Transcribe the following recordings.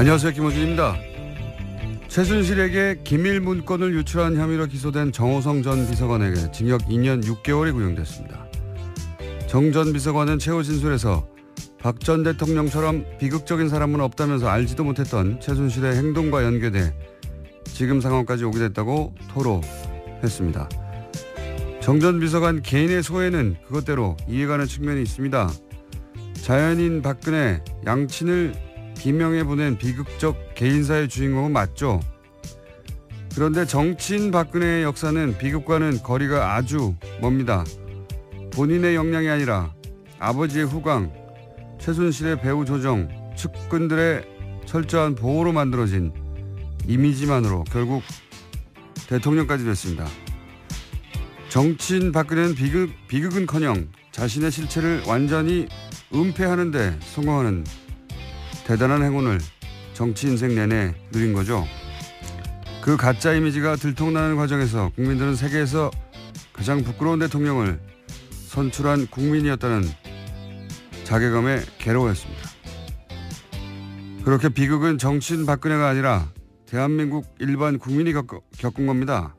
안녕하세요, 김호준입니다. 최순실에게 기밀 문건을 유출한 혐의로 기소된 정호성 전 비서관에게 징역 2년 6개월이 구형됐습니다. 정 전 비서관은 최후 진술에서 박 전 대통령처럼 비극적인 사람은 없다면서 알지도 못했던 최순실의 행동과 연계돼 지금 상황까지 오게 됐다고 토로했습니다. 정 전 비서관 개인의 소회는 그것대로 이해가는 측면이 있습니다. 자연인 박근혜, 양친을 비명에 보낸 비극적 개인사의 주인공은 맞죠. 그런데 정치인 박근혜의 역사는 비극과는 거리가 아주 멉니다. 본인의 역량이 아니라 아버지의 후광, 최순실의 배후 조정, 측근들의 철저한 보호로 만들어진 이미지만으로 결국 대통령까지 됐습니다. 정치인 박근혜는 비극은커녕 자신의 실체를 완전히 은폐하는 데 성공하는 대단한 행운을 정치 인생 내내 누린 거죠. 그 가짜 이미지가 들통나는 과정에서 국민들은 세계에서 가장 부끄러운 대통령을 선출한 국민이었다는 자괴감에 괴로워했습니다. 그렇게 비극은 정치인 박근혜가 아니라 대한민국 일반 국민이 겪은 겁니다.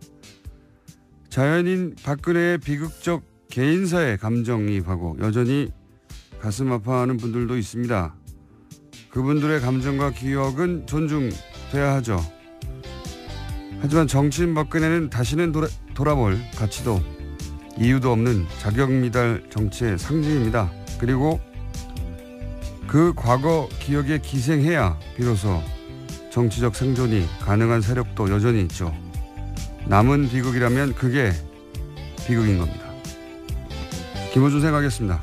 자연인 박근혜의 비극적 개인사에 감정이입하고 여전히 가슴 아파하는 분들도 있습니다. 그분들의 감정과 기억은 존중돼야 하죠. 하지만 정치인 박근혜는 다시는 돌아볼 가치도 이유도 없는 자격미달 정치의 상징입니다. 그리고 그 과거 기억에 기생해야 비로소 정치적 생존이 가능한 세력도 여전히 있죠. 남은 비극이라면 그게 비극인 겁니다. 김호준 생각하겠습니다.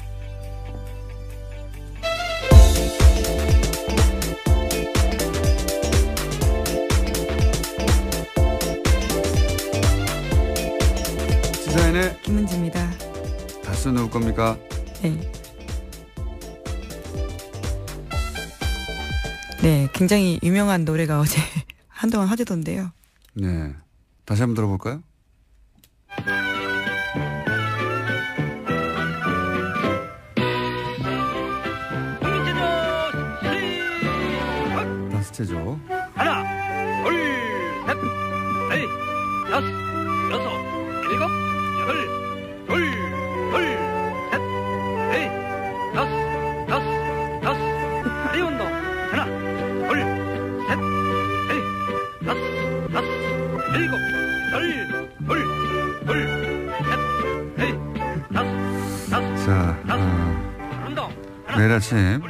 시사인의 김은지입니다. 다스 누울 겁니까? 네. 네, 굉장히 유명한 노래가 어제 한동안 화제던데요. 네, 다시 한번 들어볼까요? 다스체조. 하나, 둘, 셋, 넷, 다섯, 여섯, 일곱, 여덟, 둘, 셋, 넷, 다섯. 다리 운동. 하나, 둘, 셋, 넷, 다섯, 일곱, 여덟, 둘, 셋, 넷, 다섯. 자, 운동. 내일 아침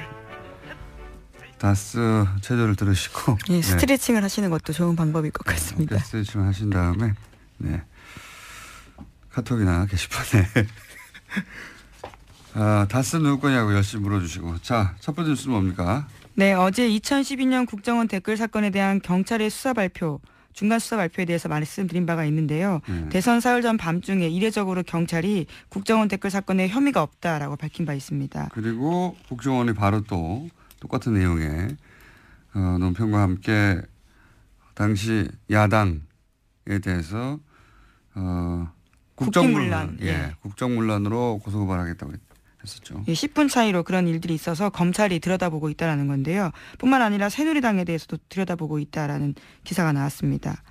다스 체조를 들으시고 예, 스트레칭을 하시는 것도 좋은 방법일 것 같습니다. 스트레칭을 하신 다음에 네, 카톡이나 게시판에 다스 누울 거냐고 열심히 물어주시고. 자, 첫 번째 뉴스는 뭡니까? 네, 어제 2012년 국정원 댓글 사건에 대한 경찰의 수사 발표, 중간 수사 발표에 대해서 말씀드린 바가 있는데요. 대선 사흘 전 밤중에 이례적으로 경찰이 국정원 댓글 사건에 혐의가 없다라고 밝힌 바 있습니다. 그리고 국정원이 바로 또 똑같은 내용의 논평과 함께 당시 야당에 대해서 국정문란, 국정문란으로 고소고발하겠다고 했었죠. 10분 차이로 그런 일들이 있어서 검찰이 들여다보고 있다는 건데요. 뿐만 아니라 새누리당에 대해서도 들여다보고 있다라는 기사가 나왔습니다.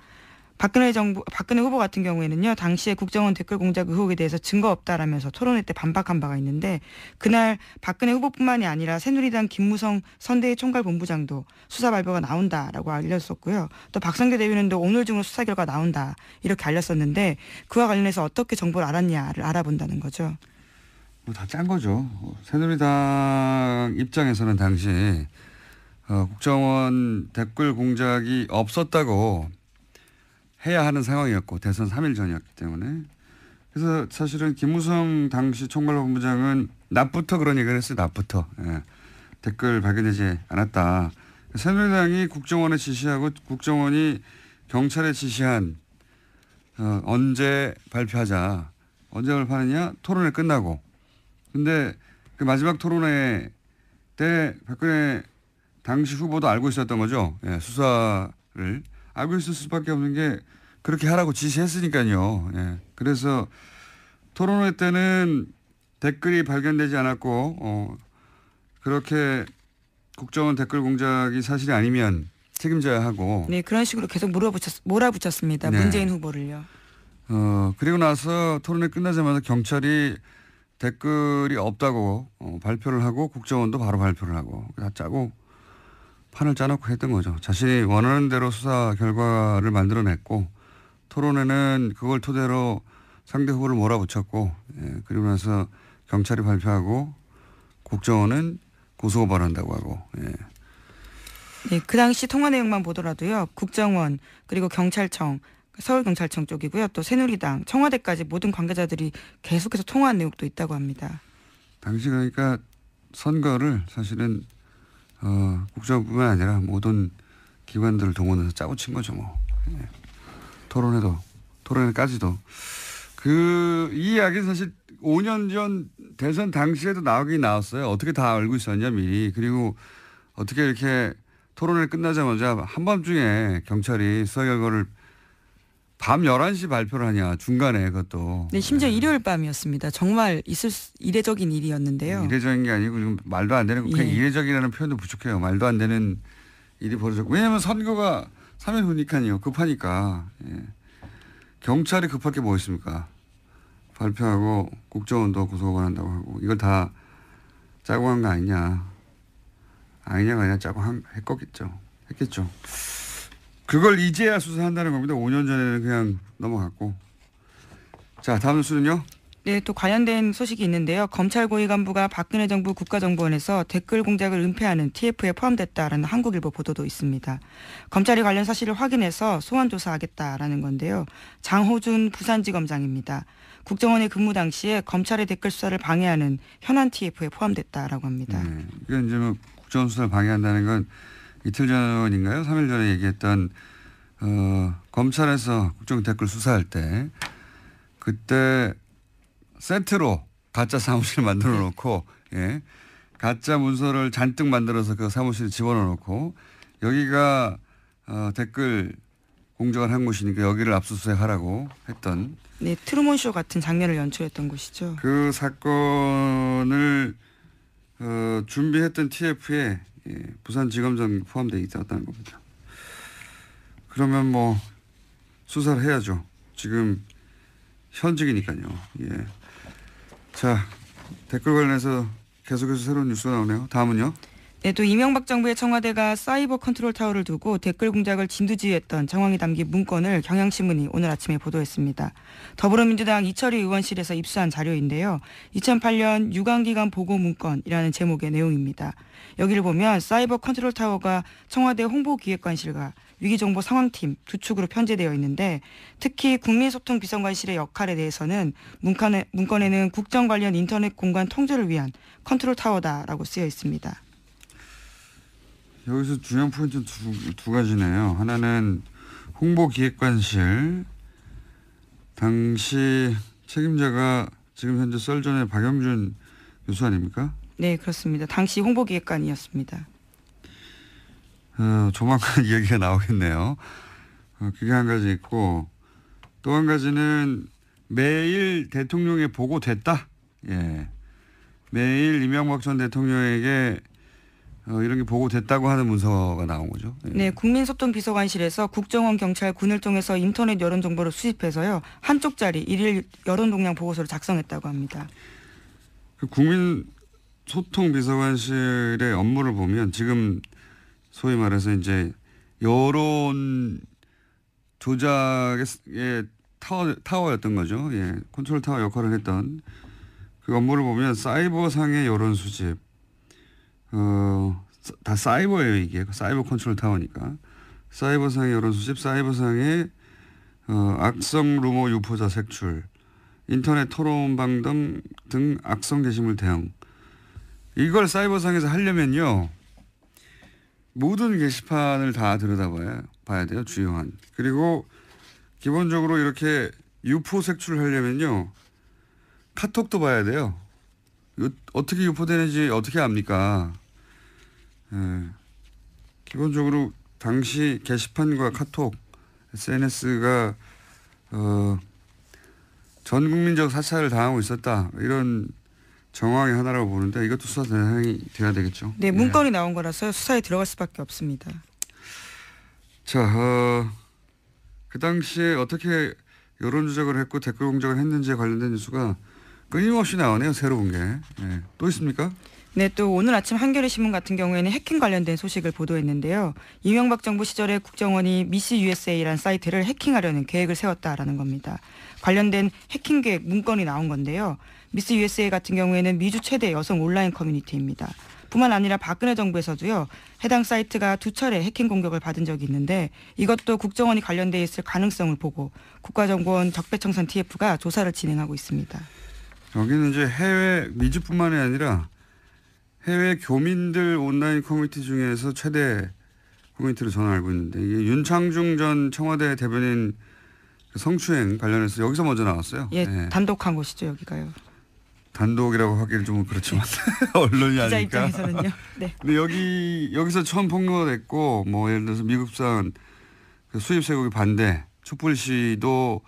박근혜 후보 같은 경우에는요, 당시에 국정원 댓글 공작 의혹에 대해서 증거 없다라면서 토론회 때 반박한 바가 있는데, 그날 박근혜 후보뿐만이 아니라 새누리당 김무성 선대위 총괄본부장도 수사 발표가 나온다라고 알렸었고요. 또 박성규 대변인도 오늘 중으로 수사 결과 나온다 이렇게 알렸었는데, 그와 관련해서 어떻게 정보를 알았냐를 알아본다는 거죠. 다 짠 거죠. 새누리당 입장에서는 당시 국정원 댓글 공작이 없었다고 해야 하는 상황이었고, 대선 3일 전이었기 때문에. 그래서 사실은 김무성 당시 총괄본부장은 낮부터 그런 얘기를 했어요. 낮부터. 예. 댓글 발견되지 않았다. 새누리당이 국정원에 지시하고 국정원이 경찰에 지시한 언제 발표하자. 언제 발표하느냐? 토론회 끝나고. 근데 그 마지막 토론회 때 박근혜 당시 후보도 알고 있었던 거죠. 예, 수사를. 알고 있을 수밖에 없는 게 그렇게 하라고 지시했으니까요. 예. 그래서 토론회 때는 댓글이 발견되지 않았고 그렇게 국정원 댓글 공작이 사실이 아니면 책임져야 하고. 네, 그런 식으로 계속 몰아붙였습니다. 네. 문재인 후보를요. 그리고 나서 토론회 끝나자마자 경찰이 댓글이 없다고 발표를 하고 국정원도 바로 발표를 하고 다 짜고 판을 짜놓고 했던 거죠. 자신이 원하는 대로 수사 결과를 만들어냈고 토론회는 그걸 토대로 상대 후보를 몰아붙였고 그리고 나서 경찰이 발표하고 국정원은 고소고발한다고 하고. 네, 그 당시 통화 내용만 보더라도요. 국정원 그리고 경찰청, 서울경찰청 쪽이고요. 또 새누리당, 청와대까지 모든 관계자들이 계속해서 통화한 내용도 있다고 합니다. 당시 그러니까 선거를 사실은 국정원뿐만 아니라 모든 기관들을 동원해서 짜고 친 거죠. 뭐. 토론회까지도. 이 이야기는 사실 5년 전 대선 당시에도 나오긴 나왔어요. 어떻게 다 알고 있었냐 미리. 그리고 어떻게 이렇게 토론회 끝나자마자 한밤중에 경찰이 수사 결과를 밤 11시 발표를 하냐. 중간에 그것도. 네, 심지어 일요일 밤이었습니다. 정말 이례적인 일이었는데요. 이례적인 게 아니고 지금 말도 안 되는 그냥 이례적이라는 표현도 부족해요. 말도 안 되는 일이 벌어졌고. 왜냐하면 선거가 3일 후니까요. 급하니까. 경찰이 급할 게 뭐 있습니까? 발표하고 국정원도 고소고발한다고 하고 이걸 다 짜고 한 거 아니냐. 아니냐가 아니라 짜고 했겠죠. 그걸 이제야 수사한다는 겁니다. 5년 전에는 그냥 넘어갔고. 자, 다음 뉴스는요. 네, 또 관련된 소식이 있는데요. 검찰 고위 간부가 박근혜 정부 국가정보원에서 댓글 공작을 은폐하는 TF에 포함됐다라는 한국일보 보도도 있습니다. 검찰이 관련 사실을 확인해서 소환 조사하겠다라는 건데요. 장호준 부산지검장입니다. 국정원에 근무 당시에 검찰의 댓글 수사를 방해하는 현안 TF에 포함됐다라고 합니다. 네, 이건 이제 뭐 국정원 수사를 방해한다는 건 이틀 전인가요? 3일 전에 얘기했던 검찰에서 국정 댓글 수사할 때 그때 세트로 가짜 사무실을 만들어 놓고 가짜 문서를 잔뜩 만들어서 그 사무실에 집어넣어 놓고 여기가 댓글 공작을 한 곳이니까 여기를 압수수색하라고 했던. 네, 트루먼쇼 같은 장면을 연출했던 곳이죠. 그 사건을 준비했던 TF에 부산지검장이 포함되어 있었다는 겁니다. 그러면 뭐 수사를 해야죠. 지금 현직이니까요. 자, 댓글 관련해서 계속해서 새로운 뉴스가 나오네요. 다음은요. 네, 또 이명박 정부의 청와대가 사이버 컨트롤 타워를 두고 댓글 공작을 진두지휘했던 정황이 담긴 문건을 경향신문이 오늘 아침에 보도했습니다. 더불어민주당 이철희 의원실에서 입수한 자료인데요. 2008년 유관기관 보고 문건이라는 제목의 내용입니다. 여기를 보면 사이버 컨트롤 타워가 청와대 홍보기획관실과 위기정보 상황팀 두 축으로 편제되어 있는데 특히 국민소통비서관실의 역할에 대해서는 문건에는 국정 관련 인터넷 공간 통제를 위한 컨트롤 타워다라고 쓰여 있습니다. 여기서 중요한 포인트는 두 가지네요. 하나는 홍보기획관실 당시 책임자가 지금 현재 썰전의 박영준 교수 아닙니까? 네, 그렇습니다. 당시 홍보기획관이었습니다. 조만간 얘기가 나오겠네요. 그게 한 가지 있고 또 한 가지는 매일 대통령에 보고됐다. 매일 이명박 전 대통령에게 이런 게 보고됐다고 하는 문서가 나온 거죠. 네, 국민소통비서관실에서 국정원, 경찰, 군을 통해서 인터넷 여론 정보를 수집해서요. 한 쪽짜리 일일 여론 동향 보고서를 작성했다고 합니다. 그 국민소통비서관실의 업무를 보면 지금 소위 말해서 이제 여론 조작의 타워였던 거죠. 컨트롤 타워 역할을 했던 그 업무를 보면 사이버상의 여론 수집, 다 사이버예요 이게. 사이버 컨트롤 타워니까. 사이버상의 여론 수집, 사이버상의 악성 루머 유포자 색출, 인터넷 토론방 등 악성 게시물 대응. 이걸 사이버상에서 하려면요. 모든 게시판을 다 들여다봐야 돼요. 주요한. 그리고 기본적으로 이렇게 유포 색출을 하려면요. 카톡도 봐야 돼요. 어떻게 유포되는지 어떻게 압니까? 기본적으로 당시 게시판과 카톡, SNS가 전 국민적 사찰을 당하고 있었다. 이런 정황의 하나라고 보는데 이것도 수사 대상이 돼야 되겠죠. 네, 문건이 나온 거라서 수사에 들어갈 수밖에 없습니다. 자, 그 당시에 어떻게 여론 조작을 했고 댓글 공작을 했는지에 관련된 뉴스가 끊임없이 나오네요. 새로운 게. 예. 또 있습니까? 네, 또 오늘 아침 한겨레 신문 같은 경우에는 해킹 관련된 소식을 보도했는데요. 이명박 정부 시절에 국정원이 미스 USA라는 사이트를 해킹하려는 계획을 세웠다라는 겁니다. 관련된 해킹 계획 문건이 나온 건데요. 미스 USA 같은 경우에는 미주 최대 여성 온라인 커뮤니티입니다. 뿐만 아니라 박근혜 정부에서도요. 해당 사이트가 2차례 해킹 공격을 받은 적이 있는데 이것도 국정원이 관련돼 있을 가능성을 보고 국가정보원 적폐청산 TF가 조사를 진행하고 있습니다. 여기는 이제 해외 미주뿐만이 아니라 해외 교민들 온라인 커뮤니티 중에서 최대 커뮤니티로 저는 알고 있는데 이게 윤창중 전 청와대 대변인 성추행 관련해서 여기서 먼저 나왔어요. 예, 네. 단독한 곳이죠 여기가요. 단독이라고 하기는 좀 그렇지만 언론이 기자 아니니까. 입장에서는요. 네. 근데 여기서 처음 폭로가 됐고 뭐 예를 들어서 미국산 그 수입 쇠고기 반대 촛불 시도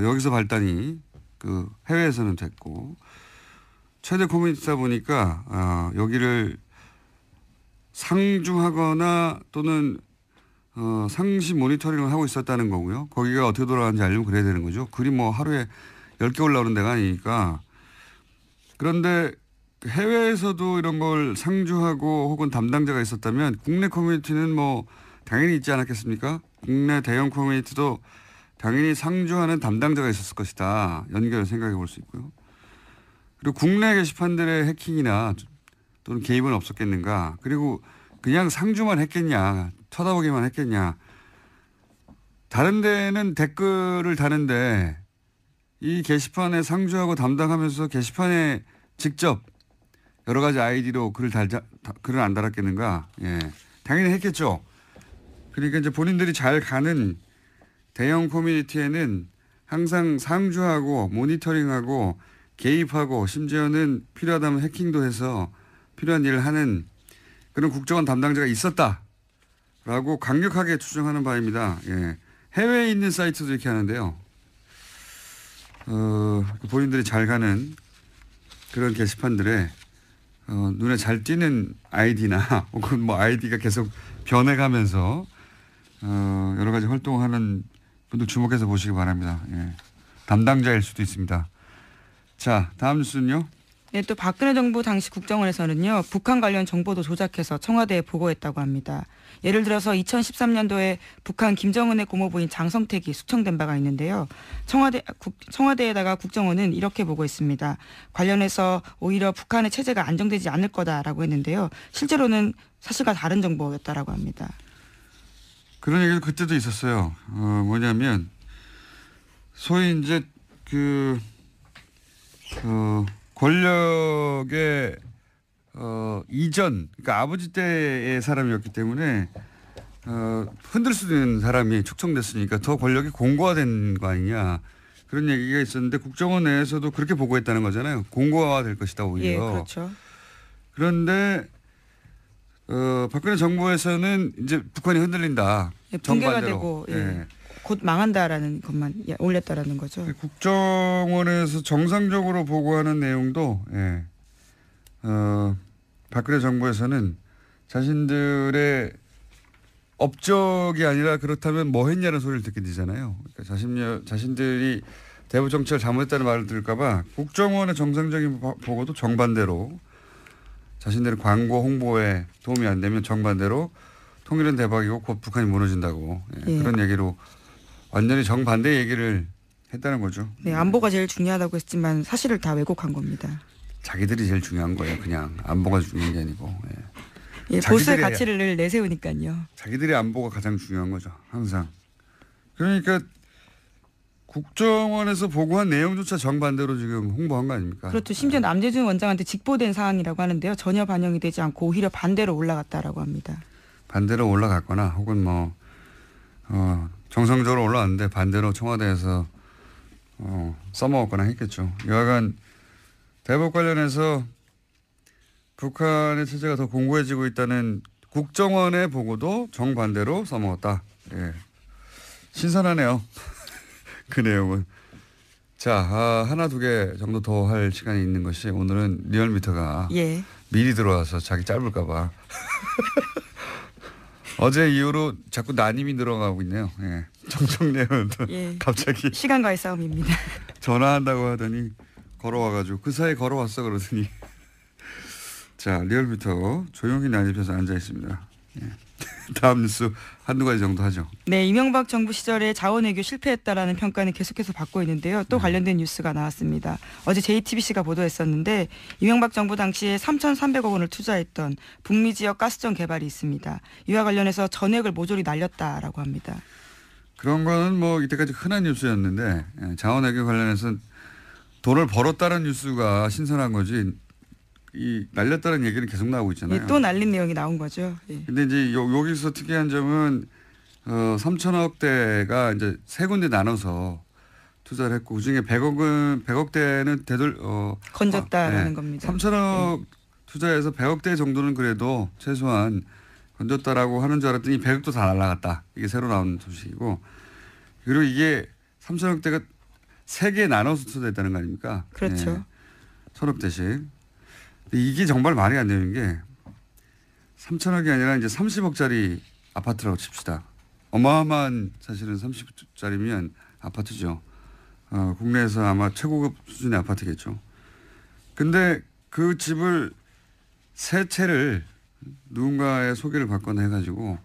여기서 발단이 그 해외에서는 됐고 최대 커뮤니티다 보니까 여기를 상주하거나 또는 상시 모니터링을 하고 있었다는 거고요. 거기가 어떻게 돌아가는지 알려면 그래야 되는 거죠. 글이 뭐 하루에 10개 올라오는 데가 아니니까. 그런데 해외에서도 이런 걸 상주하고 혹은 담당자가 있었다면 국내 커뮤니티는 뭐 당연히 있지 않았겠습니까? 국내 대형 커뮤니티도 당연히 상주하는 담당자가 있었을 것이다. 연결을 생각해 볼 수 있고요. 그리고 국내 게시판들의 해킹이나 또는 개입은 없었겠는가. 그리고 그냥 상주만 했겠냐. 쳐다보기만 했겠냐. 다른 데는 댓글을 다는데 이 게시판에 상주하고 담당하면서 게시판에 직접 여러 가지 아이디로 글을 안 달았겠는가. 예. 당연히 했겠죠. 그러니까 이제 본인들이 잘 가는 대형 커뮤니티에는 항상 상주하고 모니터링하고 개입하고 심지어는 필요하다면 해킹도 해서 필요한 일을 하는 그런 국정원 담당자가 있었다라고 강력하게 추정하는 바입니다. 예. 해외에 있는 사이트도 이렇게 하는데요. 본인들이 잘 가는 그런 게시판들에 눈에 잘 띄는 아이디나 혹은 뭐 아이디가 계속 변해가면서 여러 가지 활동하는 분들 주목해서 보시기 바랍니다. 예. 담당자일 수도 있습니다. 자, 다음 뉴스는요. 네, 또 박근혜 정부 당시 국정원에서는요. 북한 관련 정보도 조작해서 청와대에 보고했다고 합니다. 예를 들어서 2013년도에 북한 김정은의 고모부인 장성택이 숙청된 바가 있는데요. 청와대에다가 국정원은 이렇게 보고했습니다. 관련해서 오히려 북한의 체제가 안정되지 않을 거다라고 했는데요. 실제로는 사실과 다른 정보였다라고 합니다. 그런 얘기도 그때도 있었어요. 뭐냐면 소위 이제 권력의 이전, 그러니까 아버지 때의 사람이었기 때문에 흔들 수 있는 사람이 축청됐으니까 더 권력이 공고화된 거 아니냐 그런 얘기가 있었는데 국정원 내에서도 그렇게 보고했다는 거잖아요. 공고화될 것이다 오히려. 예, 그렇죠. 그런데 박근혜 정부에서는 이제 북한이 흔들린다. 예, 붕괴가 정반대로. 되고 예. 예. 곧 망한다라는 것만 올렸다라는 거죠. 국정원에서 정상적으로 보고하는 내용도 예. 박근혜 정부에서는 자신들의 업적이 아니라 그렇다면 뭐 했냐는 소리를 듣게 되잖아요. 그러니까 자신들이 대북 정책을 잘못했다는 말을 들을까 봐 국정원의 정상적인 보고도 정반대로 자신들의 광고 홍보에 도움이 안 되면 정반대로 통일은 대박이고 곧 북한이 무너진다고 예. 그런 얘기로 완전히 정반대 얘기를 했다는 거죠. 네, 안보가 제일 중요하다고 했지만 사실을 다 왜곡한 겁니다. 자기들이 제일 중요한 거예요. 그냥 안보가 중요한 게 아니고. 예. 예, 보수의 가치를 늘 내세우니까요. 자기들의 안보가 가장 중요한 거죠. 항상. 그러니까 국정원에서 보고한 내용조차 정반대로 지금 홍보한 거 아닙니까? 그렇죠. 심지어 남재준 원장한테 직보된 사항이라고 하는데요. 전혀 반영이 되지 않고 오히려 반대로 올라갔다라고 합니다. 반대로 올라갔거나 혹은 뭐 정상적으로 올라왔는데 반대로 청와대에서 써먹었거나 했겠죠. 여하간 대북 관련해서 북한의 체제가 더 공고해지고 있다는 국정원의 보고도 정반대로 써먹었다. 예. 신선하네요. 그 내용은. 자, 하나 두 개 정도 더 할 시간이 있는 것이 오늘은 리얼미터가 예. 미리 들어와서 자기 짧을까 봐. 어제 이후로 자꾸 난임이 늘어가고 있네요. 예. 정청래는 예. 갑자기 시간과의 싸움입니다. 전화한다고 하더니 걸어와가지고 그 사이에 걸어왔어 그러더니 자, 리얼미터 조용히 난입해서 앉아 있습니다. 예. 다음 뉴스 한두 가지 정도 하죠. 네, 이명박 정부 시절에 자원외교 실패했다라는 평가는 계속해서 받고 있는데요. 또 관련된 뉴스가 나왔습니다. 어제 JTBC가 보도했었는데 이명박 정부 당시에 3,300억 원을 투자했던 북미 지역 가스전 개발이 있습니다. 이와 관련해서 전액을 모조리 날렸다라고 합니다. 그런 거는 뭐 이때까지 흔한 뉴스였는데 예, 자원외교 관련해서는 돈을 벌었다는 뉴스가 신선한 거지 이 날렸다는 얘기는 계속 나오고 있잖아요. 예, 또 날린 내용이 나온 거죠. 예. 근데 이제 여기서 특이한 점은 3천억대가 이제 세 군데 나눠서 투자를 했고 그중에 100억대는 건졌다라는 겁니다. 3천억 투자해서 100억대 정도는 그래도 최소한 건졌다라고 하는 줄 알았더니 100억도 다 날라갔다. 이게 새로 나온 소식이고 그리고 이게 3천억대가 세 개 나눠서 투자했다는 거 아닙니까? 그렇죠. 네. 1,000억대씩. 이게 정말 말이 안 되는 게 3천억이 아니라 이제 30억짜리 아파트라고 칩시다. 어마어마한 사실은 30억짜리면 아파트죠. 국내에서 아마 최고급 수준의 아파트겠죠. 근데 그 집을 세 채를 누군가의 소개를 받거나 해가지고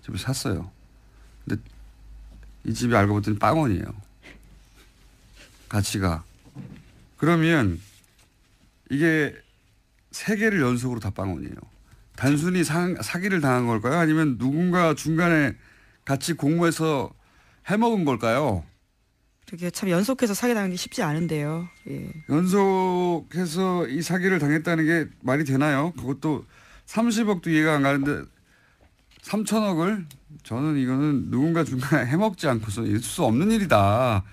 집을 샀어요. 근데 이 집이 알고 봤더니 빵원이에요. 가치가. 그러면 이게 세 개를 연속으로 다 빵원이에요. 단순히 사기를 당한 걸까요? 아니면 누군가 중간에 같이 공모해서 해먹은 걸까요? 그게 참 연속해서 사기당하는 게 쉽지 않은데요. 예. 연속해서 이 사기를 당했다는 게 말이 되나요? 그것도 30억도 이해가 안 가는데 3천억을 저는 이거는 누군가 중간에 해먹지 않고서 있을 수 없는 일이다.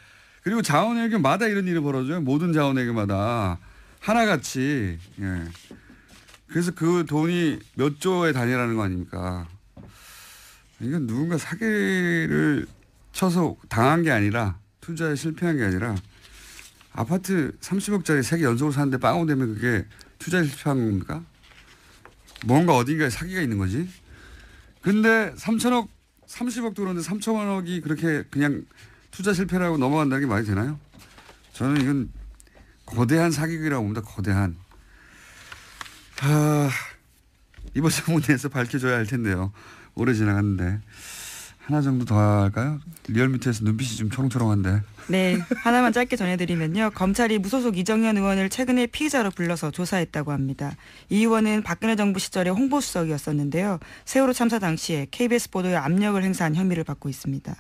그리고 자원외교마다 이런 일이 벌어져요. 모든 자원외교마다. 하나같이. 예. 그래서 그 돈이 몇 조의 단위라는 거 아닙니까? 이건 누군가 사기를 쳐서 당한 게 아니라 투자에 실패한 게 아니라 아파트 30억짜리 3개 연속으로 사는데 빵원 되면 그게 투자에 실패한 겁니까? 뭔가 어딘가에 사기가 있는 거지. 근데 3천억, 30억도 그런데 3천억이 그렇게 그냥 투자 실패라고 넘어간다는 게 말이 되나요? 저는 이건 거대한 사기극이라고 봅니다. 거대한. 이번 정부에서 밝혀줘야 할 텐데요. 오래 지나갔는데. 하나 정도 더 할까요? 리얼미터에서 눈빛이 좀 초롱초롱한데. 네, 하나만 짧게 전해드리면요. 검찰이 무소속 이정현 의원을 최근에 피의자로 불러서 조사했다고 합니다. 이 의원은 박근혜 정부 시절에 홍보수석이었었는데요. 세월호 참사 당시에 KBS 보도에 압력을 행사한 혐의를 받고 있습니다.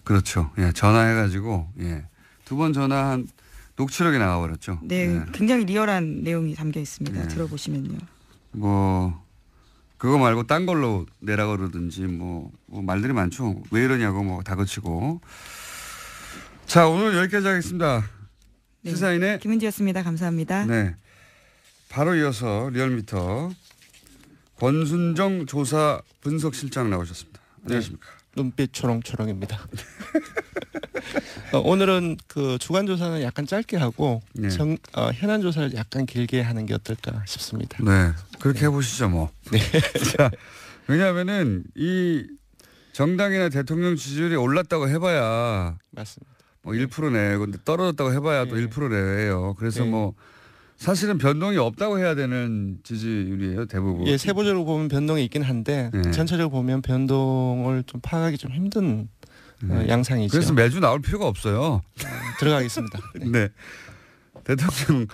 그렇죠. 예, 전화해가지고 예, 2번 전화한 녹취록이 나와버렸죠. 네, 예. 굉장히 리얼한 내용이 담겨 있습니다. 예. 들어보시면요. 그거 말고 딴 걸로 내라 그러든지 뭐 말들이 많죠. 왜 이러냐고 뭐 다그치고. 자, 오늘 여기까지 하겠습니다. 네, 시사인의 김은지였습니다. 감사합니다. 네. 바로 이어서 리얼미터 권순정 조사 분석실장 나오셨습니다. 안녕하십니까. 눈빛 초롱초롱입니다. 오늘은 그 주간 조사는 약간 짧게 하고 네. 현안 조사를 약간 길게 하는 게 어떨까 싶습니다. 네, 그렇게 해보시죠 뭐. 네. 자, 왜냐하면은 이 정당이나 대통령 지지율이 올랐다고 해봐야 맞습니다. 뭐 1% 내외, 근데 떨어졌다고 해봐야 또 네. 1% 내외예요. 그래서 네. 뭐 사실은 변동이 없다고 해야 되는 지지율이에요, 대부분. 예, 세부적으로 보면 변동이 있긴 한데 네. 전체적으로 보면 변동을 좀 파악하기 좀 힘든 양상이죠. 그래서 매주 나올 필요가 없어요. 들어가겠습니다. 네. 네. 대통령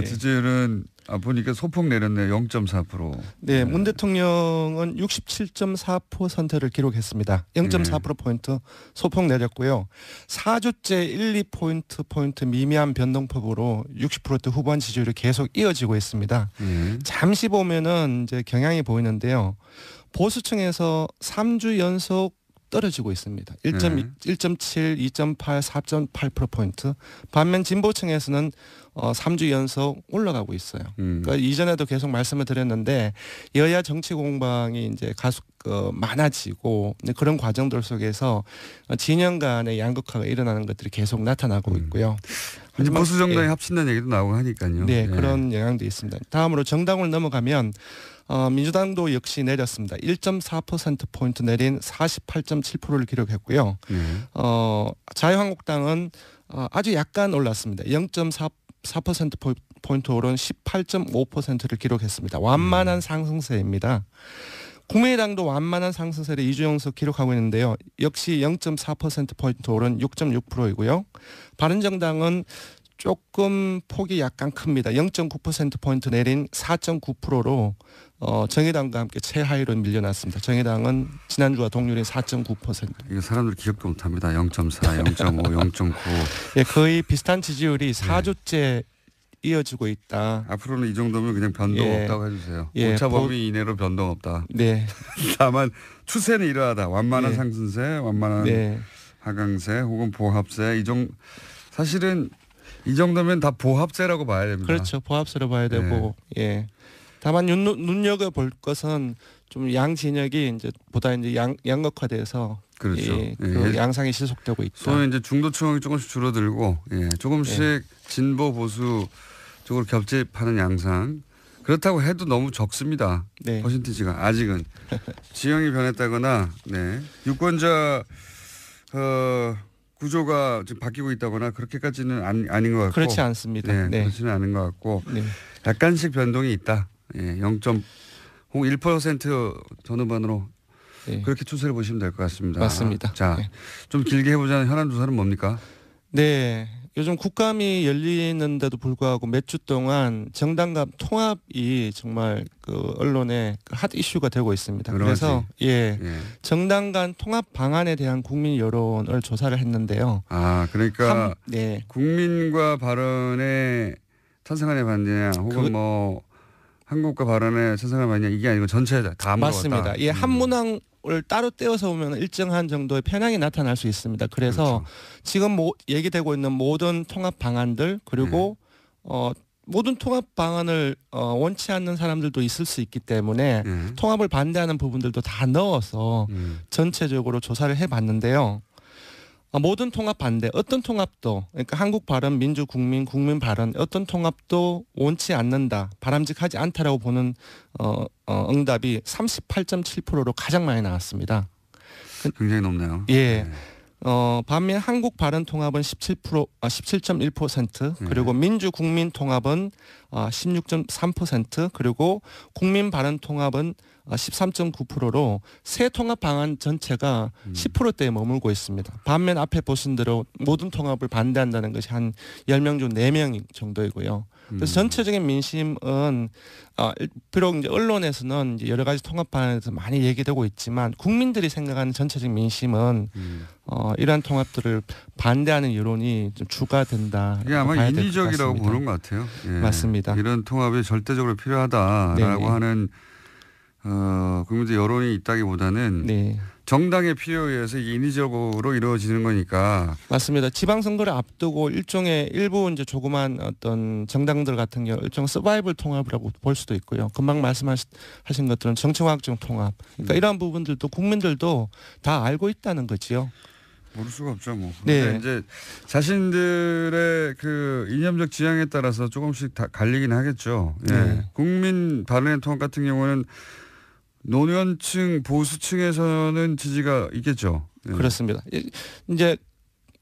지지율은 보니까 소폭 내렸네요. 0.4%. 네, 문 대통령은 67.4%를 기록했습니다. 0.4%포인트 소폭 내렸고요. 4주째 1, 2포인트 미미한 변동폭으로 60% 후반 지지율이 계속 이어지고 있습니다. 잠시 보면은 이제 경향이 보이는데요. 보수층에서 3주 연속 떨어지고 있습니다. 네. 1.7, 2.8, 4.8%포인트. 반면 진보층에서는 3주 연속 올라가고 있어요. 그러니까 이전에도 계속 말씀을 드렸는데 여야 정치 공방이 이제 많아지고 그런 과정들 속에서 진영 간의 양극화가 일어나는 것들이 계속 나타나고 있고요. 이제 보수 정당이 합친다는 얘기도 나오고 하니까요. 네, 그런 영향도 있습니다. 다음으로 정당을 넘어가면 민주당도 역시 내렸습니다. 1.4%포인트 내린 48.7%를 기록했고요. 자유한국당은 아주 약간 올랐습니다. 0.4%포인트 오른 18.5%를 기록했습니다. 완만한 상승세입니다. 국민의당도 완만한 상승세를 2주 연속 기록하고 있는데요. 역시 0.4%포인트 오른 6.6%이고요. 바른정당은 조금 폭이 약간 큽니다. 0.9%포인트 내린 4.9%로 정의당과 함께 최하위로 밀려났습니다. 정의당은 지난주와 동률인 4.9%. 이거 사람들 기억도 못합니다. 0.4, 0.5, 0.9. 예, 거의 비슷한 지지율이 4주째 이어지고 있다. 앞으로는 이 정도면 그냥 변동 예. 없다고 해주세요. 예, 오차 범위 이내로 변동 없다. 네. 다만 추세는 이러하다. 완만한 예. 상승세, 완만한 네. 하강세 혹은 보합세. 사실은 이 정도면 다 보합세라고 봐야 됩니다. 그렇죠. 보합세로 봐야 되고, 예. 다만 눈여겨 볼 것은 좀 양 진영이 이제 보다 이제 양극화돼서 그렇죠. 예, 그 양상이 지속되고 있다. 소위 이제 중도층이 조금씩 줄어들고, 조금씩 진보 보수 쪽으로 겹집하는 양상. 그렇다고 해도 너무 적습니다. 네. 퍼센티지가 아직은 지형이 변했다거나, 유권자 구조가 지금 바뀌고 있다거나 그렇게까지는 아닌 것 같고. 그렇지 않습니다. 네. 그렇지는 않은 것 같고. 네. 약간씩 변동이 있다. 0.1% 전후반으로 그렇게 추세를 보시면 될 것 같습니다. 맞습니다. 자, 좀 길게 해보자는 현안 조사는 뭡니까? 네. 요즘 국감이 열리는데도 불구하고 몇 주 동안 정당 간 통합이 정말 그 언론의 핫 이슈가 되고 있습니다. 그래서 정당 간 통합 방안에 대한 국민 여론을 조사를 했는데요. 그러니까 네. 국민과 발언에 찬성하냐 반대냐 혹은 한국과 발언에 찬성하냐 반대냐 이게 아니고 전체 다 맞습니다. 예, 한 문항을 따로 떼어서 보면 일정한 정도의 편향이 나타날 수 있습니다. 그래서 지금 얘기되고 있는 모든 통합 방안들 그리고 모든 통합 방안을 원치 않는 사람들도 있을 수 있기 때문에 통합을 반대하는 부분들도 다 넣어서 전체적으로 조사를 해봤는데요. 모든 통합 반대, 어떤 통합도 그러니까 한국 발언, 민주, 국민 발언 어떤 통합도 원치 않는다, 바람직하지 않다라고 보는 응답이 38.7%로 가장 많이 나왔습니다. 굉장히 높네요. 예. 반면 한국 발언 통합은 17.1% 그리고 민주 국민 통합은 16.3% 그리고 국민 발언 통합은 13.9%로 새 통합 방안 전체가 10%대에 머물고 있습니다. 반면 앞에 보신 대로 모든 통합을 반대한다는 것이 한 10명 중 4명 정도이고요. 그래서 전체적인 민심은 비록 이제 언론에서는 이제 여러 가지 통합 방안에 대해서 많이 얘기되고 있지만 국민들이 생각하는 전체적인 민심은 이러한 통합들을 반대하는 여론이 좀 주가 된다. 이게 아마 인위적이라고 보는 것 같아요. 맞습니다. 이런 통합이 절대적으로 필요하다라고 하는 국민들 여론이 있다기보다는 정당의 필요에 의해서 이게 인위적으로 이루어지는 거니까. 맞습니다. 지방선거를 앞두고 일종의 일부 이제 조그만 어떤 정당들 같은 경우 일종 서바이벌 통합이라고 볼 수도 있고요. 금방 말씀하신 것들은 정치화학적 통합. 그러니까 이러한 부분들도 국민들도 다 알고 있다는 거지요. 모를 수가 없죠, 뭐. 근데 이제 자신들의 그 이념적 지향에 따라서 조금씩 다 갈리긴 하겠죠. 국민 발언의 통합 같은 경우는 노년층 보수층에서는 지지가 있겠죠. 그렇습니다. 이제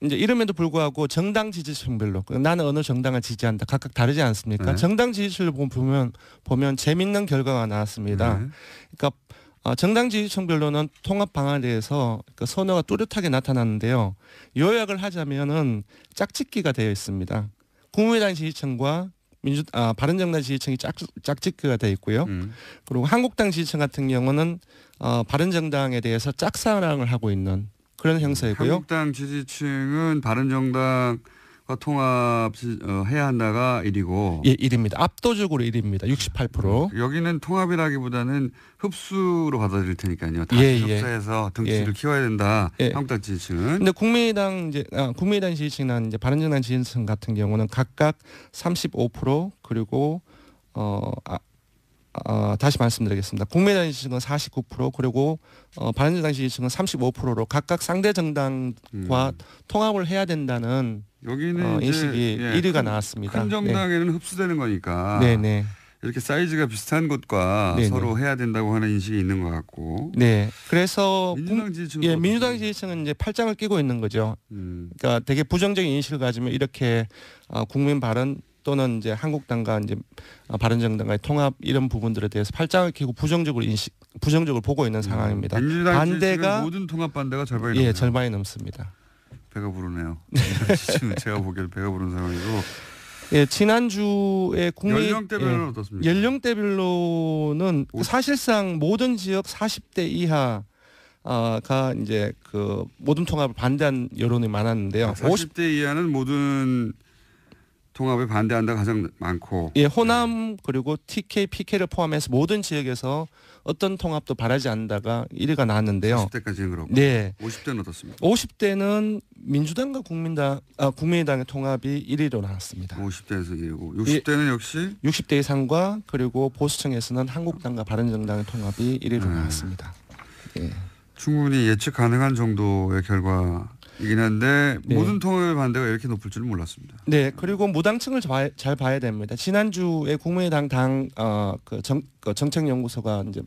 이름에도 불구하고 정당 지지층별로 나는 어느 정당을 지지한다 각각 다르지 않습니까? 정당 지지층을 보면 재밌는 결과가 나왔습니다. 그러니까 정당 지지층별로는 통합 방안에 대해서 선호가 뚜렷하게 나타났는데요. 요약을 하자면은 짝짓기가 되어 있습니다. 국민의당 지지층과 바른정당 지지층이 짝짓기가 되어 있고요. 그리고 한국당 지지층 같은 경우는 바른정당에 대해서 짝사랑을 하고 있는 그런 형사이고요. 한국당 지지층은 바른정당과 통합 해야 한다가 1위고. 예, 1위입니다. 압도적으로 1위입니다. 68%. 여기는 통합이라기보다는 흡수로 받아들일 테니까요. 다시 예, 흡수해서 등치를 예. 키워야 된다. 예. 한국당 지지층은. 근데 국민의당 지지층이나 이제 바른정당 지지층 같은 경우는 각각 35% 그리고 다시 말씀드리겠습니다. 국민의당 지지층은 49% 그리고 바른정당 지지층은 35%로 각각 상대 정당과 통합을 해야 된다는 여기는 인식이 이제 1위가 나왔습니다. 큰 정당에는 흡수되는 거니까. 네네. 이렇게 사이즈가 비슷한 곳과 네네. 서로 해야 된다고 하는 인식이 있는 것 같고. 네. 그래서 민주당 지지층은 예, 민주당 지지층은 이제 팔짱을 끼고 있는 거죠. 그러니까 되게 부정적인 인식을 가지면 이렇게 국민 발언 또는 이제 한국당과 이제 바른정당과의 통합 이런 부분들에 대해서 팔짱을 끼고 부정적으로 보고 있는 상황입니다. 민주당 반대가 모든 통합 반대가 절반이 예, 넘어요. 절반이 넘습니다. 배가 부르네요. 지금 제가 보기에는 배가 부른 상황이고. 예, 지난주에 연령대별로는 어떻습니까? 연령대별로는 사실상 모든 지역 40대 이하가 이제 그 모든 통합을 반대한 여론이 많았는데요. 40대 이하는 모든 통합에 반대한다가 가장 많고. 예, 호남 그리고 TK, PK를 포함해서 모든 지역에서 어떤 통합도 바라지 않는다가 1위가 나왔는데요. 40대까지는 그렇고. 네. 50대는 어떻습니까? 50대는 민주당과 국민의당의 통합이 1위로 나왔습니다. 50대에서 1위고. 60대는 역시 60대 이상과 그리고 보수층에서는 한국당과 바른정당의 통합이 1위로 나왔습니다. 예. 충분히 예측 가능한 정도의 결과이긴 한데 네. 모든 통합의 반대가 이렇게 높을 줄은 몰랐습니다. 네, 그리고 무당층을 잘 봐야 됩니다. 지난주에 국민의당 정책연구소가 이제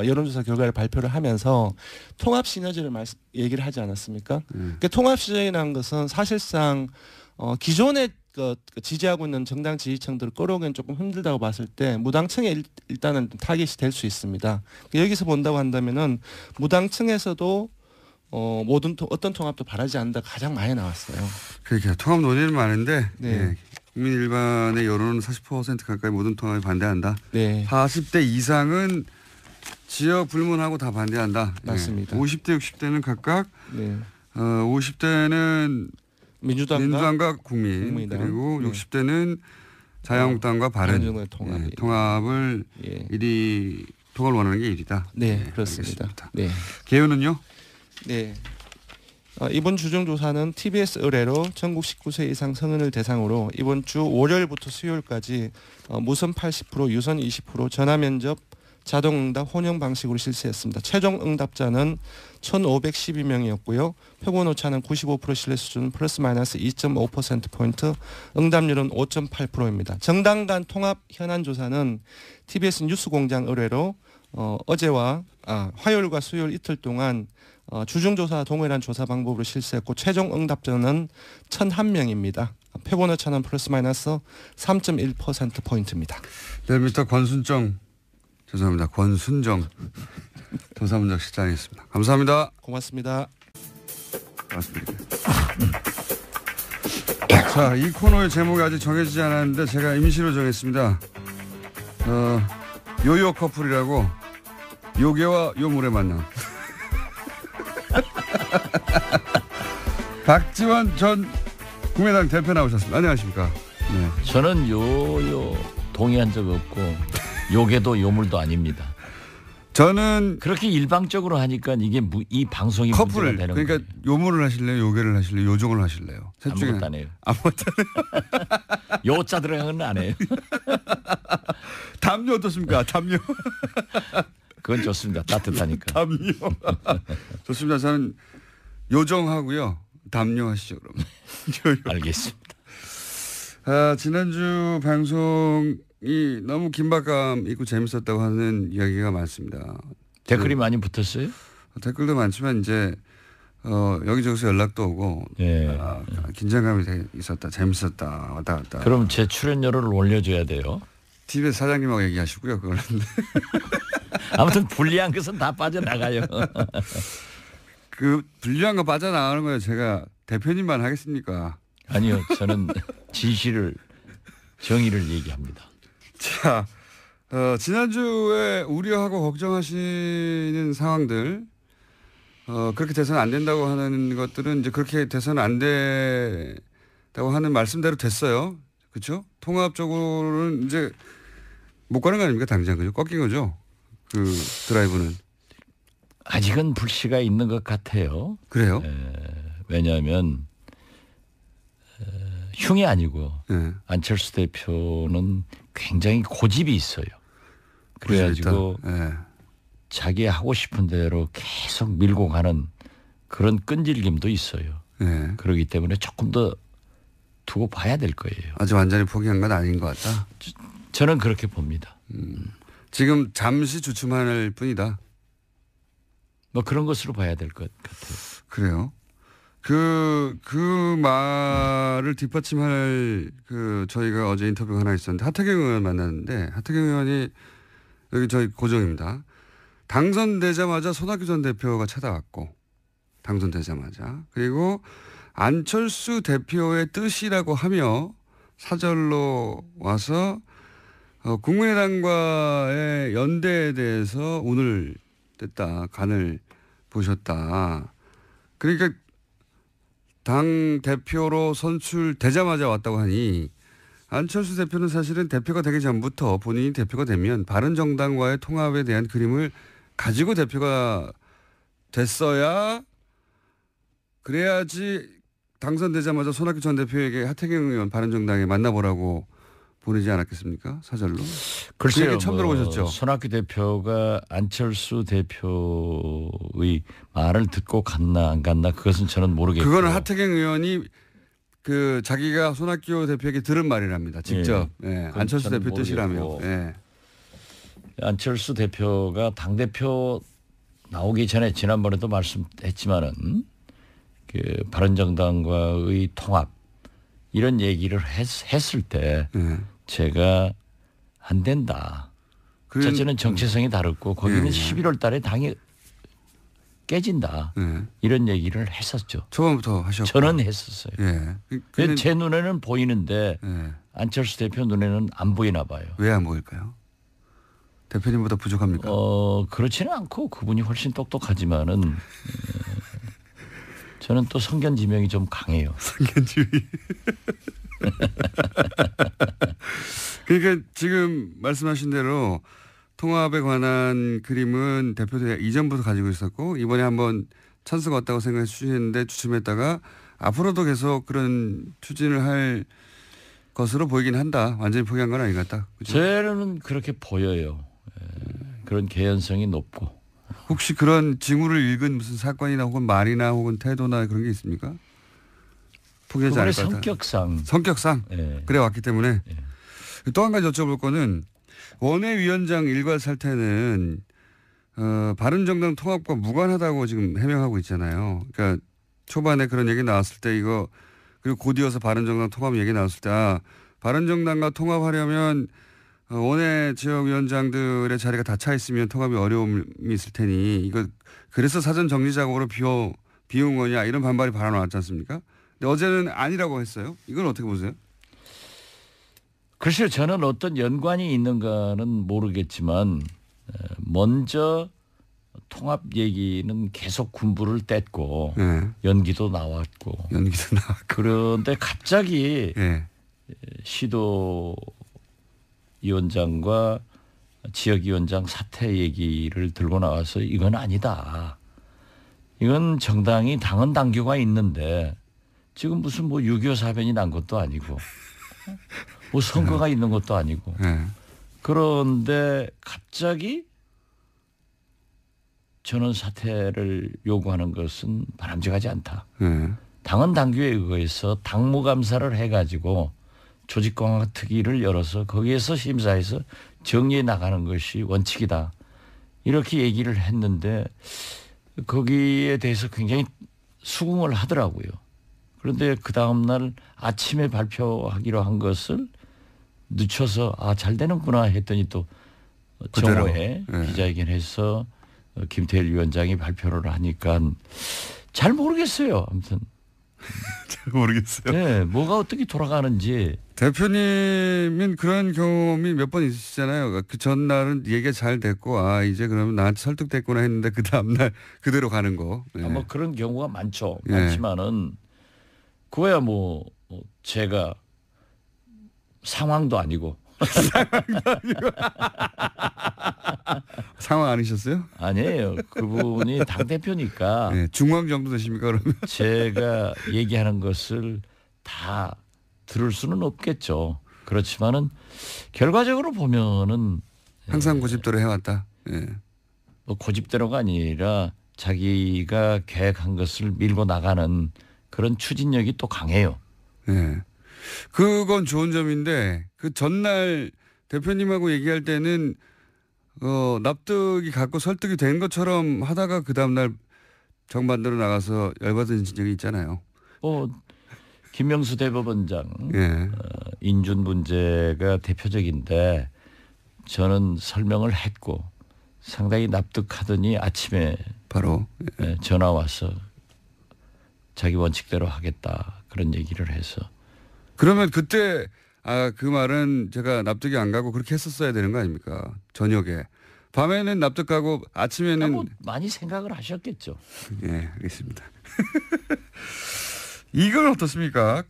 여론조사 결과를 발표를 하면서 통합 시너지를 얘기를 하지 않았습니까? 그러니까 통합 시너지라는 것은 사실상 기존에 지지하고 있는 정당 지지층들을 끌어오기는 조금 힘들다고 봤을 때 무당층에 일단은 타깃이 될 수 있습니다. 여기서 본다고 한다면은 무당층에서도 어떤 통합도 바라지 않는다 가장 많이 나왔어요. 그러니까 통합 논의는 많은데 네. 예, 국민 일반의 여론은 40% 가까이 모든 통합에 반대한다. 네. 40대 이상은 지역 불문하고 다 반대한다. 맞습니다. 예. 50대 60대는 각각 네. 50대는 민주당과 국민의당 그리고 네. 60대는 자유한국당과 바른정당의 통합을 예. 1위 통합을 원하는 게 1위다. 네, 네, 그렇습니다. 알겠습니다. 네. 개요는요? 네. 이번 주중조사는 TBS 의뢰로 전국 19세 이상 성인을 대상으로 이번 주 월요일부터 수요일까지 무선 80%, 유선 20%, 전화면접, 자동응답, 혼영 방식으로 실시했습니다. 최종 응답자는 1,512명이었고요. 표본 오차는 95% 신뢰 수준 플러스 마이너스 2.5%포인트, 응답률은 5.8%입니다. 정당 간 통합 현안 조사는 TBS 뉴스공장 의뢰로 어제와 화요일과 수요일 이틀 동안 주중조사 동일한 조사 방법으로 실시했고 최종 응답자는 1,001명입니다. 표본 오차는 플러스 마이너스 3.1%포인트입니다. 내일부터 죄송합니다. 권순정 조사분석 실장이었습니다. 감사합니다. 고맙습니다. 고맙습니다. 자, 이 코너의 제목이 아직 정해지지 않았는데 제가 임시로 정했습니다. 요요 커플이라고 요괴와 요물의 만남. 박지원 전 국민의당 대표 나오셨습니다. 안녕하십니까? 네. 저는 요요 동의한 적 없고 요괴도 요물도 아닙니다. 저는 그렇게 일방적으로 하니까 이게 이 방송이 커플 문제가 되는 그러니까 거예요. 요물을 하실래요? 요괴를 하실래요? 요종을 하실래요? 셋 중에 아무것도 안 해요. 아무것도 요자 들어간 건 안 해요. 담요 어떻습니까? 담요. 그건 좋습니다. 따뜻하니까. 담요. 좋습니다. 저는 요정하고요. 담요 하시죠 그럼. 알겠습니다. 지난주 방송이 너무 긴박감 있고 재밌었다고 하는 이야기가 많습니다. 댓글이 많이 붙었어요? 댓글도 많지만 이제 여기저기서 연락도 오고 예. 긴장감이 되게 있었다. 재밌었다. 왔다 갔다. 그럼 제 출연료를 올려줘야 돼요. TBS 사장님하고 얘기하시고요. 그거는. 아무튼 불리한 것은 다 빠져나가요. 그 불리한 거 빠져나가는 거예요. 제가 대표님만 하겠습니까? 아니요. 저는 진실을 정의를 얘기합니다. 자, 지난주에 우려하고 걱정하시는 상황들 그렇게 돼서는 안 된다고 하는 것들은 이제 그렇게 돼서는 안 하는 말씀대로 됐어요. 그렇죠? 통합적으로는 이제 못 가는 거 아닙니까? 당장 그죠? 꺾인 거죠. 그 드라이브는. 아직은 불씨가 있는 것 같아요. 그래요? 왜냐하면 흉이 아니고 네. 안철수 대표는 굉장히 고집이 있어요. 그래가지고 네. 자기 하고 싶은 대로 계속 밀고 가는 그런 끈질김도 있어요. 네. 그렇기 때문에 조금 더 두고 봐야 될 거예요. 아직 완전히 포기한 건 아닌 것 같다. 저는 그렇게 봅니다. 지금 잠시 주춤할 뿐이다. 뭐 그런 것으로 봐야 될 것 같아요. 그래요. 그 말을 뒷받침할 저희가 어제 인터뷰가 하나 있었는데 하태경 의원 만났는데 하태경 의원이 여기 저희 고정입니다. 당선되자마자 손학규 전 대표가 찾아왔고 당선되자마자 그리고 안철수 대표의 뜻이라고 하며 사절로 와서 국민의당과의 연대에 대해서 운을 뗐다. 간을 보셨다. 그러니까 당 대표로 선출되자마자 왔다고 하니 안철수 대표는 사실은 대표가 되기 전부터 본인이 대표가 되면 바른정당과의 통합에 대한 그림을 가지고 대표가 됐어야 그래야지 당선되자마자 손학규 전 대표에게 하태경 의원 바른정당에 만나보라고 보내지 않았겠습니까? 사절로. 글쎄요. 그 얘기 처음 들어보셨죠? 손학규 대표가 안철수 대표의 말을 듣고 갔나 안 갔나 그것은 저는 모르겠고. 그거는 하태경 의원이 자기가 손학규 대표에게 들은 말이랍니다. 직접. 예. 안철수 대표 뜻이라며. 예. 안철수 대표가 당대표 나오기 전에 지난번에도 말씀했지만은 바른정당과의 통합 이런 얘기를 했을 때 제가 안 된다. 첫째는 정체성이 다르고 거기는 11월 달에 당이 깨진다. 이런 얘기를 했었죠. 초반부터 하셨고. 저는 했었어요. 예. 제 눈에는 보이는데 안철수 대표 눈에는 안 보이나 봐요. 왜 안 보일까요? 대표님보다 부족합니까? 그렇지는 않고 그분이 훨씬 똑똑하지만은 저는 또 성견지명이 좀 강해요. 성견지명이. 그러니까 지금 말씀하신 대로 통합에 관한 그림은 대표도 이전부터 가지고 있었고 이번에 한번 찬스가 왔다고 생각해 주시는데 주춤했다가 앞으로도 계속 그런 추진을 할 것으로 보이긴 한다. 완전히 포기한 건 아닌 것 같다. 그죠? 저는 그렇게 보여요. 그런 개연성이 높고. 혹시 그런 징후를 읽은 무슨 사건이나 혹은 말이나 혹은 태도나 그런 게 있습니까? 포기하지 않을 것 같다. 성격상 네. 그래 왔기 때문에. 네. 또 한 가지 여쭤볼 거는 원외위원장 일괄 사퇴는 바른정당 통합과 무관하다고 지금 해명하고 있잖아요. 그러니까 초반에 그런 얘기 나왔을 때 이거 그리고 곧 이어서 바른정당 통합 얘기 나왔을 때 바른정당과 통합하려면 원외 지역위원장들의 자리가 다 차 있으면 통합이 어려움이 있을 테니 이거 그래서 사전 정리 작업으로 비운 거냐 이런 반발이 발언나왔지 않습니까? 근데 어제는 아니라고 했어요. 이건 어떻게 보세요? 글쎄요. 저는 어떤 연관이 있는가는 모르겠지만 먼저 통합 얘기는 계속 군부를 뗐고 연기도 나왔고 그런데 갑자기 시도위원장과 지역위원장 사퇴 얘기를 들고 나와서 이건 아니다. 이건 정당이 당헌 당규가 있는데 지금 무슨 6.25 사변이 난 것도 아니고 선거가 있는 것도 아니고 그런데 갑자기 저는 사퇴를 요구하는 것은 바람직하지 않다. 당헌 당규에 의해서 당무감사를 해가지고 조직공학 특위를 열어서 거기에서 심사해서 정리해 나가는 것이 원칙이다. 이렇게 얘기를 했는데 거기에 대해서 굉장히 수긍을 하더라고요. 그런데 그 다음날 아침에 발표하기로 한 것을 늦춰서 잘 되는구나 했더니 또 정오에 기자회견해서 김태일 위원장이 발표를 하니까 잘 모르겠어요. 아무튼. 잘 모르겠어요. 네, 뭐가 어떻게 돌아가는지. 대표님은 그런 경험이 몇 번 있으시잖아요. 그 전날은 얘기가 잘 됐고 이제 그러면 나한테 설득됐구나 했는데 그 다음날 그대로 가는 거. 뭐 그런 경우가 많죠. 많지만은 그거야 제가 상황도 아니고 상황 아니셨어요? 아니에요. 그분이 당대표니까 네, 중앙 정도 되십니까 그러면? 제가 얘기하는 것을 다 들을 수는 없겠죠. 그렇지만은 결과적으로 보면은 항상 고집대로 해왔다. 예. 뭐 고집대로가 아니라 자기가 계획한 것을 밀고 나가는 그런 추진력이 또 강해요. 예. 그건 좋은 점인데 그 전날 대표님하고 얘기할 때는 납득이 갖고 설득이 된 것처럼 하다가 그 다음날 정반대로 나가서 열받은 적이 있잖아요. 김명수 대법원장 예. 인준 문제가 대표적인데 저는 설명을 했고 상당히 납득하더니 아침에 바로 전화 와서 자기 원칙대로 하겠다 그런 얘기를 해서 그러면 그때 그 말은 제가 납득이 안 가고 그렇게 했었어야 되는 거 아닙니까? 저녁에. 밤에는 납득하고 아침에는 뭐 많이 생각을 하셨겠죠. 예, 알겠습니다. 이건 어떻습니까?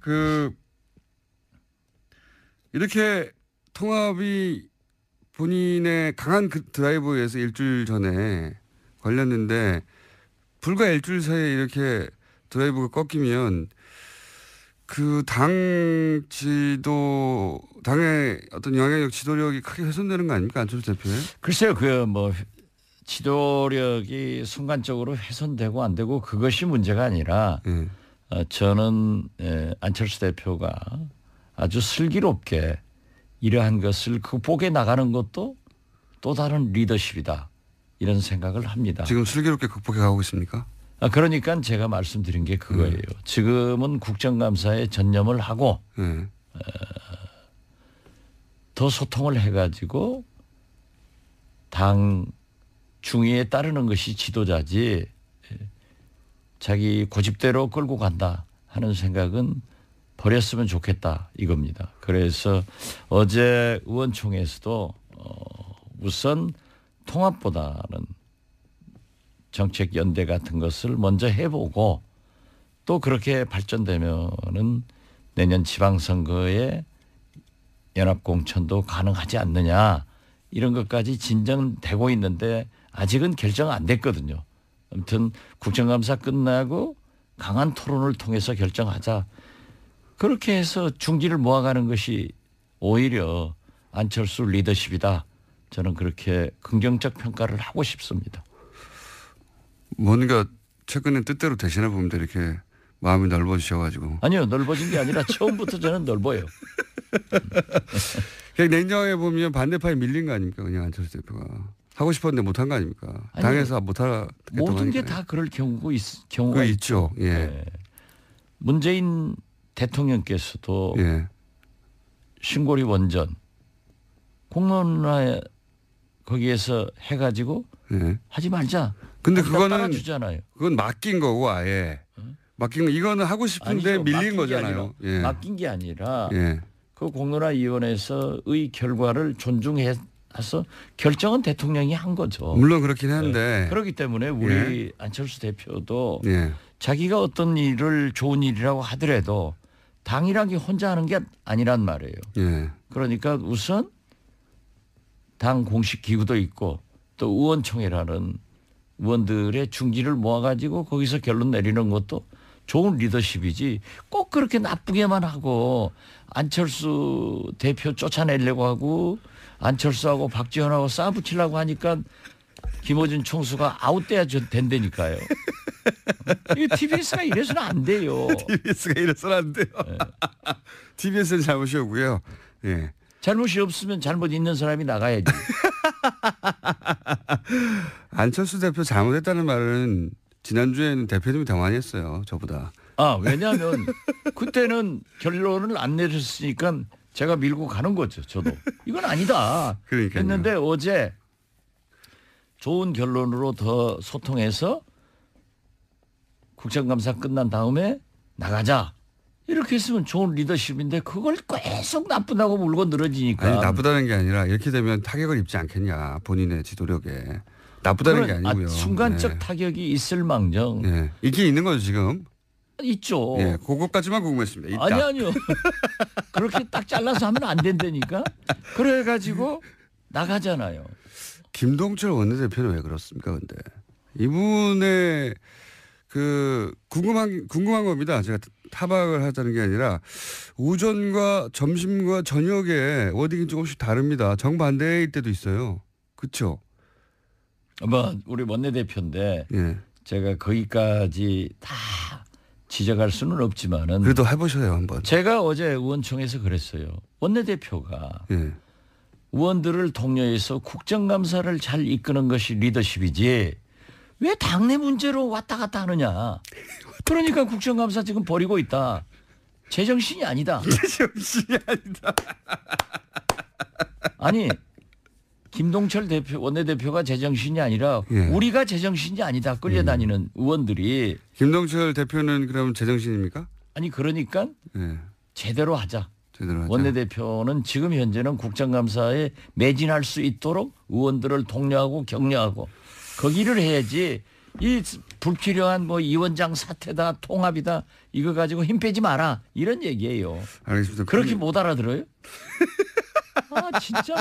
이렇게 통합이 본인의 강한 그 드라이브에 의해서 일주일 전에 걸렸는데 불과 일주일 사이에 이렇게 드라이브가 꺾이면 그 당의 어떤 영향력 지도력이 크게 훼손되는 거 아닙니까? 안철수 대표의? 글쎄요, 지도력이 순간적으로 훼손되고 안 되고 그것이 문제가 아니라 저는 안철수 대표가 아주 슬기롭게 이러한 것을 극복해 나가는 것도 또 다른 리더십이다 이런 생각을 합니다. 지금 슬기롭게 극복해 가고 있습니까? 그러니까 제가 말씀드린 게 그거예요. 지금은 국정감사에 전념을 하고 더 소통을 해가지고 당 중의에 따르는 것이 지도자지 자기 고집대로 끌고 간다 하는 생각은 버렸으면 좋겠다 이겁니다. 그래서 어제 의원총회에서도 우선 통합보다는 정책 연대 같은 것을 먼저 해보고 또 그렇게 발전되면은 내년 지방선거에 연합공천도 가능하지 않느냐 이런 것까지 진전되고 있는데 아직은 결정 안 됐거든요. 아무튼 국정감사 끝나고 강한 토론을 통해서 결정하자. 그렇게 해서 중지를 모아가는 것이 오히려 안철수 리더십이다. 저는 그렇게 긍정적 평가를 하고 싶습니다. 뭔가 최근에 뜻대로 되시나 봅니다. 이렇게 마음이 넓어지셔가지고. 아니요. 넓어진 게 아니라 처음부터 저는 넓어요. 그냥 냉정하게 보면 반대파에 밀린 거 아닙니까? 그냥 안철수 대표가. 하고 싶었는데 못한 거 아닙니까? 당에서 못하겠다고 모든 게 하니까요. 다 그럴 경우가 있죠. 예. 네. 문재인 대통령께서도 신고리 원전 공론화에 거기에서 해가지고 하지 말자. 근데 그거는 주잖아요. 그건 맡긴 거고 아예 맡긴 거 이거는 하고 싶은데 아니죠. 밀린 거잖아요. 맡긴 게 아니라 그 공론화위원회에서의 결과를 존중해서 결정은 대통령이 한 거죠. 물론 그렇긴 한데 그렇기 때문에 우리 안철수 대표도 자기가 어떤 일을 좋은 일이라고 하더라도 당이란 게 혼자 하는 게 아니란 말이에요. 그러니까 우선 당 공식 기구도 있고 또 의원총회라는 의원들의 중지를 모아가지고 거기서 결론 내리는 것도 좋은 리더십이지 꼭 그렇게 나쁘게만 하고 안철수 대표 쫓아내려고 하고 안철수하고 박지원하고 싸붙이려고 하니까 김어준 총수가 아웃돼야 된다니까요. 이 TBS가 이래서는 안 돼요. TBS가 이래서는 안 돼요. TBS는 잘못이 없고요. 잘못이 없으면 잘못 있는 사람이 나가야지. 안철수 대표 잘못했다는 말은 지난주에는 대표님이 더 많이 했어요. 저보다. 왜냐하면 그때는 결론을 안 내렸으니까 제가 밀고 가는 거죠. 저도. 이건 아니다. 그러니까요. 했는데 어제 좋은 결론으로 더 소통해서 국정감사 끝난 다음에 나가자. 이렇게 했으면 좋은 리더십인데 그걸 계속 나쁘다고 물고 늘어지니까. 아니 나쁘다는 게 아니라 이렇게 되면 타격을 입지 않겠냐. 본인의 지도력에. 나쁘다는 게 아니고요. 순간적 타격이 있을 망정. 있긴 있는 거죠 지금. 있죠. 예, 그것까지만 궁금했습니다. 있다. 아니요. 그렇게 딱 잘라서 하면 안 된다니까. 그래가지고 나가잖아요. 김동철 원내대표는 왜 그렇습니까? 근데 이분의 그 궁금한 겁니다. 제가 타박을 하자는 게 아니라 오전과 점심과 저녁에 워딩이 조금씩 다릅니다. 정반대일 때도 있어요. 그렇죠? 뭐 우리 원내대표인데 예. 제가 거기까지 다 지적할 수는 없지만은 그래도 해보셔요 한번. 제가 어제 의원총회에서 그랬어요. 원내대표가 예. 의원들을 독려해서 국정감사를 잘 이끄는 것이 리더십이지 왜 당내 문제로 왔다 갔다 하느냐. 그러니까 국정감사 지금 버리고 있다. 제정신이 아니다. 제정신이 아니다. 아니 김동철 대표 원내대표가 제정신이 아니라 예. 우리가 제정신이 아니다. 끌려다니는 의원들이. 김동철 대표는 그럼 제정신입니까? 아니 그러니까 예. 제대로 하자. 제대로 하자. 원내대표는 지금 현재는 국정감사에 매진할 수 있도록 의원들을 독려하고 격려하고 거기를 해야지 이 불필요한 뭐 이 원장 사태다 통합이다 이거 가지고 힘 빼지 마라 이런 얘기예요. 알겠습니다. 그렇게 못 알아들어요? 아 진짜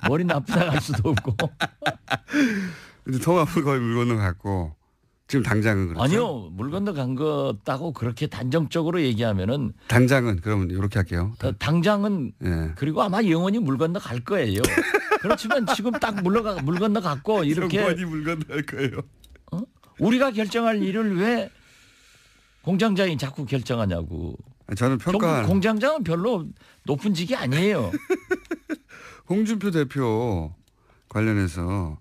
머리 나쁘다 할 수도 없고. 근데 통합을 거의 물 건너갔고 지금 당장은 그렇죠? 아니요. 물 건너간 거다고 그렇게 단정적으로 얘기하면은 당장은 그러면 이렇게 할게요. 당장은 예. 그리고 아마 영원히 물 건너갈 거예요. 그렇지만 지금 딱 물 건너갔고 이렇게 영원히 물 건너갈 거예요. 우리가 결정할 일을 왜 공장장이 자꾸 결정하냐고. 저는 평가하는 공장장은 별로 높은 직이 아니에요. 홍준표 대표 관련해서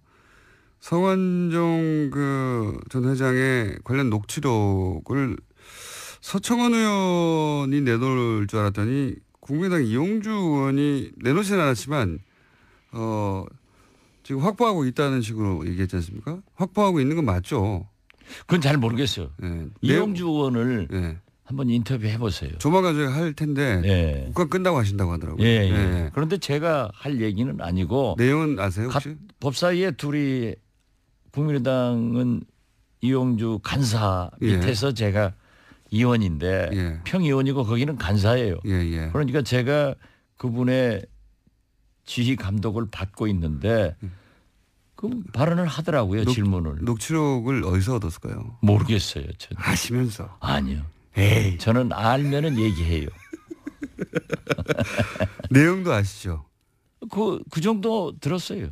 성완종 그 전 회장의 관련 녹취록을 서청원 의원이 내놓을 줄 알았더니 국민의당 이용주 의원이 내놓지는 않았지만 지금 확보하고 있다는 식으로 얘기했지 않습니까? 확보하고 있는 건 맞죠? 그건 잘 모르겠어요. 예. 이용주 의원을 예. 한번 인터뷰 해보세요. 조만간 저희가 할 텐데 예. 국감 끝나고 하신다고 하더라고요. 예, 예. 예. 그런데 제가 할 얘기는 아니고 내용은 아세요 혹시? 법사위에 둘이 국민의당은 이용주 간사 밑에서 제가 의원인데 예. 평의원이고 거기는 간사예요. 예, 예. 그러니까 제가 그분의 지휘 감독을 받고 있는데 그 발언을 하더라고요. 질문을. 녹취록을 어디서 얻었을까요? 모르겠어요. 저는. 아시면서. 아니요. 에이. 저는 알면은 얘기해요. 내용도 아시죠? 그 정도 들었어요.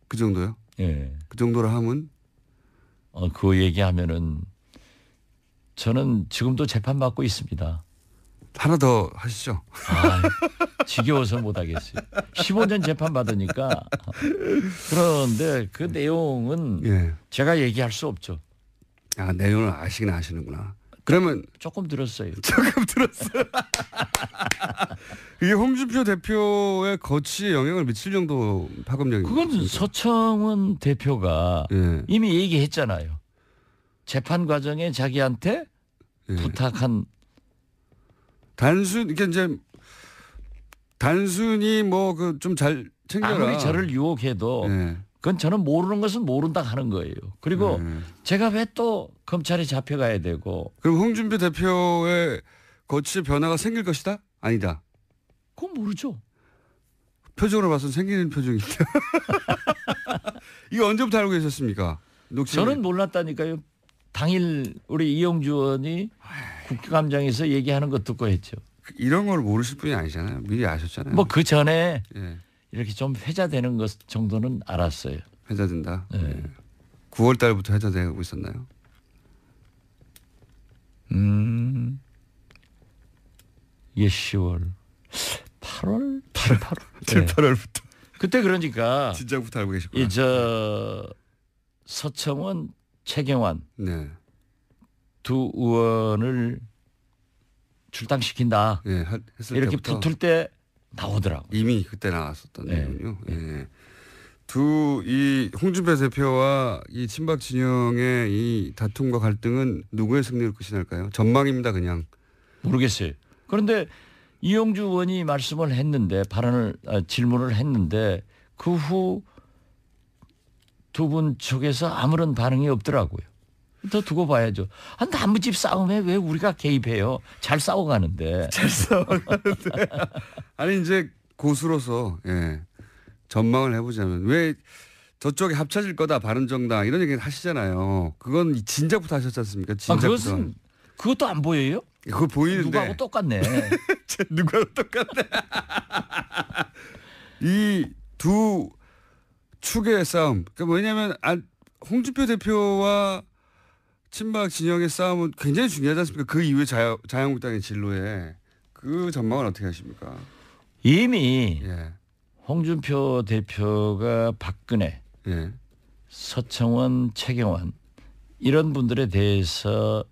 그 정도요? 예. 그 정도로 하면? 그 얘기하면은 저는 지금도 재판받고 있습니다. 하나 더 하시죠. 지겨워서 못하겠어요. 15년 재판 받으니까. 그런데 그 내용은 예. 제가 얘기할 수 없죠. 아, 내용을 아시긴 아시는구나. 그러면 조금 들었어요. 조금 들었어요. 이게 홍준표 대표의 거취에 영향을 미칠 정도 파급력이. 그건 서청원 대표가 예. 이미 얘기했잖아요. 재판 과정에 자기한테 예. 부탁한 이게 이제 단순히 뭐 그 좀 잘 챙겨라. 아무리 저를 유혹해도 예. 그건 저는 모르는 것은 모른다 하는 거예요. 그리고 제가 왜 또 검찰에 잡혀가야 되고. 그럼 홍준표 대표의 거취에 변화가 생길 것이다? 아니다. 그건 모르죠. 표정으로 봐서 생기는 표정인데. 이거 언제부터 알고 계셨습니까? 저는 몰랐다니까요. 당일 우리 이용주 의원이 국감장에서 얘기하는 거 듣고 했죠. 이런 걸 모르실 분이 아니잖아요. 미리 아셨잖아요. 뭐 그 전에 예. 이렇게 좀 회자되는 것 정도는 알았어요. 회자된다. 네. 예. 9월 달부터 회자되고 있었나요? 이게 10월, 8월, 7, 8월. 7, 8월부터. 그때 그러니까 진작부터 알고 계셨구나. 저 서청원, 최경환 네. 두 의원을 출당시킨다. 예, 했을 이렇게 때부터 붙을 때 나오더라고. 이미 그때 나왔었던 네. 내용이요. 예. 이 홍준표 대표와 이 친박 진영의 이 다툼과 갈등은 누구의 승리로 끝이 날까요? 전망입니다, 그냥. 모르겠어요. 그런데 이용주 의원이 말씀을 했는데 질문을 했는데 그 후 두 분 쪽에서 아무런 반응이 없더라고요. 더 두고 봐야죠. 나무집 싸움에 왜 우리가 개입해요? 잘 싸워가는데. 잘 싸워가는데. 아니 이제 고수로서 전망을 해보자면 왜 저쪽에 합쳐질 거다 바른정당 이런 얘기 하시잖아요. 그건 진작부터 하셨지 않습니까? 진작부터. 그것도 안 보여요? 그거 보이는데. 누구하고 똑같네. 누구하고 똑같네. 이 두 축의 싸움. 그러니까 왜냐하면 홍준표 대표와 친박 진영의 싸움은 굉장히 중요하지 않습니까? 그 이후에 자유한국당의 진로에 그 전망은 어떻게 하십니까? 이미 홍준표 대표가 박근혜, 서청원, 최경환 이런 분들에 대해서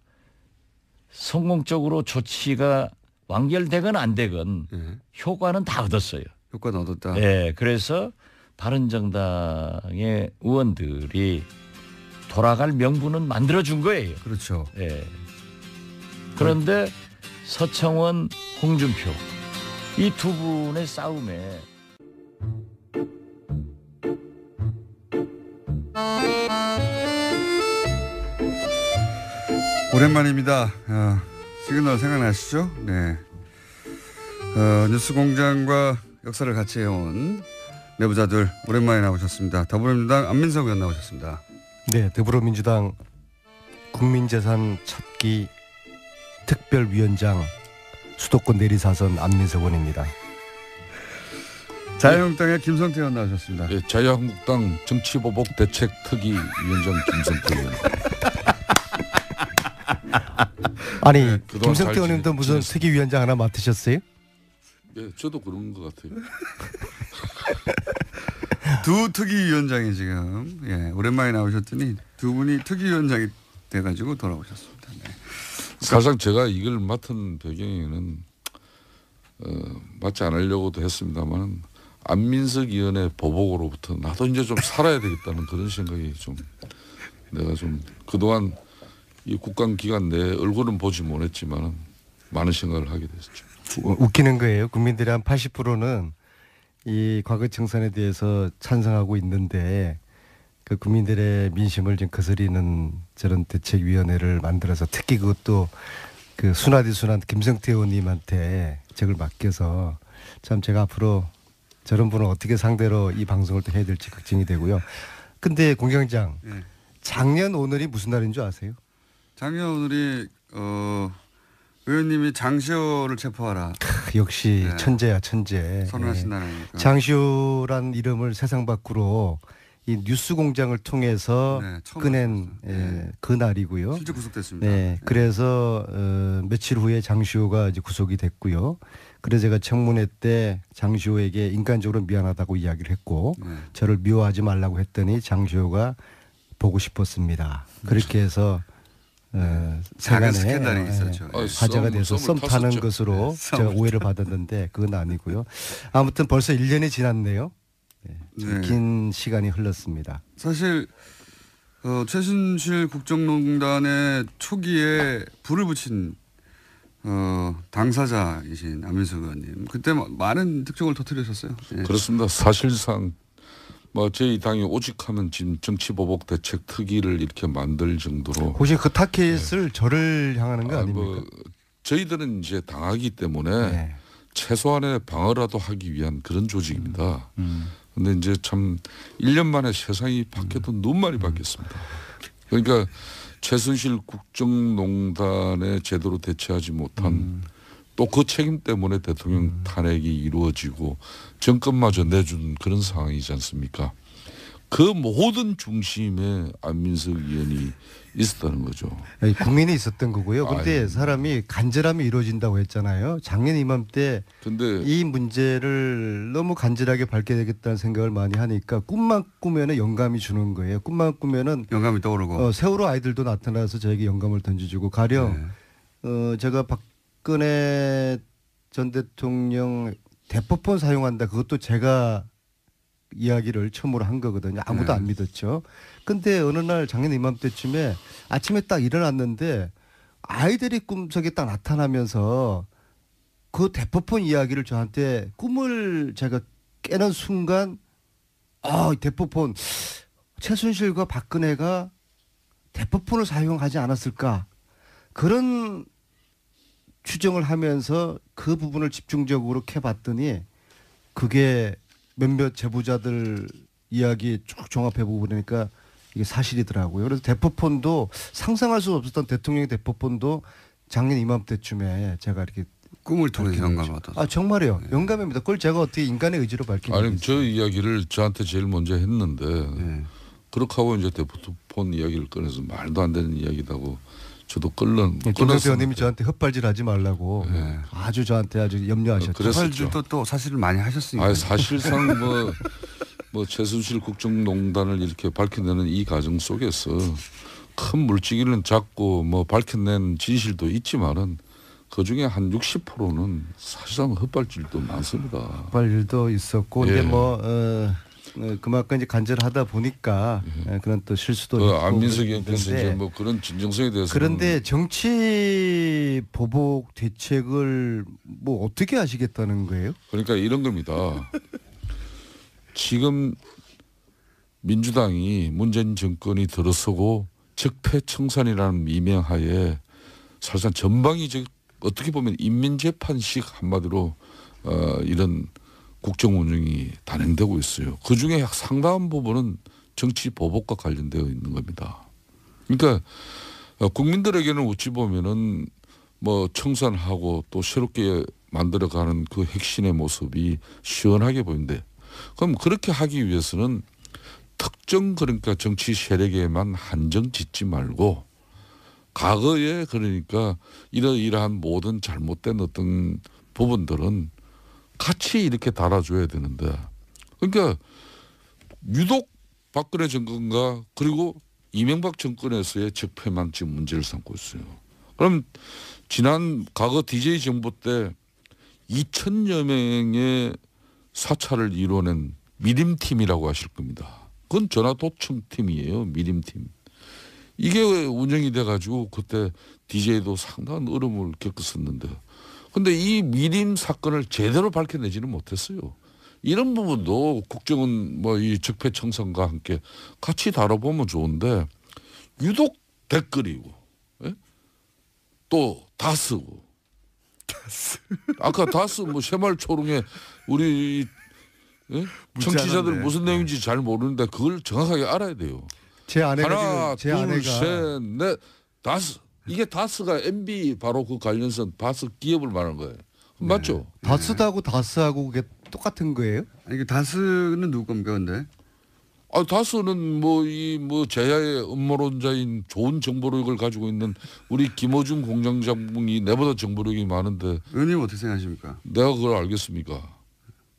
성공적으로 조치가 완결되건 안 되건 효과는 다 얻었어요. 효과는 얻었다. 네, 그래서 바른정당의 의원들이 돌아갈 명분은 만들어준 거예요. 그렇죠. 네. 그런데 서청원, 홍준표 이 두 분의 싸움에 오랜만입니다. 시그널 생각나시죠? 네. 뉴스공장과 역사를 같이 해온 내부자들 오랜만에 나오셨습니다. 더불어민주당 안민석 의원 나오셨습니다. 네, 더불어민주당 국민재산 찾기 특별위원장 수도권 내리사선 안민석 의원입니다. 자유한국당의 김성태 의원 나오셨습니다. 네, 자유한국당 정치보복 대책특위위원장 김성태 의원. 아니 그동안 김성태 잘 의원님도 무슨 지냈습니다. 특위위원장 하나 맡으셨어요? 네, 저도 그런 것 같아요. 두 특위위원장이 지금 오랜만에 나오셨더니 두 분이 특위위원장이 돼가지고 돌아오셨습니다. 네. 사실상 제가 이걸 맡은 배경에는 맡지 않으려고도 했습니다만 안민석 의원의 보복으로부터 나도 이제 좀 살아야 되겠다는 그런 생각이 좀 내가 좀 그동안 이 국감 기간 내에 얼굴은 보지 못했지만 많은 생각을 하게 됐죠. 웃기는 거예요. 국민들의 한 80%는 이 과거 청산에 대해서 찬성하고 있는데 그 국민들의 민심을 좀 거스리는 저런 대책위원회를 만들어서 특히 그것도 그 순하디순한 김성태 의원님한테 적을 맡겨서 참 제가 앞으로 저런 분을 어떻게 상대로 이 방송을 또 해야 될지 걱정이 되고요. 근데 공장장 작년 오늘이 무슨 날인 줄 아세요? 작년 오늘이 의원님이 장시호를 체포하라. 역시 천재야 천재. 선언하신 날이니까. 장시호란 이름을 세상 밖으로 이 뉴스공장을 통해서 꺼낸 그 날이고요. 실제 구속됐습니다. 네, 그래서 며칠 후에 장시호가 이제 구속이 됐고요. 그래서 제가 청문회 때 장시호에게 인간적으로 미안하다고 이야기를 했고 저를 미워하지 말라고 했더니 장시호가 보고 싶었습니다. 그렇게 해서 작은 스캔들이 있었죠. 화제가 돼서 썸 타는 것으로 제가 오해를 받았는데 그건 아니고요. 아무튼 벌써 1년이 지났네요. 긴 시간이 흘렀습니다. 사실 최순실 국정농단의 초기에 불을 붙인 당사자이신 안민석 의원님 그때 많은 특종을 터뜨리셨어요. 그렇습니다. 사실상 저희 당이 오직하면 지금 정치보복 대책 특위를 이렇게 만들 정도로 혹시 그 타켓을 저를 향하는 거 아닙니까? 저희들은 이제 당하기 때문에 최소한의 방어라도 하기 위한 그런 조직입니다. 근데 이제 참 1년 만에 세상이 바뀌어도 너무 많이 바뀌었습니다. 그러니까 최순실 국정농단에 제대로 대처하지 못한 또 그 책임 때문에 대통령 탄핵이 이루어지고 정권마저 내준 그런 상황이지 않습니까? 그 모든 중심에 안민석 의원이 있었다는 거죠. 국민이 있었던 거고요. 그런데 사람이 간절함이 이루어진다고 했잖아요. 작년 이맘때 근데 이 문제를 너무 간절하게 밝게 되겠다는 생각을 많이 하니까 꿈만 꾸면은 영감이 주는 거예요. 꿈만 꾸면은 영감이 떠오르고 세월호 아이들도 나타나서 저에게 영감을 던져주고 가령 제가 박근혜 전 대통령 대포폰 사용한다. 그것도 제가 이야기를 처음으로 한 거거든요. 아무도 안 믿었죠. 근데 어느 날 작년 이맘때쯤에 아침에 딱 일어났는데 아이들이 꿈속에 딱 나타나면서 그 대포폰 이야기를 저한테 꿈을 제가 깨는 순간 대포폰 최순실과 박근혜가 대포폰을 사용하지 않았을까 그런 추정을 하면서 그 부분을 집중적으로 캐봤더니 그게 몇몇 제보자들 이야기 쭉 종합해 보고 그러니까 이게 사실이더라고요. 그래서 대포폰도 상상할 수 없었던 대통령의 대포폰도 작년 이맘때쯤에 제가 이렇게 꿈을 통해서 영감을 받았어요. 정말이요. 네. 영감입니다. 그걸 제가 어떻게 인간의 의지로 밝히는 아니 저 이야기를 저한테 제일 먼저 했는데 네. 그렇게 하고 이제 대포폰 이야기를 꺼내서 말도 안 되는 이야기다고 저도 김성태 의원님이 저한테 헛발질하지 말라고 네. 아주 저한테 아주 염려하셨죠. 헛발질도 또 사실을 많이 하셨으니까. 아니, 사실상 뭐 최순실 국정농단을 이렇게 밝혀내는 이 과정 속에서 큰 물지기는 작고 뭐 밝혀낸 진실도 있지만은 그 중에 한 60%는 사실상 헛발질도 많습니다. 헛발질도 있었고, 예. 근데 그만큼 이제 간절하다 보니까 그런 또 실수도 있고. 안민석 의원께서 이제 뭐 그런 진정성에 대해서 그런데 정치 보복 대책을 뭐 어떻게 하시겠다는 거예요? 그러니까 이런 겁니다. 지금 민주당이 문재인 정권이 들어서고 적폐청산이라는 미명하에 사실상 전방위 어떻게 보면 인민재판식 한마디로 이런 국정 운영이 단행되고 있어요. 그중에 상당한 부분은 정치 보복과 관련되어 있는 겁니다. 그러니까 국민들에게는 어찌 보면은 뭐 청산하고 또 새롭게 만들어가는 그 핵심의 모습이 시원하게 보이는데 그럼 그렇게 하기 위해서는 특정 그러니까 정치 세력에만 한정 짓지 말고 과거에 그러니까 이러이러한 모든 잘못된 어떤 부분들은 같이 이렇게 달아줘야 되는데 그러니까 유독 박근혜 정권과 그리고 이명박 정권에서의 적폐만 지금 문제를 삼고 있어요. 그럼 지난 과거 DJ 정부 때 2,000여 명의 사찰을 이뤄낸 미림팀이라고 하실 겁니다. 그건 전화도청팀이에요. 미림팀. 이게 운영이 돼가지고 그때 DJ도 상당한 어려움을 겪었었는데 근데 이 미림 사건을 제대로 밝혀내지는 못했어요. 이런 부분도 국정은 뭐 이 적폐청산과 함께 같이 다뤄보면 좋은데 유독 댓글이고 예? 또 다스고 아까 다스 뭐 새말초롱에 우리 예? 청취자들 무슨 내용인지 잘 모르는데 그걸 정확하게 알아야 돼요. 제 아내가 하나, 제 아내가 둘, 셋, 넷, 다스. 이게 다스가 MB 바로 그 관련선 다스 기업을 말하는 거예요. 맞죠? 다스하고 다스하고 그게 똑같은 거예요? 아니, 그 다스는 누구 겁니까, 근데? 아, 다스는 뭐 제야의 음모론자인 좋은 정보력을 가지고 있는 우리 김어준 공장장이 내보다 정보력이 많은데 의원님 어떻게 생각하십니까? 내가 그걸 알겠습니까?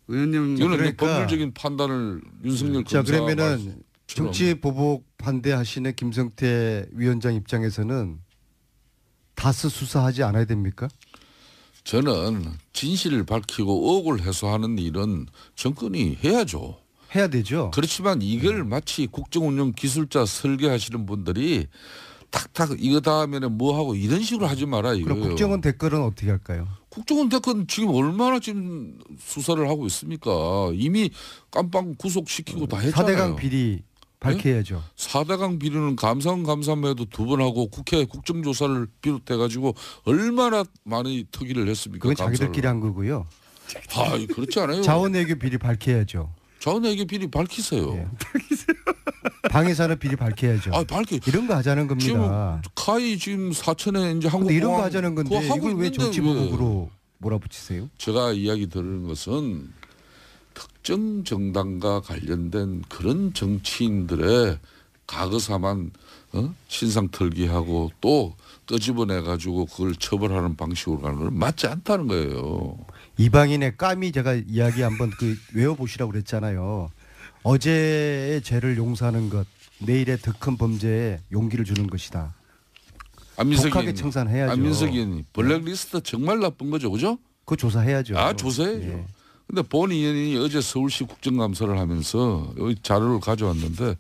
의원님 이거는 그러니까 법률적인 판단을 윤석열 자 검사 그러면은 정치 보복 반대하시는 김성태 위원장 입장에서는 다스 수사하지 않아야 됩니까? 저는 진실을 밝히고 의혹을 해소하는 일은 정권이 해야죠. 해야 되죠. 그렇지만 이걸 마치 국정운영 기술자 설계하시는 분들이 탁탁 이거 다음에는 뭐 하고 이런 식으로 하지 마라 이거예요. 그럼 국정원 댓글은 어떻게 할까요? 국정원 댓글은 지금 얼마나 지금 수사를 하고 있습니까? 이미 깜빵 구속시키고 다 했잖아요. 4대강 비리 밝혀야죠. 네? 4대강 비리는 감사해도 2번 하고 국회 국정조사를 비롯해가지고 얼마나 많이 특위를 했습니까? 그건 자기들끼리 한 거고요. 아, 그렇지 않아요. 자원외교 비리 밝혀야죠. 자원외교 비리 밝히세요. 예. 방위산업 비리 밝혀야죠. 아, 이런 거 하자는 겁니다. 지금 카이 지금 사천에 이제 한국 이런 거 하자는 건데 이걸 왜 정치보복으로 몰아붙이세요? 제가 이야기 들은 것은 특정 정당과 관련된 그런 정치인들의 과거사만 신상털기하고 또 끄집어내가지고 그걸 처벌하는 방식으로 가는 건 맞지 않다는 거예요. 이방인의 까미 제가 이야기 한번 그 외워보시라고 그랬잖아요. 어제의 죄를 용서하는 것, 내일의 더 큰 범죄에 용기를 주는 것이다. 독하게 청산해야죠. 안민석 의원이 블랙리스트 정말 나쁜 거죠, 그죠? 그거 조사해야죠. 아, 조사해야죠. 예. 근데 본 의원이 어제 서울시 국정감사를 하면서 여기 자료를 가져왔는데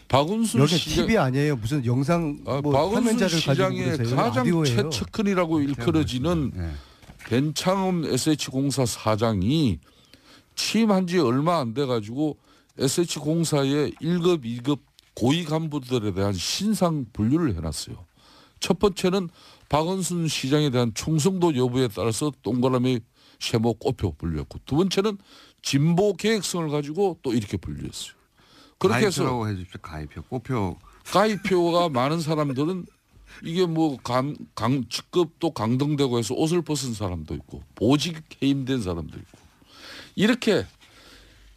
박은순 여기 시장 TV 아니에요. 무슨 영상 뭐 화면자를 가지고 그러세요. 가장 라디오예요. 최측근이라고 일컬어지는 네. 변창흠 SH공사 사장이 취임한 지 얼마 안 돼가지고 SH공사의 1급, 2급 고위 간부들에 대한 신상 분류를 해놨어요. 첫 번째는 박원순 시장에 대한 충성도 여부에 따라서 동그라미 세모 꼬표 분류했고, 두 번째는 진보 계획성을 가지고 또 이렇게 분류했어요. 그렇게 해서 가입표라고 해주십시오. 가입표, 꼬표. 가입표가 많은 사람들은 이게 뭐 직급도 강등되고 해서 옷을 벗은 사람도 있고 보직 해임된 사람도 있고, 이렇게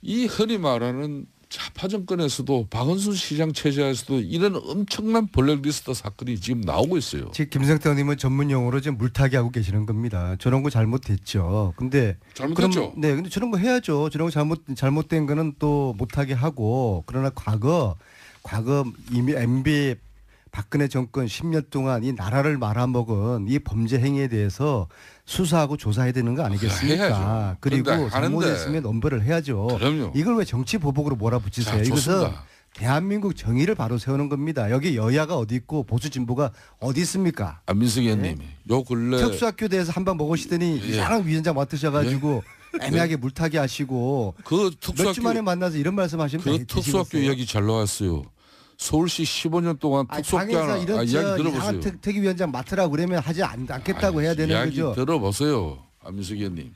이 흔히 말하는 좌파 정권에서도 박원순 시장 체제에서도 이런 엄청난 블랙리스트 사건이 지금 나오고 있어요. 지금 김성태 의원님은 전문 용어로 지금 물타기 하고 계시는 겁니다. 저런 거 잘못됐죠. 근데 잘못됐죠. 네, 근데 저런 거 해야죠. 저런 거 잘못된 거는 또 못하게 하고, 그러나 과거 이미 MB 박근혜 정권 10년 동안 이 나라를 말아먹은 이 범죄 행위에 대해서 수사하고 조사해야 되는 거 아니겠습니까? 해야죠. 그리고 잘못했으면 엄벌을 해야죠. 그럼요. 이걸 왜 정치 보복으로 몰아붙이세요? 이것은 대한민국 정의를 바로 세우는 겁니다. 여기 여야가 어디 있고 보수 진보가 어디 있습니까? 안민석 의원님, 요 근래 특수학교 대해서 한 방 먹으시더니 이상한 위원장 맡으셔가지고 애매하게 물타기 하시고 그 몇 주 만에 만나서 이런 말씀하시면 그 특수학교 이야기 잘 나왔어요. 서울시 15년 동안 특수학교 당에서 이런 이야기 들어보세요. 특위위원장 맡으라고 그러면 하지 않겠다고 해야 되는 이야기 거죠. 들어보세요. 안민석 의원님.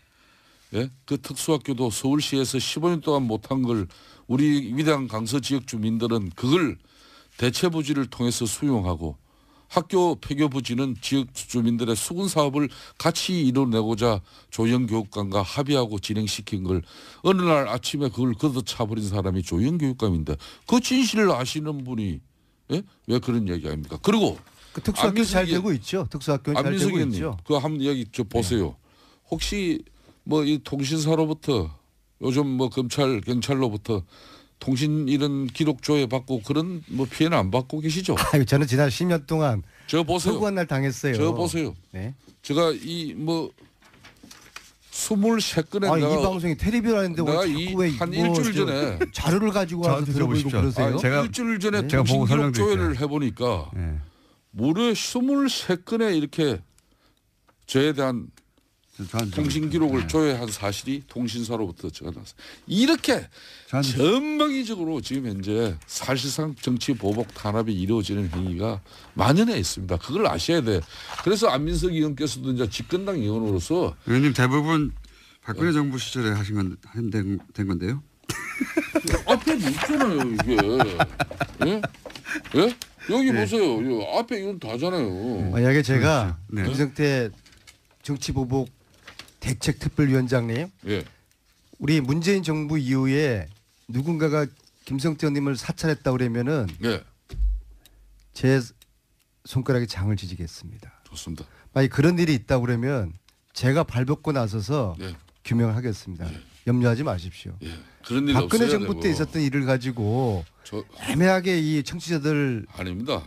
예? 그 특수학교도 서울시에서 15년 동안 못한 걸 우리 위대한 강서 지역 주민들은 그걸 대체부지를 통해서 수용하고, 학교 폐교 부지는 지역 주민들의 수군 사업을 같이 이뤄내고자 조영교육감과 합의하고 진행시킨 걸 어느 날 아침에 그걸 걷어차버린 사람이 조영교육감인데 그 진실을 아시는 분이 왜 그런 얘기 아닙니까? 그리고 그 특수학교 잘 되고 있죠. 특수학교는 잘 되고 있죠. 그 한 이야기 좀 보세요. 혹시 뭐 이 통신사로부터 요즘 뭐 검찰 경찰로부터 통신 이런 기록 조회 받고 그런 뭐 피해는 안 받고 계시죠? 저는 지난 10년 동안 저 보세요. 서구한 날 당했어요. 저 보세요. 네. 제가 이 뭐 23건에 이 방송이 텔레비전인데 한 일주일 전에 자료를 가지고 와서 들어보시고 그러세요? 제가 일주일 전에 통신 기록 조회를 해보니까 무려 23건에 이렇게 저에 대한 통신 기록을 조회한 사실이 통신사로부터 제가 나왔어요. 이렇게 전방위적으로 지금 현재 사실상 정치 보복 탄압이 이루어지는 행위가 만연해 있습니다. 그걸 아셔야 돼. 그래서 안민석 의원께서도 이제 집권당 의원으로서 의원님 대부분 박근혜 정부 시절에 된 건데요. 앞에 있잖아요 이게. 예? 예? 여기 보세요. 앞에 이건 다잖아요. 만약에 제가 김성태 정치보복 대책특별위원장님, 우리 문재인 정부 이후에 누군가가 김성태 의원님을 사찰했다고 그러면은 제 손가락에 장을 지지겠습니다. 좋습니다. 만약 그런 일이 있다고 그러면 제가 발벗고 나서서 규명을 하겠습니다. 염려하지 마십시오. 그런 일 박근혜 정부 때 있었던 일을 가지고 애매하게 이 청취자들 아닙니다.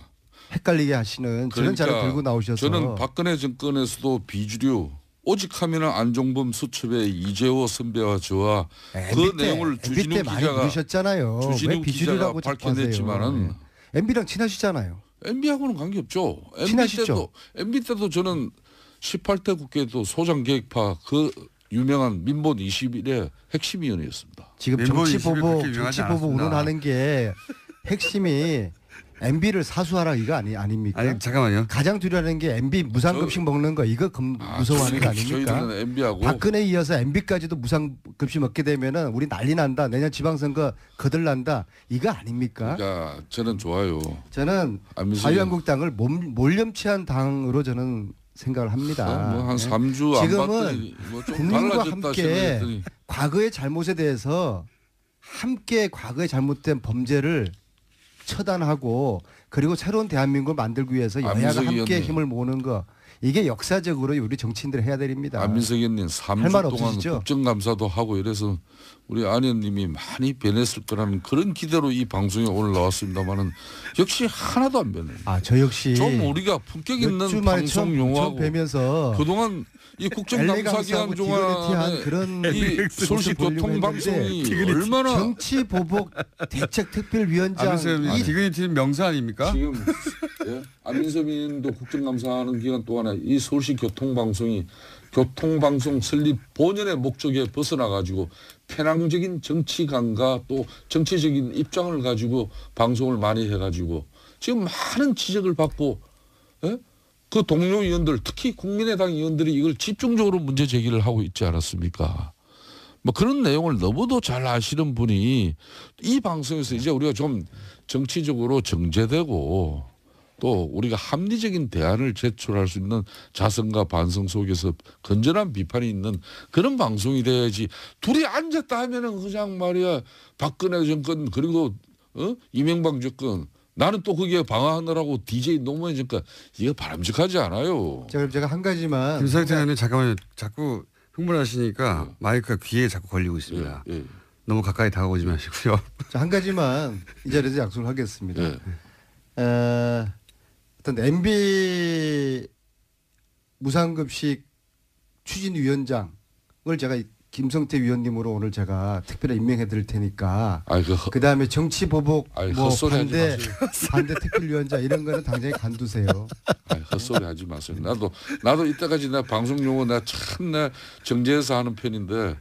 헷갈리게 하시는 그런 자료 들고 나오셔서 저는 박근혜 정권에서도 비주류 오직하면은 안종범 수첩의 이재호 선배와 저와 그 내용을 주진우 기자가 밝혀냈지만은 MB랑 친하시잖아요. MB하고는 관계없죠. 친하시죠. MB 때도 저는 18대 국회도 소장계획파 그 유명한 민본 21의 핵심위원이었습니다. 지금 정치보복 운운하는 게 핵심이 MB를 사수하라 이거 아닙니까? 아니 잠깐만요. 가장 두려워하는 게 MB 무상급식 먹는 거 이거 무서워하는 거 아닙니까? 저희들은 MB하고 박근혜에 이어서 MB까지도 무상급식 먹게 되면은 우리 난리 난다. 내년 지방선거 거들난다. 이거 아닙니까? 그러니까 저는 좋아요. 저는 자유한국당을 몰염치한 당으로 저는 생각을 합니다. 뭐 한 3주 안 지금은 국민과 함께 과거의 잘못에 대해서 함께 과거에 잘못된 범죄를 처단하고 그리고 새로운 대한민국을 만들기 위해서 여야가 함께 힘을 모으는 거 이게 역사적으로 우리 정치인들이 해야 됩니다. 안민석 의원님 3주 동안 국정감사도 하고 이래서 우리 안 의원님이 많이 변했을 거라는 그런 기대로 이 방송에 오늘 나왔습니다마는 역시 하나도 안 변해요. 저 역시 좀 우리가 품격 있는 방송 용어하고 그동안 이 국정감사 기간 동안 그런 이 서울시 교통방송이 얼마나 정치 보복 대책특별위원장 이 디그니티는 명사 아닙니까? 지금 안민석 의원도 국정감사하는 기간 동안에 이 서울시 교통방송이 교통방송 설립 본연의 목적에 벗어나가지고 편향적인 정치관과 또 정치적인 입장을 가지고 방송을 많이 해가지고 지금 많은 지적을 받고 그 동료 의원들 특히 국민의당 의원들이 이걸 집중적으로 문제 제기를 하고 있지 않았습니까? 뭐 그런 내용을 너무도 잘 아시는 분이 이 방송에서 이제 우리가 좀 정치적으로 정제되고 또 우리가 합리적인 대안을 제출할 수 있는 자성과 반성 속에서 건전한 비판이 있는 그런 방송이 돼야지 둘이 앉았다 하면은 그냥 말이야 박근혜 정권 그리고 이명박 정권 나는 또 거기에 방어하느라고 DJ 노무현이니까 이거 바람직하지 않아요. 제가 한 가지만 김성태 의원님 잠깐만요. 자꾸 흥분하시니까 마이크가 귀에 자꾸 걸리고 있습니다. 너무 가까이 다가오지 마시고요. 한 가지만 이 자리에서 약속을 하겠습니다. 어떤 MB 무상급식 추진위원장을 제가 김성태 위원님으로 오늘 제가 특별히 임명해 드릴 테니까 그 다음에 정치 보복 뭐 반대 특별위원장 이런 거는 당장에 간두세요. 헛소리 하지 마세요. 나도 이때까지 나 방송 용어 나 참 나 정제해서 하는 편인데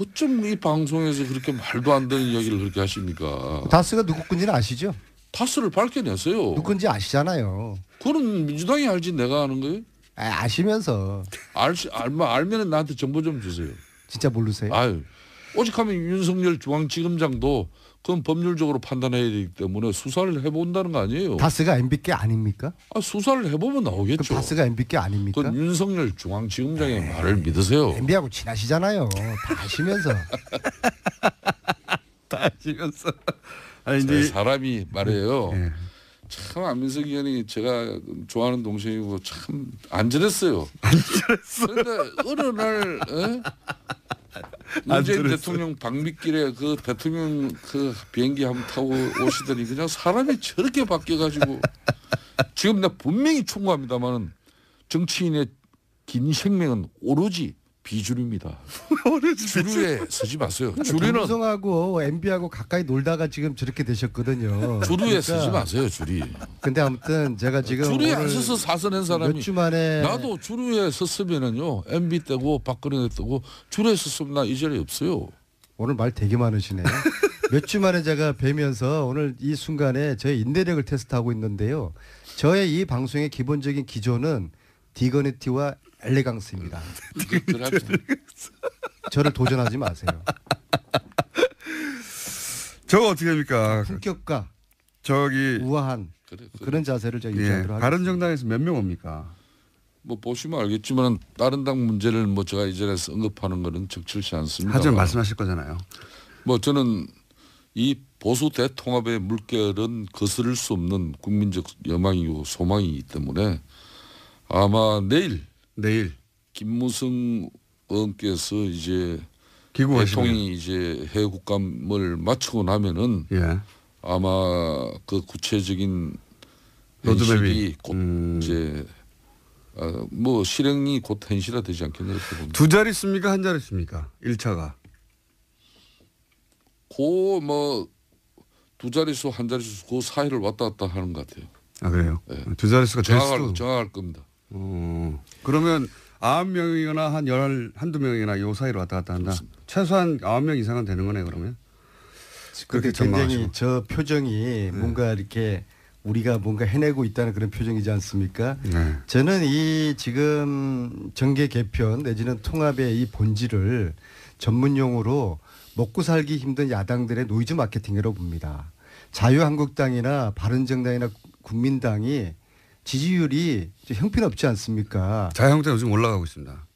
어쩜 이 방송에서 그렇게 말도 안 되는 이야기를 그렇게 하십니까? 다스가 누구 건지는 아시죠? 다스를 밝혀냈어요. 누구 건지 아시잖아요. 그건 민주당이 알지 내가 아는 거예요? 아시면서 알면은 나한테 정보 좀 주세요. 진짜 모르세요? 아유, 오직하면 윤석열 중앙지검장도 그건 법률적으로 판단해야 되기 때문에 수사를 해본다는 거 아니에요. 다스가 MB께 아닙니까? 수사를 해보면 나오겠죠. 그럼 다스가 MB께 아닙니까? 그건 윤석열 중앙지검장의 말을 믿으세요. MB하고 친하시잖아요. 다 아시면서. 다 아시면서. 아니, 이제 사람이 말해요. 참 안민석 의원이 제가 좋아하는 동생이고 참 안전했어요. 그런데 어느 날 문재인 대통령 방미길에 그 대통령 그 비행기 한번 타고 오시더니 그냥 사람이 저렇게 바뀌어가지고 지금 내가 분명히 충고합니다만은 정치인의 긴 생명은 오로지 비주류입니다. 주류에 서지 마세요. 주류는 김무성하고 MB하고 가까이 놀다가 지금 저렇게 되셨거든요. 주류에 서지 마세요. 주리. 근데 아무튼 제가 지금 주류에 안 서서 사선한 사람이 몇 주 만에 나도 주류에 섰으면은요 MB 때고 박근혜 때고 주류에 섰으면 나 이 자리에 없어요. 오늘 말 되게 많으시네요. 몇 주 만에 제가 뵈면서 오늘 이 순간에 저의 인내력을 테스트하고 있는데요. 저의 이 방송의 기본적인 기조는 디거니티와 엘레강스입니다. 저를 도전하지 마세요. 저거 어떻게 됩니까? 품격과 저기 우아한 그런 자세를 제가 유지하도록 하겠습니다. 바른정당에서 몇 명 옵니까? 뭐 보시면 알겠지만 다른 당 문제를 뭐 제가 이전에 언급하는 거는 적절치 않습니다. 하지만 말씀하실 거잖아요. 뭐 저는 이 보수 대통합의 물결은 거스를 수 없는 국민적 여망이고 소망이기 때문에 아마 내일 김무성 의원께서 이제 대통령이 이제 해외 국감을 마치고 나면은 아마 그 구체적인 현실이 곧 이제 뭐 실행이 곧 현실화 되지 않겠나 이렇게 봅니다. 두 자리 씁니까 한 자리 씁니까? 1차가. 그 뭐 두 자릿수 한 자릿수 그 사이를 왔다 갔다 하는 것 같아요. 아 그래요? 네. 두 자릿수가 될 수도 정확할 겁니다. 그러면 9명이거나 한두 명이나 요 사이로 왔다 갔다 한다. 그렇습니다. 최소한 9명 이상은 되는 거네 그러면. 그렇게 굉장히 저 표정이 뭔가 이렇게 우리가 뭔가 해내고 있다는 그런 표정이지 않습니까? 네. 저는 이 지금 정계 개편 내지는 통합의 이 본질을 전문용어로 먹고 살기 힘든 야당들의 노이즈 마케팅이라고 봅니다. 자유한국당이나 바른정당이나 국민당이 지지율이 형편없지 않습니까? 자유한국당 요즘 올라가고 있습니다.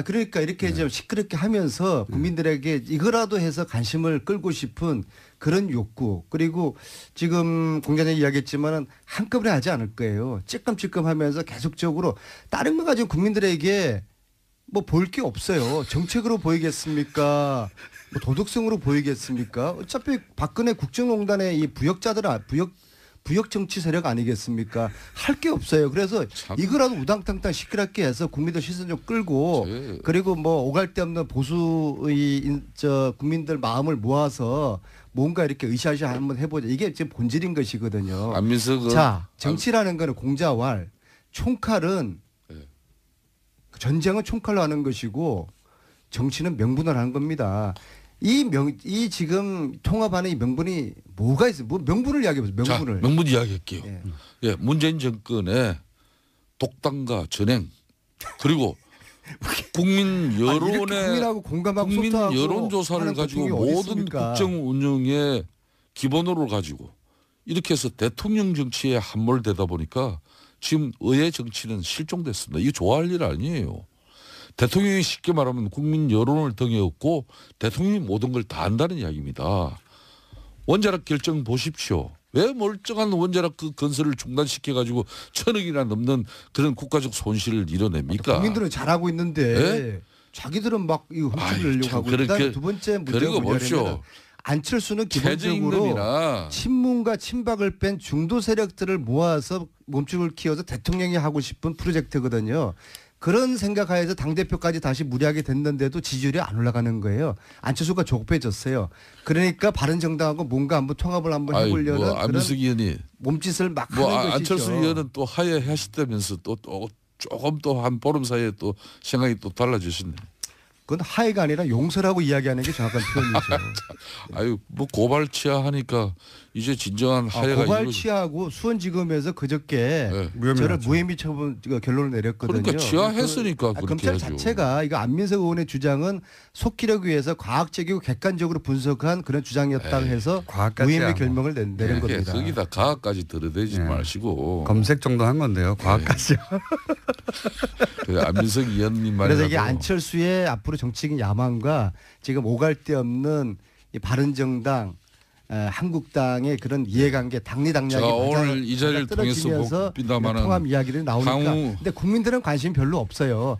그러니까 이렇게 좀 시끄럽게 하면서 국민들에게 이거라도 해서 관심을 끌고 싶은 그런 욕구, 그리고 지금 공장장이 이야기했지만은 한꺼번에 하지 않을 거예요. 찔끔찔끔 하면서 계속적으로 다른 거 가지고 국민들에게 뭐 볼 게 없어요. 정책으로 보이겠습니까? 뭐 도덕성으로 보이겠습니까? 어차피 박근혜 국정농단의 이 부역 정치 세력 아니겠습니까? 할 게 없어요. 그래서 이거라도 우당탕탕 시끄럽게 해서 국민들 시선 좀 끌고 그리고 뭐 오갈 데 없는 보수의 국민들 마음을 모아서 뭔가 이렇게 으쌰으쌰 한번 해보자. 이게 지금 본질인 것이거든요. 자, 정치라는 거는 공자왈, 총칼은 전쟁은 총칼로 하는 것이고 정치는 명분을 하는 겁니다. 이 지금 통합하는 이 명분이 뭐가 있어요? 뭐 명분을 이야기해 보세요. 명분을. 자, 명분 이야기할게요. 예. 예, 문재인 정권의 독단과 전행 그리고 국민 여론의 국민하고 공감하고 국민 소통하고 여론조사를 하는 가지고 대통령이 어디 모든 있습니까? 국정 운영의 기본으로 가지고 이렇게 해서 대통령 정치에 함몰되다 보니까 지금 의회 정치는 실종됐습니다. 이거 좋아할 일 아니에요. 대통령이 쉽게 말하면 국민 여론을 등에 업고 대통령이 모든 걸 다 한다는 이야기입니다. 원자력 결정 보십시오. 왜 멀쩡한 원자력 그 건설을 중단시켜 가지고 1,000억이나 넘는 그런 국가적 손실을 이뤄냅니까? 국민들은 잘하고 있는데 네? 자기들은 막 이거 훔치려고 하고 그렇게, 그다음에 두 번째 문제가 그리고 뭐냐면 봅시오. 안철수는 기본적으로 최저임금이나 친문과 친박을 뺀 중도 세력들을 모아서 몸집을 키워서 대통령이 하고 싶은 프로젝트거든요. 그런 생각하에서 당대표까지 다시 무리하게 됐는데도 지지율이 안 올라가는 거예요. 안철수가 조급해졌어요. 그러니까 바른정당하고 뭔가 한번 통합을 한번 해보려는 뭐 그런 안민석 의원이 몸짓을 막 뭐 하는 것이죠. 안철수 의원은 또 하야하시다면서 또 조금 또 한 보름 사이에 또 생각이 또 달라지시네. 그건 하해가 아니라 용서라고 이야기하는 게 정확한 표현이죠. 아유 뭐 고발 취하하니까 이제 진정한 하해가 고발 이루어지- 취하고 수원지검에서 그저께 네. 저를 무혐의 처분 결론을 내렸거든요. 그러니까 취하했으니까 그렇게 검찰 하죠. 자체가 이거 안민석 의원의 주장은 속기력 위해서 과학적이고 객관적으로 분석한 그런 주장이었다고 해서 과학까지야 무혐의 뭐. 결명을 내린 이렇게 겁니다. 거기다 가학까지 들어대지 네. 마시고 검색 정도 한 건데요. 과학까지요. 그 안민석 의원님 말이라도 그래서 이게 안철수의 앞으로 정치적인 야망과 지금 오갈 데 없는 이 바른정당 한국당의 그런 이해관계 당리당략이 제가 오늘 이 자리를 통해서 봅니다마는 통합 이야기를 나오니까 향후- 근데 국민들은 관심이 별로 없어요.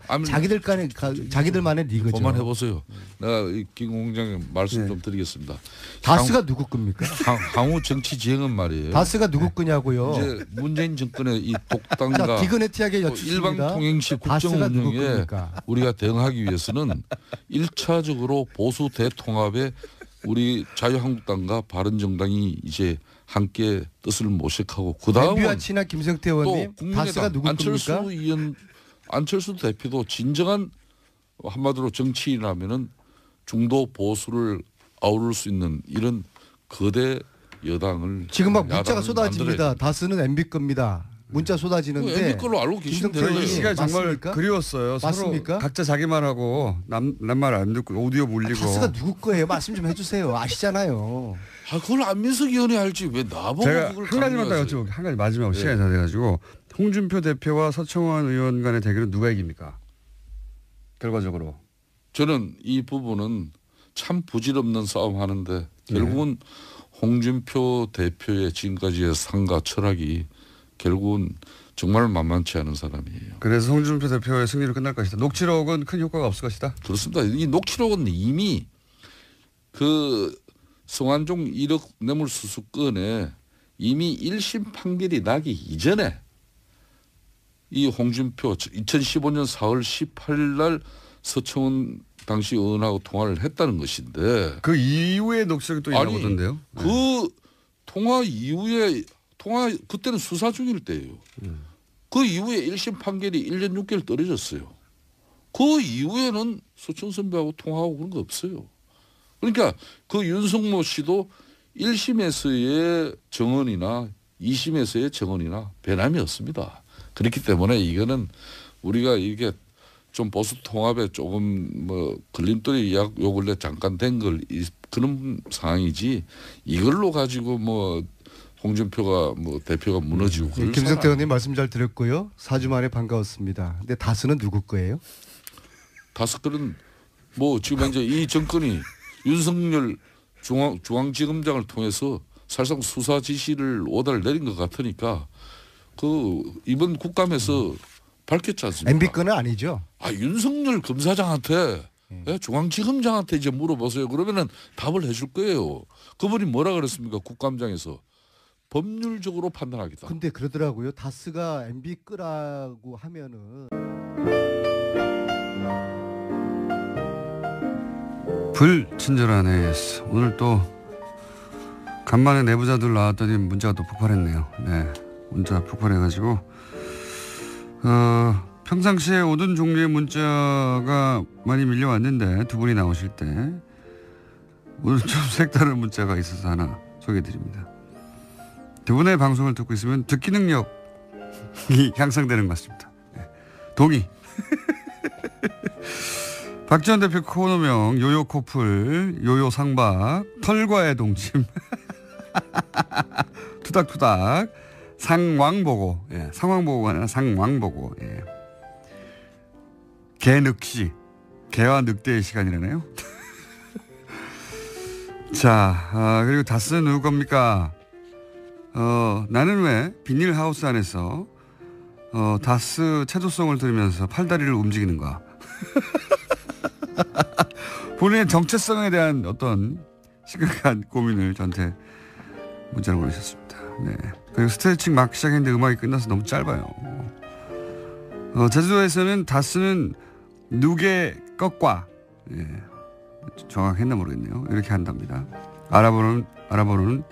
자기들만의 리그죠. 그만 해보세요. 내가 김 공장님 말씀 네. 좀 드리겠습니다. 다스가 누구 겁니까? 향후 정치 지형은 말이에요. 다스가 누구 거냐고요. 이제 문재인 정권의 이 자, 독단과 디그네티하게 또 여쭙습니다. 일방 통행식 국정 다스가 누구 운영에 겁니까? 우리가 대응하기 위해서는 1차적으로 보수 대통합에 우리 자유한국당과 바른정당이 이제 함께 뜻을 모색하고 그 MB와 다음은 친한 김성태 또 의원님 다스가 국민의당 누구 안철수 겁니까? 의원 안철수 대표도 진정한 한마디로 정치인이라면은 중도 보수를 아우를 수 있는 이런 거대 여당을 지금 막 문자가 야당을 쏟아집니다. 만들어야 다스는 MB 겁니다. 문자 쏟아지는데 MB 걸로 알고 계시면 김성태 되는 이 거예요. 시간 정말 맞습니까? 그리웠어요. 맞습니까? 서로 각자 자기 말하고 남 말 안 듣고 오디오 물리고. 다스가 누구 거예요? 말씀 좀 해주세요. 아시잖아요. 아 그걸 안민석 의원이 알지 왜 나보고 제가 그걸 한 가지만 더 강요하세요? 여쭤볼게요. 한 가지 마지막 네. 시간이 다 돼가지고 홍준표 대표와 서청원 의원 간의 대결은 누가 이깁니까? 결과적으로. 저는 이 부분은 참 부질없는 싸움 하는데 결국은 홍준표 대표의 지금까지의 상가 철학이 결국은 정말 만만치 않은 사람이에요. 그래서 홍준표 대표의 승리로 끝날 것이다. 녹취록은 큰 효과가 없을 것이다. 그렇습니다. 이 녹취록은 이미 그 성완종 1억 뇌물수수 건에 이미 1심 판결이 나기 이전에 이 홍준표 2015년 4월 18일 날 서청원 당시 의원하고 통화를 했다는 것인데 그 이후에 녹취록이 또 있나 보던데요. 그 통화 이후에 그때는 수사 중일 때예요. 그 이후에 1심 판결이 1년 6개월 떨어졌어요. 그 이후에는 서청 선배하고 통화하고 그런 거 없어요. 그러니까 그 윤석모 씨도 1심에서의 정언이나 2심에서의 정언이나 변함이 없습니다. 그렇기 때문에 이거는 우리가 이게 좀 보수 통합에 조금 뭐 걸림돌이 요 근래 잠깐 된 걸 그런 상황이지 이걸로 가지고 뭐 홍준표가 뭐 대표가 무너지고 그럴 김성태 상황 의원님 말씀 잘 들었고요. 4주 만에 반가웠습니다. 근데 다스는 누구 거예요? 다섯 건은 뭐 지금 현재 이 정권이 윤석열 중앙지검장을 통해서 사실상 수사 지시를 오다를 내린 것 같으니까 그 이번 국감에서 밝혔지 않습니까? MB 건은 아니죠. 아 윤석열 검사장한테 중앙지검장한테 이제 물어보세요. 그러면은 답을 해줄 거예요. 그분이 뭐라 그랬습니까? 국감장에서 법률적으로 판단하겠다. 근데 그러더라고요. 다스가 MB 끄라고 하면은 불친절한 AS. 오늘 또 간만에 내부자들 나왔더니 문자가 또 폭발했네요. 네, 문자 폭발해가지고 평상시에 모든 종류의 문자가 많이 밀려왔는데 두 분이 나오실 때 오늘 좀 색다른 문자가 있어서 하나 소개해드립니다. 두 분의 방송을 듣고 있으면 듣기 능력이 향상되는 것 같습니다. 네. 동의. 박지원 대표 코너명 요요 코플 요요 상박 털과의 동침 투닥투닥 상왕보고 예, 상황보고가 아니라 상왕보고 예. 개늑시 개와 늑대의 시간이라네요. 자 그리고 다스는 누구 겁니까? 나는 왜 비닐하우스 안에서 다스 체조송을 들으면서 팔다리를 움직이는가? 본인의 정체성에 대한 어떤 심각한 고민을 저한테 문자로 보내셨습니다. 네. 그리고 스트레칭 막 시작했는데 음악이 끝나서 너무 짧아요. 제주도에서는 다스는 누게 꺾과 예. 정확했나 모르겠네요. 이렇게 한답니다. 알아보는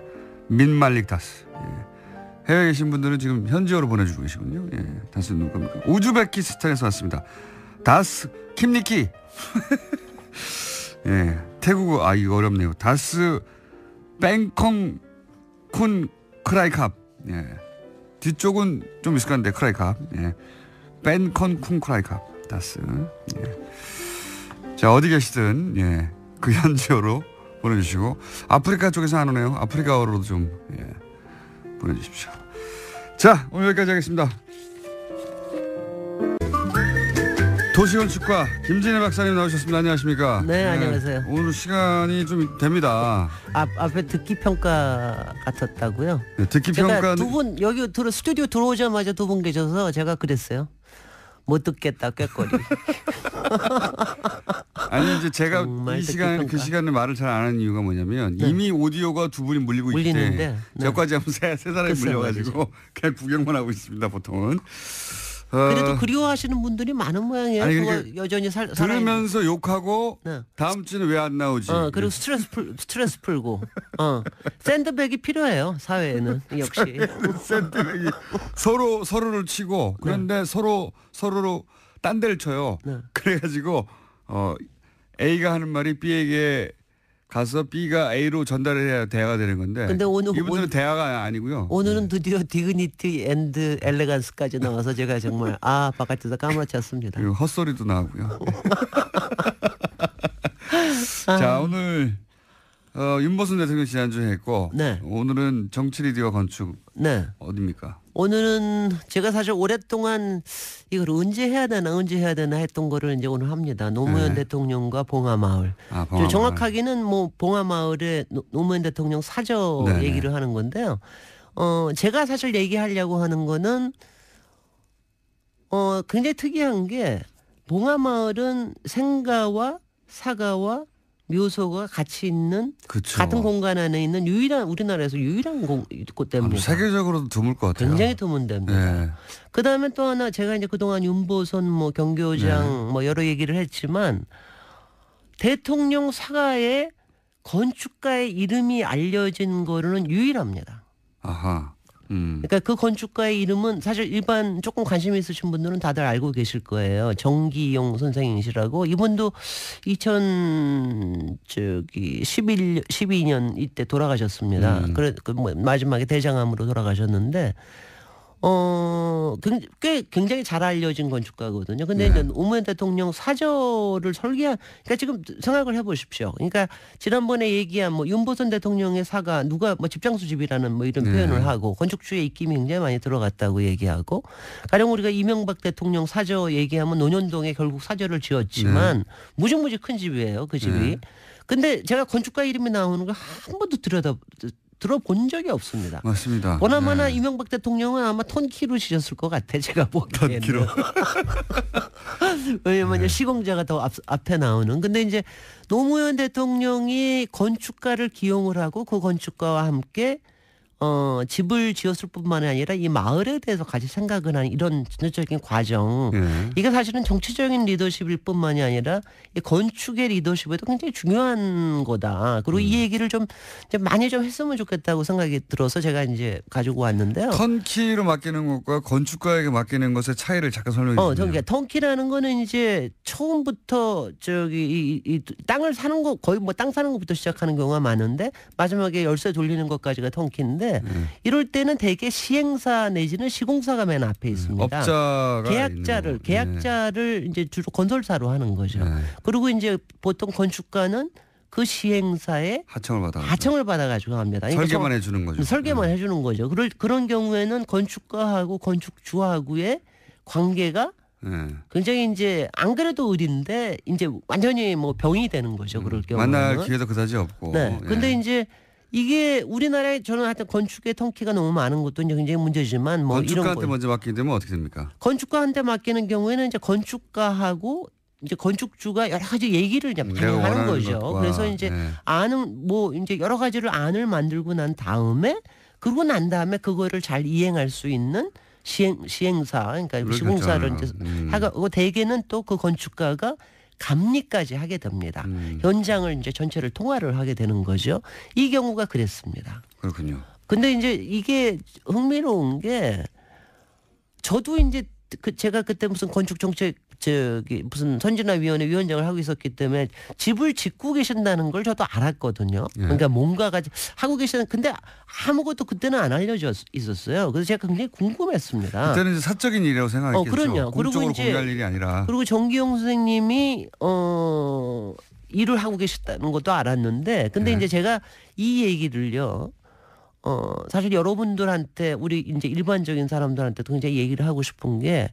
민말릭 다스. 예. 해외에 계신 분들은 지금 현지어로 보내주고 계시군요. 예. 다스는 누구 겁니까? 우즈베키스탄에서 왔습니다. 다스 킴니키. 예. 태국어 이거 어렵네요. 다스 뱅콩 쿤 크라이캅. 예. 뒤쪽은 좀 익숙한데 크라이캅. 예. 뱅콩 쿤 크라이캅. 다스. 예. 자 어디 계시든 예. 그 현지어로 보내주시고 아프리카 쪽에서 안 오네요. 아프리카어로도 좀 예. 보내주십시오. 자 오늘 여기까지 하겠습니다. 도시건축가 김진애 박사님 나오셨습니다. 안녕하십니까? 네, 안녕하세요. 오늘 시간이 좀 됩니다. 앞에 듣기 평가 같았다고요? 네, 듣기 제가 평가 두 분 여기 스튜디오 들어오자마자 두 분 계셔서 제가 그랬어요. 못 듣겠다 꾀꼬리. 아니 이제 제가 이 시간 그 시간에 말을 잘 안 하는 이유가 뭐냐면 네. 이미 오디오가 두 분이 물리고 있는데 네. 저까지 하면 세 사람이 물려가지고 그냥 구경만 하고 있습니다 보통은. 그래도 그리워하시는 분들이 많은 모양이에요. 아니, 그거 여전히 들으면서 욕하고 네. 다음 주는 왜 안 나오지? 그리고 스트레스 풀고 샌드백이 필요해요 사회에는 역시. 샌드백이 서로를 치고 그런데 네. 서로로 딴 데를 쳐요. 네. 그래가지고 A가 하는 말이 B에게 가서 B가 A로 전달을 해야 대화가 되는 건데. 근데 이분들은 대화가 아니고요. 오늘은 드디어 디그니티 앤드 엘레간스까지 나와서 제가 정말 바깥에서 까무러쳤습니다. 그리고 헛소리도 나오고요. 자 오늘 윤보선 대통령 지난주에 했고 네. 오늘은 정치리디어 건축 네. 어디입니까? 오늘은 제가 사실 오랫동안 이걸 언제 해야 되나 했던 거를 이제 오늘 합니다. 노무현 네. 대통령과 봉하마을. 봉하마을. 정확하게는 뭐 봉하마을의 노무현 대통령 사저 네. 얘기를 하는 건데요. 제가 사실 얘기하려고 하는 거는 굉장히 특이한 게 봉하마을은 생가와 사가와 묘소가 같이 있는 그쵸. 같은 공간 안에 있는 우리나라에서 유일한 곳대입니다. 세계적으로도 드물 것 같아요. 굉장히 드문 데입니다. 네. 그 다음에 또 하나 제가 이제 그동안 윤보선 경교장 네. 여러 얘기를 했지만 대통령 사가에 건축가의 이름이 알려진 거로는 유일합니다. 아하. 그러니까 그 건축가의 이름은 사실 일반 조금 관심 있으신 분들은 다들 알고 계실 거예요. 정기용 선생님이시라고 이분도 2012년 이때 돌아가셨습니다. 마지막에 대장암으로 돌아가셨는데 굉장히 잘 알려진 건축가거든요. 근데 네. 이제 노무현 대통령 사저를 그러니까 지금 생각을 해보십시오. 그러니까 지난번에 얘기한 윤보선 대통령의 사가 누가 집장수 집이라는 이런 네. 표현을 하고 건축주의 입김이 굉장히 많이 들어갔다고 얘기하고 가령 우리가 이명박 대통령 사저 얘기하면 논현동에 결국 사저를 지었지만 네. 무지무지 큰 집이에요. 그 집이. 네. 근데 제가 건축가 이름이 나오는 걸 한 번도 들어본 적이 없습니다. 맞습니다. 보나마나 네. 이명박 대통령은 아마 톤키로 지셨을 것 같아. 제가 보기에는. 톤키로. 왜냐면 네. 시공자가 더 앞에 나오는. 근데 이제 노무현 대통령이 건축가를 기용을 하고 그 건축가와 함께 집을 지었을 뿐만 아니라 이 마을에 대해서 같이 생각을 하는 이런 전체적인 과정. 이게 사실은 정치적인 리더십일 뿐만이 아니라 이 건축의 리더십에도 굉장히 중요한 거다. 그리고 이 얘기를 좀 많이 좀 했으면 좋겠다고 생각이 들어서 제가 이제 가지고 왔는데요. 턴키로 맡기는 것과 건축가에게 맡기는 것의 차이를 잠깐 설명해 주세요. 그러니까 턴키라는 거는 이제 처음부터 이 땅을 사는 거 거의 뭐 땅 사는 것부터 시작하는 경우가 많은데 마지막에 열쇠 돌리는 것까지가 턴키인데 이럴 때는 대개 시행사 내지는 시공사가 맨 앞에 있습니다. 업자가 계약자를 이제 주로 건설사로 하는 거죠. 그리고 이제 보통 건축가는 그 시행사에 하청을 받아가지고 합니다. 그러니까 설계만 해주는 거죠. 설계만 해주는 거죠. 그런 경우에는 건축가하고 건축주하고의 관계가 굉장히 이제 안 그래도 을인데 이제 완전히 뭐 병이 되는 거죠. 그럴 경우는 만날 기회도 그다지 없고. 네. 근데 이제 이게 우리나라에 저는 하여튼 건축의 턴키가 너무 많은 것도 이제 굉장히 문제지만 뭐 건축가한테 먼저 맡기게 되면 어떻게 됩니까? 건축가한테 맡기는 경우에는 이제 건축가하고 이제 건축주가 여러 가지 얘기를 이제 많이 하는 거죠. 그래서 이제 안은 뭐 이제 여러 가지를 안을 만들고 난 다음에 그러고 난 다음에 그거를 잘 이행할 수 있는 시행사 그러니까 시공사를 이제 하고 대개는 또 그 건축가가 감리까지 하게 됩니다. 현장을 이제 전체를 통화를 하게 되는 거죠. 이 경우가 그랬습니다. 그렇군요. 근데 이제 이게 흥미로운 게 저도 이제 제가 그때 무슨 건축 정책 무슨 선진화위원회 위원장을 하고 있었기 때문에 집을 짓고 계신다는 걸 저도 알았거든요. 그러니까 뭔가가 하고 계시는 근데 아무것도 그때는 안 알려져 있었어요. 그래서 제가 굉장히 궁금했습니다. 그때는 이제 사적인 일이라고 생각했겠죠. 그럼요. 공적으로 공개할 일이 아니라. 그리고 정기용 선생님이 일을 하고 계셨다는 것도 알았는데 근데 이제 제가 이 얘기를요. 사실 여러분들한테 우리 이제 일반적인 사람들한테도 굉장히 얘기를 하고 싶은 게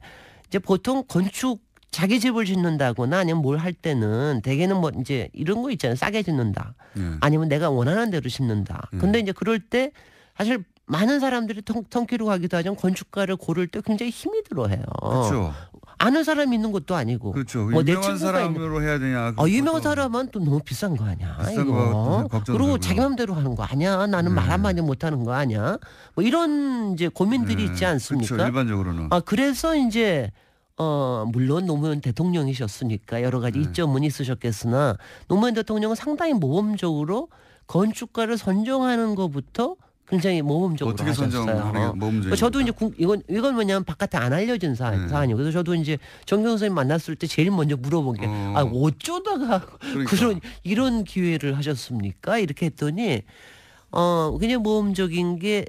이제 보통 건축 자기 집을 짓는다거나 아니면 뭘 할 때는 대개는 뭐 이제 이런 거 있잖아요. 싸게 짓는다. 아니면 내가 원하는 대로 짓는다. 근데 이제 그럴 때 사실 많은 사람들이 턴키로 가기도 하지만 건축가를 고를 때 굉장히 힘이 들어해요. 그렇죠. 아는 사람이 있는 것도 아니고. 그렇죠. 뭐 유명한 사람으로 해야 되냐. 유명한 사람은 또 너무 비싼 거 아니야. 비싼 거 그리고 자기 마음대로 하는 거 아니야. 나는 말 한마디 못하는 거 아니야. 뭐 이런 이제 고민들이 있지 않습니까? 그렇죠. 일반적으로는. 그래서 이제 물론 노무현 대통령이셨으니까 여러 가지 이점은 있으셨겠으나 노무현 대통령은 상당히 모험적으로 건축가를 선정하는 것부터 굉장히 모험적으로 어떻게 하셨어요. 저도 이제 이건 뭐냐면 바깥에 안 알려진 사안이고 그래서 저도 이제 정경 선생님 만났을 때 제일 먼저 물어본 게 어쩌다가 그러니까. 이런 기회를 하셨습니까? 이렇게 했더니 굉장히 모험적인 게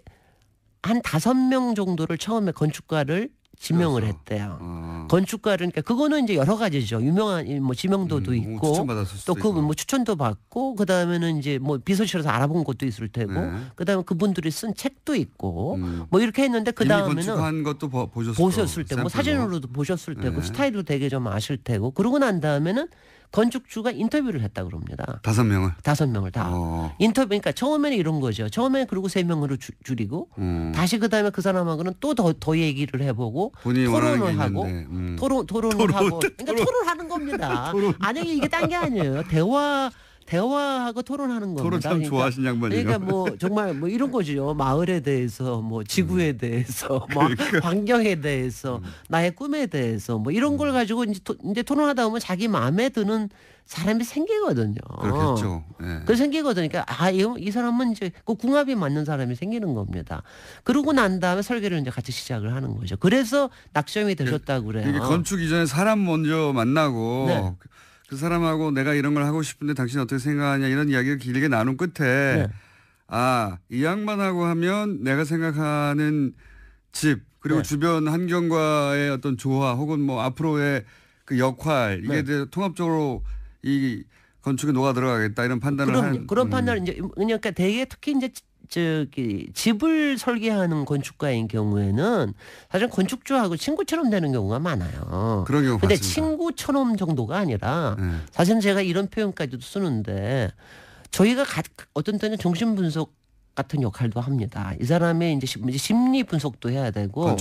한 5명 정도를 처음에 건축가를 지명을 했대요. 건축가를 그러니까 그거는 이제 여러 가지죠. 유명한 뭐 지명도도 있고 또 그 뭐 추천도 받고 그 다음에는 이제 뭐 비서실에서 알아본 것도 있을 테고 그 다음에 그분들이 쓴 책도 있고 뭐 이렇게 했는데 그 다음에는 건축한 것도 보셨을 테고 뭐 사진으로도 보셨을 테고 스타일도 되게 좀 아실 테고 그러고 난 다음에는 건축주가 인터뷰를 했다 그럽니다. 5명을 다. 인터뷰, 그러니까 처음에는 이런 거죠. 처음에 그리고 3명으로 줄이고 다시 그 다음에 그 사람하고는 또 더 얘기를 해보고 토론을 하고 토론을 하고 그러니까 토론하는 겁니다. 아니 이게 딴 게 아니에요. 대화하고 토론하는 겁니다. 토론 참 좋아하시는 양반이에요. 그러니까 뭐 정말 뭐 이런 거죠. 마을에 대해서 뭐 지구에 대해서 뭐 환경에 대해서 나의 꿈에 대해서 뭐 이런 걸 가지고 이제 토론하다 보면 자기 마음에 드는 사람이 생기거든요. 그렇겠죠. 네. 그 생기거든요. 그러니까 이 사람은 이제 그 궁합이 맞는 사람이 생기는 겁니다. 그러고 난 다음에 설계를 이제 같이 시작을 하는 거죠. 그래서 낙점이 되셨다고 그래요. 이게 건축 이전에 사람 먼저 만나고 네. 그 사람하고 내가 이런 걸 하고 싶은데 당신 어떻게 생각하냐 이런 이야기를 길게 나눈 끝에 이 양반하고 하면 내가 생각하는 집 그리고 주변 환경과의 어떤 조화 혹은 뭐 앞으로의 그 역할 이게 통합적으로 이 건축에 녹아 들어가겠다 이런 판단을 그런 판단을 이제 그러니까 대개 특히 이제 집을 설계하는 건축가인 경우에는 사실 건축주하고 친구처럼 되는 경우가 많아요. 그런 경우 근데 봤습니다. 친구처럼 정도가 아니라 사실은 제가 이런 표현까지도 쓰는데 저희가 어떤 때는 정신 분석 같은 역할도 합니다. 이 사람의 이제 심리 분석도 해야 되고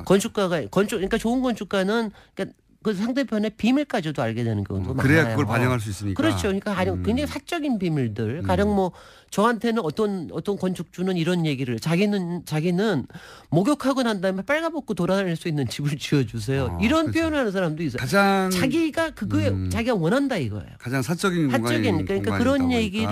건축가가 그러니까 좋은 건축가는 그러니까 그 상대편의 비밀까지도 알게 되는 경우도 많아요. 그래야 그걸 반영할 수 있으니까. 그렇죠. 그러니까 가령 굉장히 사적인 비밀들, 가령 뭐 저한테는 어떤 건축주는 이런 얘기를 자기는 목욕하고 난 다음에 빨가벗고 돌아다닐 수 있는 집을 지어주세요. 이런 그렇죠. 표현을 하는 사람도 있어요. 가장 자기가 그거에 자기가 원한다 이거예요. 가장 사적인 그러니까 그런 얘기를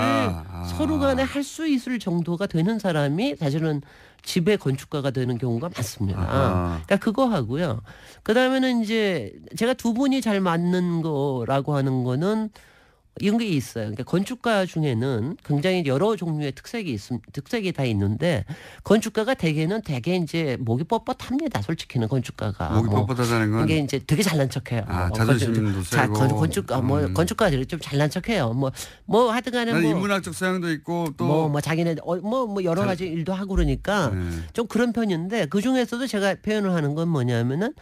서로 간에 할 수 있을 정도가 되는 사람이 사실은 집의 건축가가 되는 경우가 많습니다. 그러니까 그거 하고요. 그다음에는 이제 제가 두 분이 잘 맞는 거라고 하는 거는 이런 게 있어요. 그러니까 건축가 중에는 굉장히 여러 종류의 특색이 다 있는데 건축가가 되게 이제 목이 뻣뻣합니다. 솔직히는 건축가가 목이 뻣뻣하다는 건 이게 이제 되게 잘난 척해요. 자존심도 세고 건축가 좀 잘난 척해요. 뭐 하여튼간에 뭐 인문학적 소양도 있고 또 뭐 자기네 뭐 여러 가지 일도 하고 그러니까 좀 그런 편인데 그 중에서도 제가 표현을 하는 건 뭐냐면은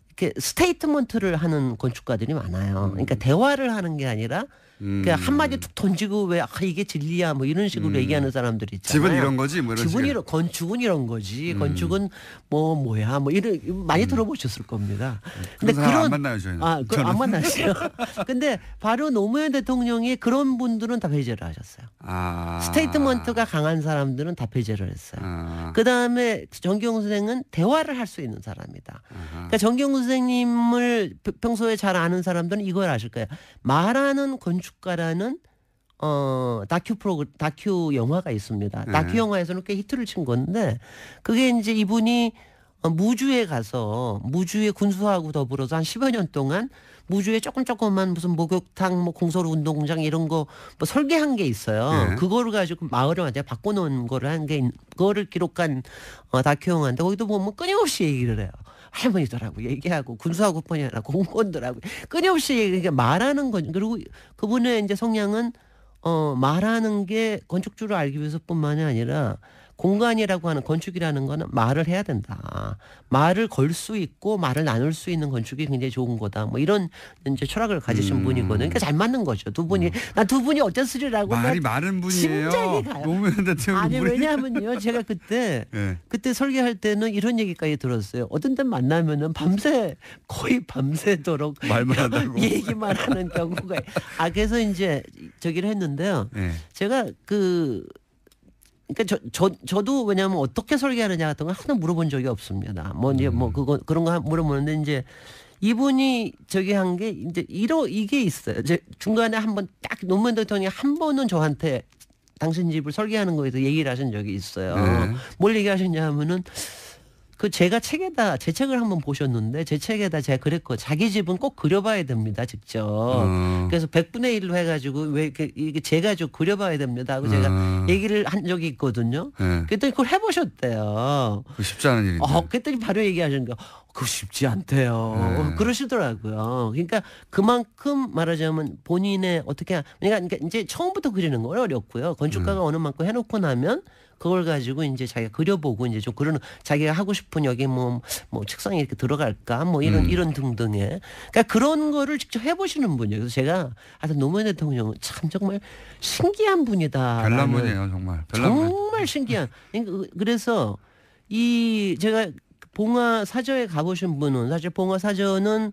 이렇게 스테이트먼트를 하는 건축가들이 많아요. 그러니까 대화를 하는 게 아니라 그러니까 한마디 툭 던지고 왜 이게 진리야 뭐 이런 식으로 얘기하는 사람들이 있잖아요. 집은 이런 거지 뭐 이런 건축은 이런 거지. 건축은 뭐야 뭐 이런 많이 들어보셨을 겁니다. 근데 그런 안 만나요 저희는. 그럼 안 만나세요. 근데 바로 노무현 대통령이 그런 분들은 다 배제를 하셨어요. 스테이트먼트가 강한 사람들은 다 배제를 했어요. 그다음에 정경훈 선생은 대화를 할 수 있는 사람이다. 그러니까 정경훈 선생님을 평소에 잘 아는 사람들은 이걸 아실 거예요. 말하는 건축가라는 다큐 영화가 있습니다. 다큐 영화에서는 꽤 히트를 친 건데 그게 이제 이분이 무주에 가서 무주에 군수하고 더불어서 한 10여 년 동안 무주에 조금만 무슨 목욕탕 뭐 공설 운동장 이런 거 뭐 설계한 게 있어요. 그거를 가지고 마을을 완전히 바꿔놓은 거를 한 게 그거를 기록한 다큐 영화인데 거기도 보면 끊임없이 얘기를 해요. 할머니들하고 얘기하고 군수하고 뿐이 아니라 공무원들하고 끊임없이 그러니까 말하는 거. 그리고 그분의 이제 성향은 말하는 게 건축주를 알기 위해서뿐만이 아니라 공간이라고 하는 건축이라는 거는 말을 해야 된다. 말을 걸 수 있고 말을 나눌 수 있는 건축이 굉장히 좋은 거다. 뭐 이런 이제 철학을 가지신 분이거든요. 그러니까 잘 맞는 거죠. 두 분이 난 두 분이 어쩌으리라고 말이 많은 분이에요. 심장이 가요. 노무현 대통령 아니 왜냐하면요. 제가 그때 설계할 때는 이런 얘기까지 들었어요. 어떤 때 만나면은 거의 밤새도록 말만 한다고 얘기만 하는 경우가. 그래서 이제 저기를 했는데요. 제가 그러니까 저도 왜냐하면 어떻게 설계하느냐 같은 거 하나 물어본 적이 없습니다. 뭐 이제 뭐 그런 거 물어보는데 이제 이분이 저기 한 게 이제 이게 있어요. 이제 중간에 한번 딱 노무현 대통령이 한 번은 저한테 당신 집을 설계하는 거에 대해서 얘기를 하신 적이 있어요. 뭘 얘기하셨냐 하면은 제가 책에다 제 책을 한번 보셨는데 제 책에다 제가 그랬고 자기 집은 꼭 그려봐야 됩니다 직접. 그래서 100분의 1로 해가지고 왜 이게 제가 좀 그려봐야 됩니다 하고 제가 얘기를 한 적이 있거든요. 그랬더니 그걸 해보셨대요. 쉽지 않은 일인데. 그랬더니 바로 얘기하시는 거. 그거 쉽지 않대요. 그러시더라고요. 그러니까 그만큼 말하자면 본인의 그러니까 이제 처음부터 그리는 건 어렵고요. 건축가가 어느 만큼 해놓고 나면 그걸 가지고 이제 자기가 그려보고 이제 좀 그런 자기가 하고 싶은 여기 뭐 책상에 이렇게 들어갈까 뭐 이런 등등의 그러니까 그런 거를 직접 해보시는 분이에요. 그래서 제가 하여튼 노무현 대통령은 참 정말 신기한 분이다. 별난 분이에요 정말. 정말 신기한. 그래서 제가 봉화 사저에 가보신 분은 사실 봉화 사저는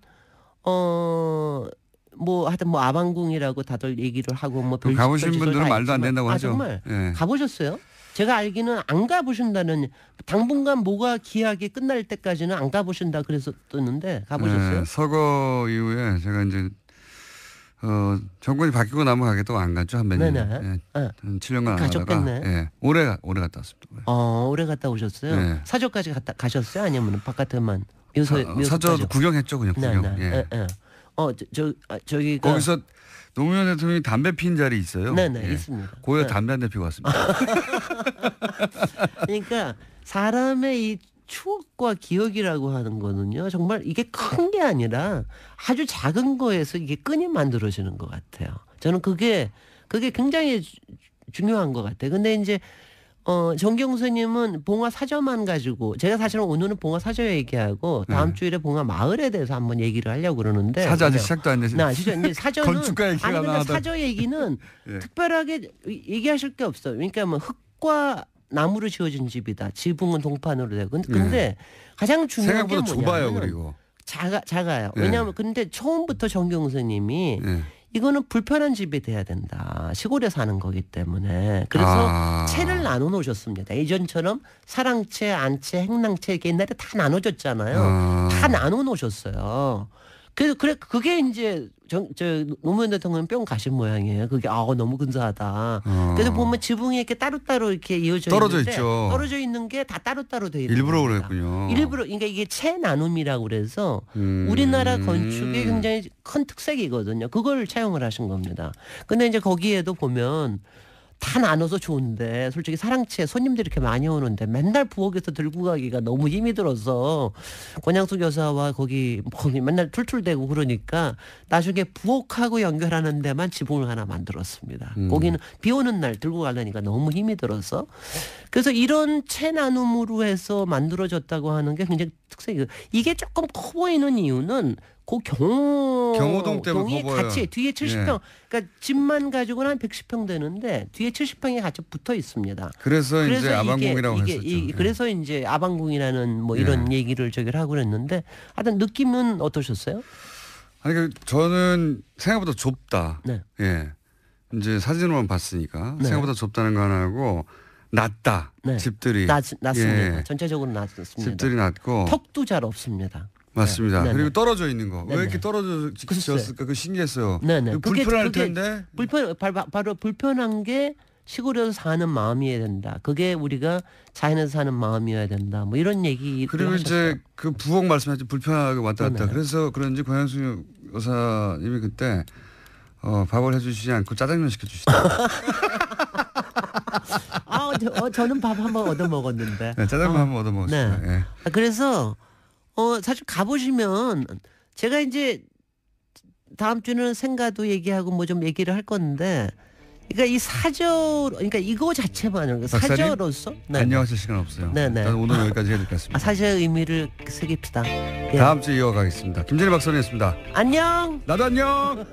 하여튼 아방궁이라고 다들 얘기를 하고 가보신 분들은 말도 안 된다고 하죠. 정말 가보셨어요? 제가 알기는 안 가보신다는 당분간 뭐가 기하게 끝날 때까지는 안 가보신다 그랬었는데 가보셨어요? 서거 이후에 제가 이제 정권이 바뀌고 나면 가겠다고 안 갔죠 한 몇 년. 한 7년간 안 가다가 올해 갔다 왔습니다. 올해 갔다 오셨어요? 사저까지 가셨어요? 아니면 바깥에만 사저도 구경했죠 그냥 구경. 저기가 거기서 노무현 대통령이 담배 핀 자리 있어요. 네네 있습니다. 고여 담배 한 대 피고 왔습니다. 그러니까 사람의 이 추억과 기억이라고 하는 거는요 정말 이게 큰 게 아니라 아주 작은 거에서 이게 끈이 만들어지는 것 같아요. 저는 그게 굉장히 중요한 것 같아요. 근데 이제 정경훈 선생님은 봉화 사저만 가지고 제가 사실은 오늘은 봉화 사저 얘기하고 다음 주일에 봉화 마을에 대해서 한번 얘기를 하려고 그러는데 사저 아직 시작도 안 됐어요. 이제 사저는 건축가 얘기가 나와도 사저 얘기는 특별하게 얘기하실 게 없어요. 그러니까 뭐 흙과 나무로 지어진 집이다. 지붕은 동판으로 되고 근데 가장 중요한 게 생각보다 좁아요. 뭐냐면 그리고 작아요. 네. 왜냐하면 근데 처음부터 정경훈 선생님이 네. 이거는 불편한 집이 돼야 된다. 시골에 사는 거기 때문에. 그래서 채를 나눠 놓으셨습니다. 예전처럼 사랑채, 안채, 행랑채 이렇게 옛날에 다 나눠줬잖아요. 다 나눠 놓으셨어요. 그래서 그게 이제 노무현 대통령 뿅 가신 모양이에요. 그게 너무 근사하다. 그래서 보면 지붕이 이렇게 따로따로 이렇게 이어져 떨어져 있는데 있죠. 떨어져 있는 게 다 따로따로 돼 있는 일부러 겁니다. 그랬군요. 일부러 그러니까 이게 채 나눔이라고 그래서 우리나라 건축의 굉장히 큰 특색이거든요. 그걸 차용을 하신 겁니다. 근데 이제 거기에도 보면 다 나눠서 좋은데 솔직히 사랑채 손님들이 이렇게 많이 오는데 맨날 부엌에서 들고 가기가 너무 힘이 들어서 권양숙 여사와 거기 맨날 툴툴대고 그러니까 나중에 부엌하고 연결하는 데만 지붕을 하나 만들었습니다. 거기는 비 오는 날 들고 가려니까 너무 힘이 들어서 그래서 이런 채 나눔으로 해서 만들어졌다고 하는 게 굉장히 특색이에요. 이게 조금 커 보이는 이유는 그 경호동 때문에 커 보여요. 같이 뒤에 70평 그러니까 집만 가지고는 한 110평 되는데 뒤에 70평이 같이 붙어 있습니다. 그래서 이제 아방궁이라고 했었죠. 그래서 이제 아방궁이라는 뭐 이런 얘기를 저기를 하고 그랬는데 하여튼 느낌은 어떠셨어요? 아니 저는 생각보다 좁다. 네. 예. 이제 사진으로만 봤으니까 네. 생각보다 좁다는 거 하나고 낮다. 네. 집들이 낮습니다. 예. 전체적으로 낮습니다. 집들이 낮고 턱도 잘 없습니다. 맞습니다. 네. 그리고 떨어져 있는 거. 왜 네네. 이렇게 떨어져 지었을까? 그 신기했어요. 네네. 불편할 텐데. 바로 불편한 게 시골에서 사는 마음이어야 된다. 그게 우리가 자연에서 사는 마음이어야 된다. 뭐 이런 얘기. 그리고 하셨어요. 이제 그 부엌 말씀하셨죠. 불편하게 왔다 갔다. 네네. 그래서 그런지 권양숙 여사님이 그때 밥을 해주시지 않고 짜장면 시켜주시더라고요. 저는 밥 한번 얻어 먹었는데. 네, 짜장면 한번 얻어 먹었어요. 네. 예. 그래서 사실 가보시면 제가 이제 다음 주는 생가도 얘기하고 뭐 좀 얘기를 할 건데, 그러니까 이 그러니까 이거 자체만으로 사저로서 안녕하실 시간 없어요. 네네. 일단 오늘 여기까지 해야 될 것 같습니다. 사저의 의미를 새깁시다. 예. 다음 주에 이어가겠습니다. 김진일 박사님이었습니다. 안녕. 나도 안녕.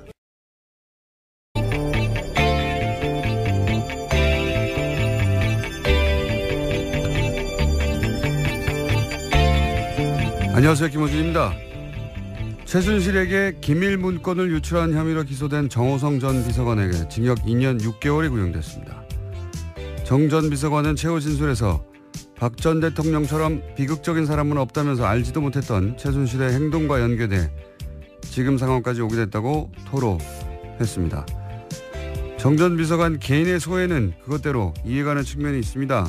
안녕하세요. 김호준입니다. 최순실에게 기밀 문건을 유출한 혐의로 기소된 정호성 전 비서관에게 징역 2년 6개월이 구형됐습니다. 정 전 비서관은 최후 진술에서 박 전 대통령처럼 비극적인 사람은 없다면서 알지도 못했던 최순실의 행동과 연계돼 지금 상황까지 오게 됐다고 토로했습니다. 정 전 비서관 개인의 소회는 그것대로 이해가는 측면이 있습니다.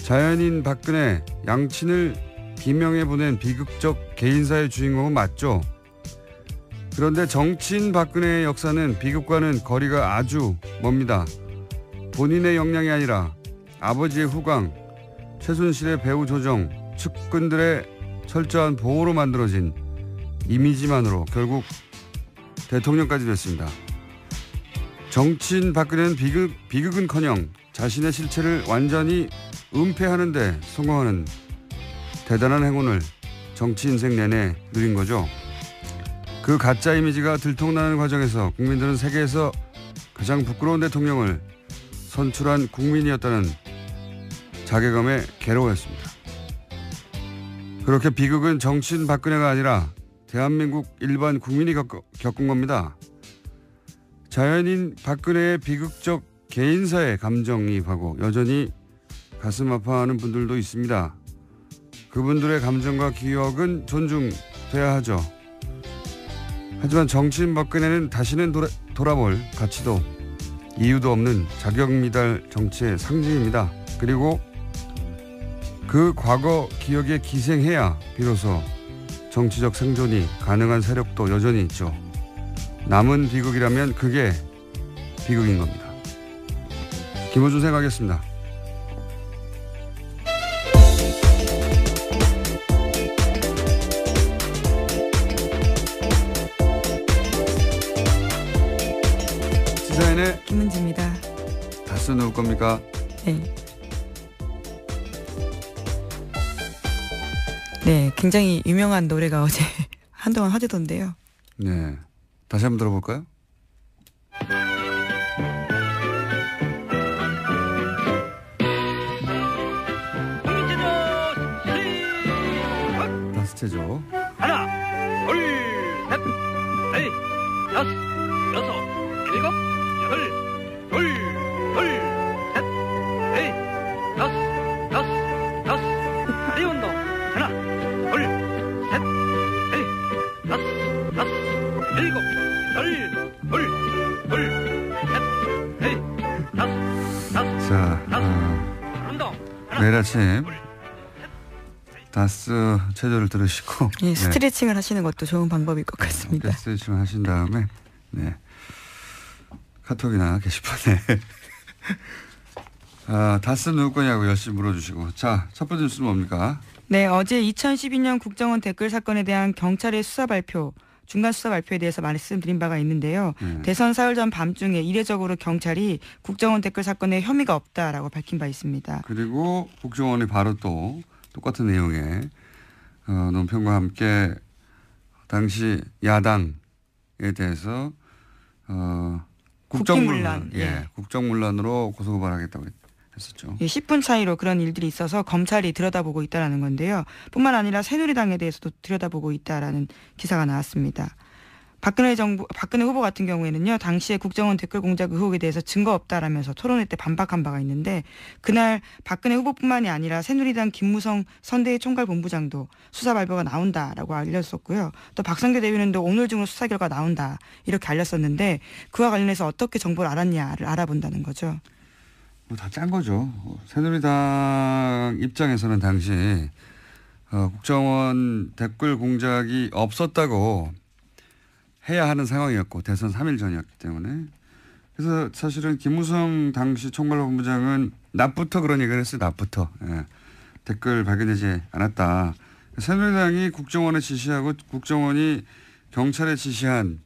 자연인 박근혜, 양친을 비명에 보낸 비극적 개인사의 주인공은 맞죠. 그런데 정치인 박근혜의 역사는 비극과는 거리가 아주 멉니다. 본인의 역량이 아니라 아버지의 후광, 최순실의 배후 조정, 측근들의 철저한 보호로 만들어진 이미지만으로 결국 대통령까지 됐습니다. 정치인 박근혜는 비극은커녕 자신의 실체를 완전히 은폐하는 데 성공하는 대단한 행운을 정치 인생 내내 누린 거죠. 그 가짜 이미지가 들통나는 과정에서 국민들은 세계에서 가장 부끄러운 대통령을 선출한 국민이었다는 자괴감에 괴로워했습니다. 그렇게 비극은 정치인 박근혜가 아니라 대한민국 일반 국민이 겪은 겁니다. 자연인 박근혜의 비극적 개인사에 감정이입하고 여전히 가슴 아파하는 분들도 있습니다. 그분들의 감정과 기억은 존중돼야 하죠. 하지만 정치인 박근혜는 다시는 돌아볼 가치도 이유도 없는 자격미달 정치의 상징입니다. 그리고 그 과거 기억에 기생해야 비로소 정치적 생존이 가능한 세력도 여전히 있죠. 남은 비극이라면 그게 비극인 겁니다. 김호준 생각하겠습니다. 시사인의 김은지입니다. 다스 누울 겁니까? 네. 네, 굉장히 유명한 노래가 어제 한동안 화제던데요. 네, 다시 한번 들어볼까요? 다스체조. 하나, 자, 매일 아침 다스 체조를 들으시고 예, 스트레칭을 하시는 것도 좋은 방법일 것 같습니다. 스트레칭을 하신 다음에 카톡이나 게시판에 다스 누구 거냐고 열심히 물어주시고. 자, 첫 번째 뉴스는 뭡니까? 네, 어제 2012년 국정원 댓글 사건에 대한 경찰의 수사 발표, 중간 수사 발표에 대해서 말씀드린 바가 있는데요. 대선 사흘 전 밤중에 이례적으로 경찰이 국정원 댓글 사건에 혐의가 없다라고 밝힌 바 있습니다. 그리고 국정원이 바로 또 똑같은 내용의 논평과 함께 당시 야당에 대해서 국정문란, 국정문란으로 고소고발하겠다고 했었죠. 10분 차이로 그런 일들이 있어서 검찰이 들여다보고 있다라는 건데요. 뿐만 아니라 새누리당에 대해서도 들여다보고 있다라는 기사가 나왔습니다. 박근혜 후보 같은 경우에는요, 당시에 국정원 댓글 공작 의혹에 대해서 증거 없다라면서 토론회 때 반박한 바가 있는데, 그날 박근혜 후보뿐만이 아니라 새누리당 김무성 선대위 총괄본부장도 수사 발표가 나온다라고 알렸었고요. 또 박성규 대변인도 오늘 중으로 수사 결과 나온다 이렇게 알렸었는데, 그와 관련해서 어떻게 정보를 알았냐를 알아본다는 거죠. 다 짠 거죠. 새누리당 입장에서는 당시 국정원 댓글 공작이 없었다고 해야 하는 상황이었고, 대선 3일 전이었기 때문에. 그래서 사실은 김무성 당시 총괄본부장은 낮부터 그런 얘기를 했어요. 낮부터. 댓글 발견되지 않았다. 새누리당이 국정원에 지시하고 국정원이 경찰에 지시한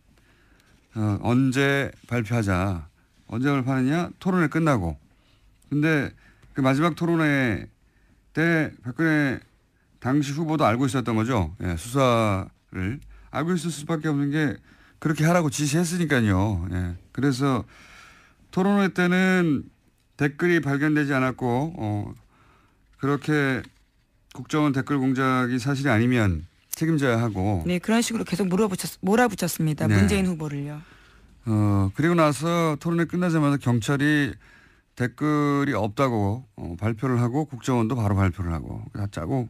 언제 발표하자. 언제 발표하느냐? 토론회 끝나고. 근데 그 마지막 토론회 때 박근혜 당시 후보도 알고 있었던 거죠. 수사를. 알고 있을 수밖에 없는 게 그렇게 하라고 지시했으니까요. 그래서 토론회 때는 댓글이 발견되지 않았고 그렇게 국정원 댓글 공작이 사실이 아니면 책임져야 하고. 네, 그런 식으로 계속 몰아붙였습니다. 문재인 후보를요. 그리고 나서 토론회 끝나자마자 경찰이 댓글이 없다고 발표를 하고 국정원도 바로 발표를 하고 다 짜고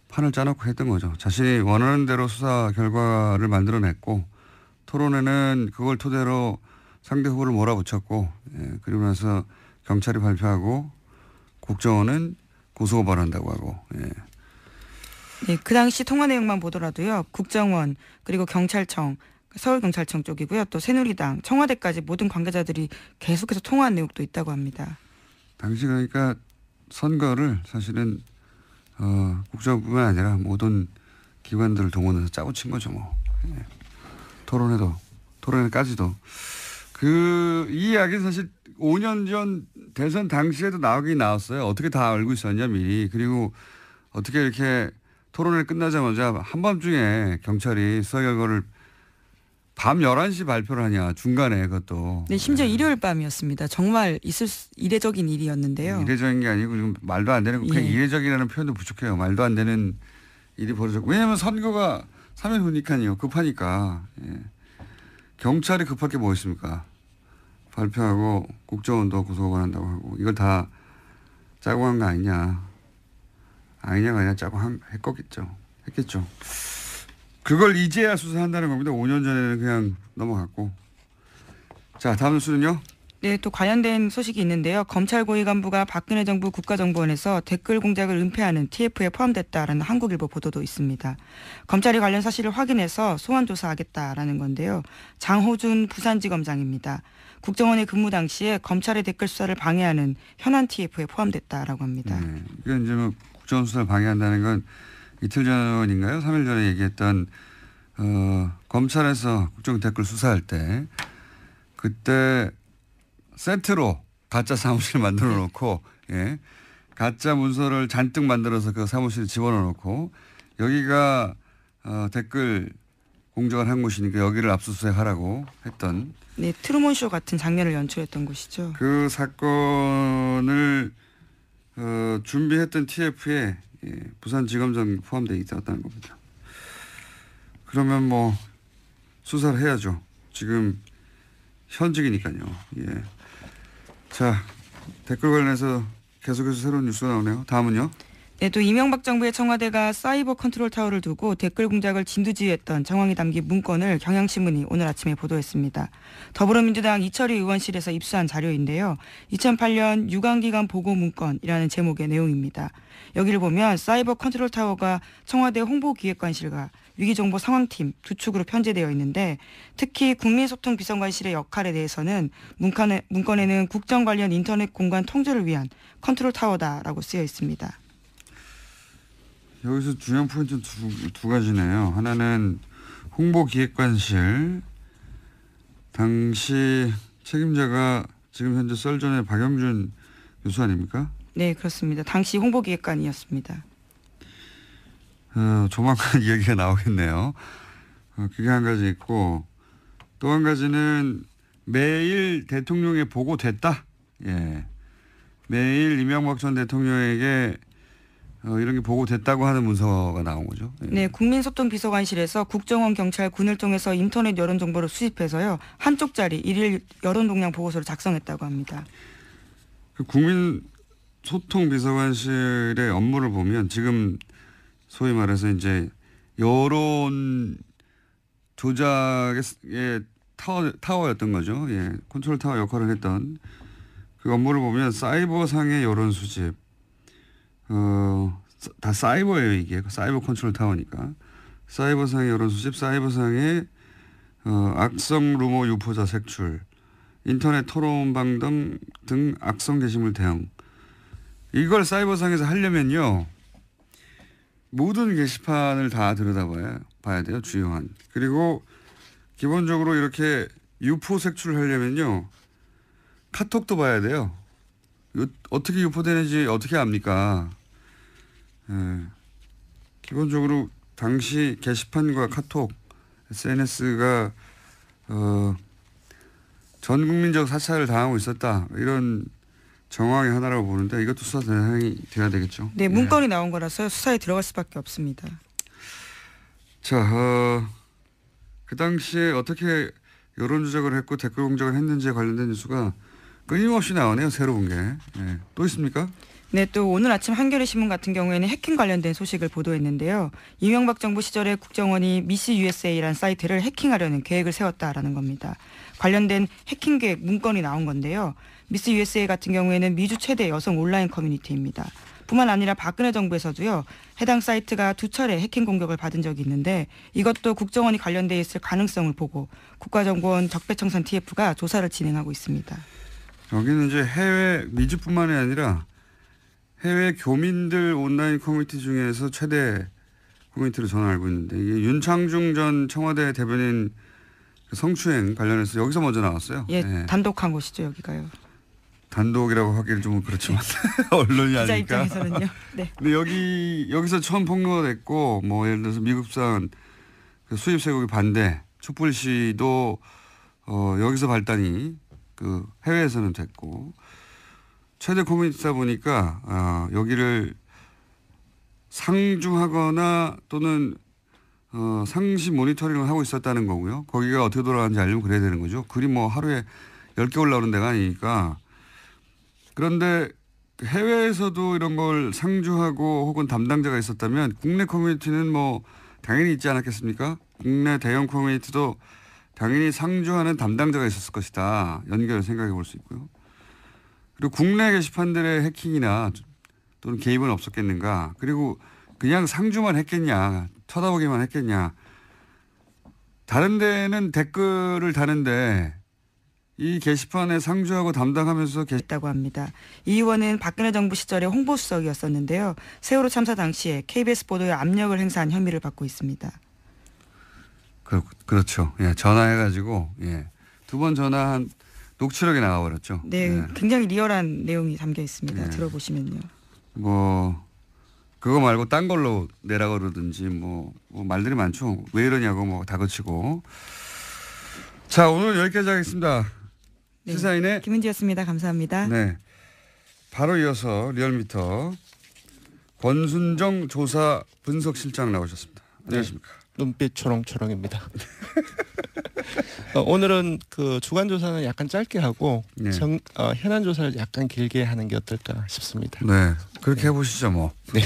판을 짜놓고 했던 거죠. 자신이 원하는 대로 수사 결과를 만들어냈고, 토론회는 그걸 토대로 상대 후보를 몰아붙였고, 그리고 나서 경찰이 발표하고 국정원은 고소고발한다고 하고. 네, 그 당시 통화 내용만 보더라도요. 국정원 그리고 경찰청, 서울경찰청 쪽이고요. 또 새누리당, 청와대까지 모든 관계자들이 계속해서 통화한 내용도 있다고 합니다. 당시 그러니까 선거를 사실은 국정뿐만 아니라 모든 기관들을 동원해서 짜고 친 거죠. 뭐. 토론회까지도. 이 이야기는 사실 5년 전 대선 당시에도 나오긴 나왔어요. 어떻게 다 알고 있었냐 미리. 그리고 어떻게 이렇게 토론회 끝나자마자 한밤중에 경찰이 수사 결과를 밤 11시 발표를 하냐. 중간에 그것도. 네, 심지어 일요일 밤이었습니다. 정말 이례적인 일이었는데요. 이례적인 게 아니고 지금 말도 안 되는 그냥 이례적이라는 표현도 부족해요. 말도 안 되는 일이 벌어졌고. 왜냐하면 선거가 3일 후니까요. 급하니까. 경찰이 급할 게 뭐 있습니까? 발표하고 국정원도 고소고발한다고 하고. 이걸 다 짜고 한 거 아니냐. 아니냐가 아니라 짜고 했겠죠. 그걸 이제야 수사한다는 겁니다. 5년 전에는 그냥 넘어갔고. 자, 다음 뉴스는요. 네, 또 관련된 소식이 있는데요. 검찰 고위 간부가 박근혜 정부 국가정보원에서 댓글 공작을 은폐하는 TF에 포함됐다라는 한국일보 보도도 있습니다. 검찰이 관련 사실을 확인해서 소환 조사하겠다라는 건데요. 장호준 부산지검장입니다. 국정원의 근무 당시에 검찰의 댓글 수사를 방해하는 현안 TF에 포함됐다라고 합니다. 이건 이제 뭐 국정원 수사를 방해한다는 건 이틀 전인가요? 3일 전에 얘기했던 검찰에서 국정 댓글 수사할 때 그때 세트로 가짜 사무실 만들어 놓고 가짜 문서를 잔뜩 만들어서 그 사무실에 집어넣어 놓고 여기가 댓글 공작을 한 곳이니까 여기를 압수수색하라고 했던. 네, 트루먼쇼 같은 장면을 연출했던 곳이죠. 그 사건을 준비했던 TF에 부산지검장이 포함되어 있었다는 겁니다. 그러면 뭐 수사를 해야죠. 지금 현직이니까요. 자, 댓글 관련해서 계속해서 새로운 뉴스가 나오네요. 다음은요. 네, 또 이명박 정부의 청와대가 사이버 컨트롤 타워를 두고 댓글 공작을 진두지휘했던 정황이 담긴 문건을 경향신문이 오늘 아침에 보도했습니다. 더불어민주당 이철희 의원실에서 입수한 자료인데요. 2008년 유관기관 보고 문건이라는 제목의 내용입니다. 여기를 보면 사이버 컨트롤 타워가 청와대 홍보기획관실과 위기정보 상황팀 두 축으로 편제되어 있는데 특히 국민소통비서관실의 역할에 대해서는 문건에는 국정 관련 인터넷 공간 통제를 위한 컨트롤 타워다라고 쓰여 있습니다. 여기서 중요한 포인트는 두 가지네요. 하나는 홍보기획관실 당시 책임자가 지금 현재 썰전의 박영준 교수 아닙니까? 네, 그렇습니다. 당시 홍보기획관이었습니다. 조만간 얘기가 나오겠네요. 그게 한 가지 있고 또 한 가지는 매일 대통령에 보고됐다. 예, 매일 이명박 전 대통령에게 이런 게 보고됐다고 하는 문서가 나온 거죠. 예. 네, 국민소통비서관실에서 국정원 경찰 군을 통해서 인터넷 여론 정보를 수집해서요. 한 쪽짜리 일일 여론 동향 보고서를 작성했다고 합니다. 그 국민소통비서관실의 업무를 보면 지금 소위 말해서 이제 여론 조작의 타워였던 거죠. 예, 컨트롤 타워 역할을 했던 그 업무를 보면 사이버상의 여론 수집, 다 사이버예요 이게. 사이버 컨트롤 타워니까. 사이버상의 여론 수집, 사이버상의 악성 루머 유포자 색출, 인터넷 토론방 등 악성 게시물 대응. 이걸 사이버상에서 하려면요. 모든 게시판을 다 들여다봐야 돼요. 주요한. 그리고 기본적으로 이렇게 유포 색출을 하려면요. 카톡도 봐야 돼요. 어떻게 유포되는지 어떻게 압니까? 예. 기본적으로 당시 게시판과 카톡, SNS가 전 국민적 사찰을 당하고 있었다. 이런 정황의 하나라고 보는데 이것도 수사 대상이 돼야 되겠죠. 네, 문건이 나온 거라서 수사에 들어갈 수밖에 없습니다. 자, 그 당시에 어떻게 여론 조작을 했고 댓글 공작을 했는지에 관련된 뉴스가 끊임없이 나오네요. 새로 본 게. 네. 또 있습니까? 네, 또 오늘 아침 한겨레 신문 같은 경우에는 해킹 관련된 소식을 보도했는데요. 이명박 정부 시절에 국정원이 미스 USA라는 사이트를 해킹하려는 계획을 세웠다라는 겁니다. 관련된 해킹 계획 문건이 나온 건데요. 미스 USA 같은 경우에는 미주 최대 여성 온라인 커뮤니티입니다. 뿐만 아니라 박근혜 정부에서도요. 해당 사이트가 2차례 해킹 공격을 받은 적이 있는데 이것도 국정원이 관련돼 있을 가능성을 보고 국가정보원 적폐청산 TF가 조사를 진행하고 있습니다. 여기는 이제 해외 미주뿐만이 아니라 해외 교민들 온라인 커뮤니티 중에서 최대 커뮤니티로 저는 알고 있는데 이게 윤창중 전 청와대 대변인 성추행 관련해서 여기서 먼저 나왔어요. 예, 네. 단독한 곳이죠 여기가요. 단독이라고 하기는 좀 그렇지만 언론이 아니니까. 기자 입장에서는요. 네. 근데 여기서 처음 폭로가 됐고 뭐 예를 들어서 미국산 그 수입 쇠고기 반대 촛불 시도 여기서 발단이 그 해외에서는 됐고 최대 커뮤니티다 보니까 여기를 상중하거나 또는 상시 모니터링을 하고 있었다는 거고요. 거기가 어떻게 돌아가는지 알려면 그래야 되는 거죠. 글이 뭐 하루에 10개 올라오는 데가 아니니까. 그런데 해외에서도 이런 걸 상주하고 혹은 담당자가 있었다면 국내 커뮤니티는 뭐 당연히 있지 않았겠습니까? 국내 대형 커뮤니티도 당연히 상주하는 담당자가 있었을 것이다. 연결을 생각해 볼 수 있고요. 그리고 국내 게시판들의 해킹이나 또는 개입은 없었겠는가. 그리고 그냥 상주만 했겠냐. 쳐다보기만 했겠냐. 다른 데는 댓글을 다는데 이 게시판에 상주하고 담당하면서 했다고 합니다. 이 의원은 박근혜 정부 시절에 홍보수석이었었는데요. 세월호 참사 당시에 KBS 보도에 압력을 행사한 혐의를 받고 있습니다. 그렇죠. 예, 전화해가지고 예, 2번 전화한 녹취록이 나와버렸죠. 네, 예. 굉장히 리얼한 내용이 담겨 있습니다. 예. 들어보시면요. 뭐 그거 말고 딴 걸로 내라 그러든지 뭐 말들이 많죠. 왜 이러냐고 뭐 다그치고. 자, 오늘 여기까지 하겠습니다. 네, 시사인의 김은지였습니다. 감사합니다. 네, 바로 이어서 리얼미터 권순정 조사 분석실장 나오셨습니다. 안녕하십니까? 눈빛 초롱초롱입니다. 오늘은 그 주간 조사는 약간 짧게 하고 네. 현안 조사를 약간 길게 하는 게 어떨까 싶습니다. 네, 그렇게 해보시죠 뭐. 네.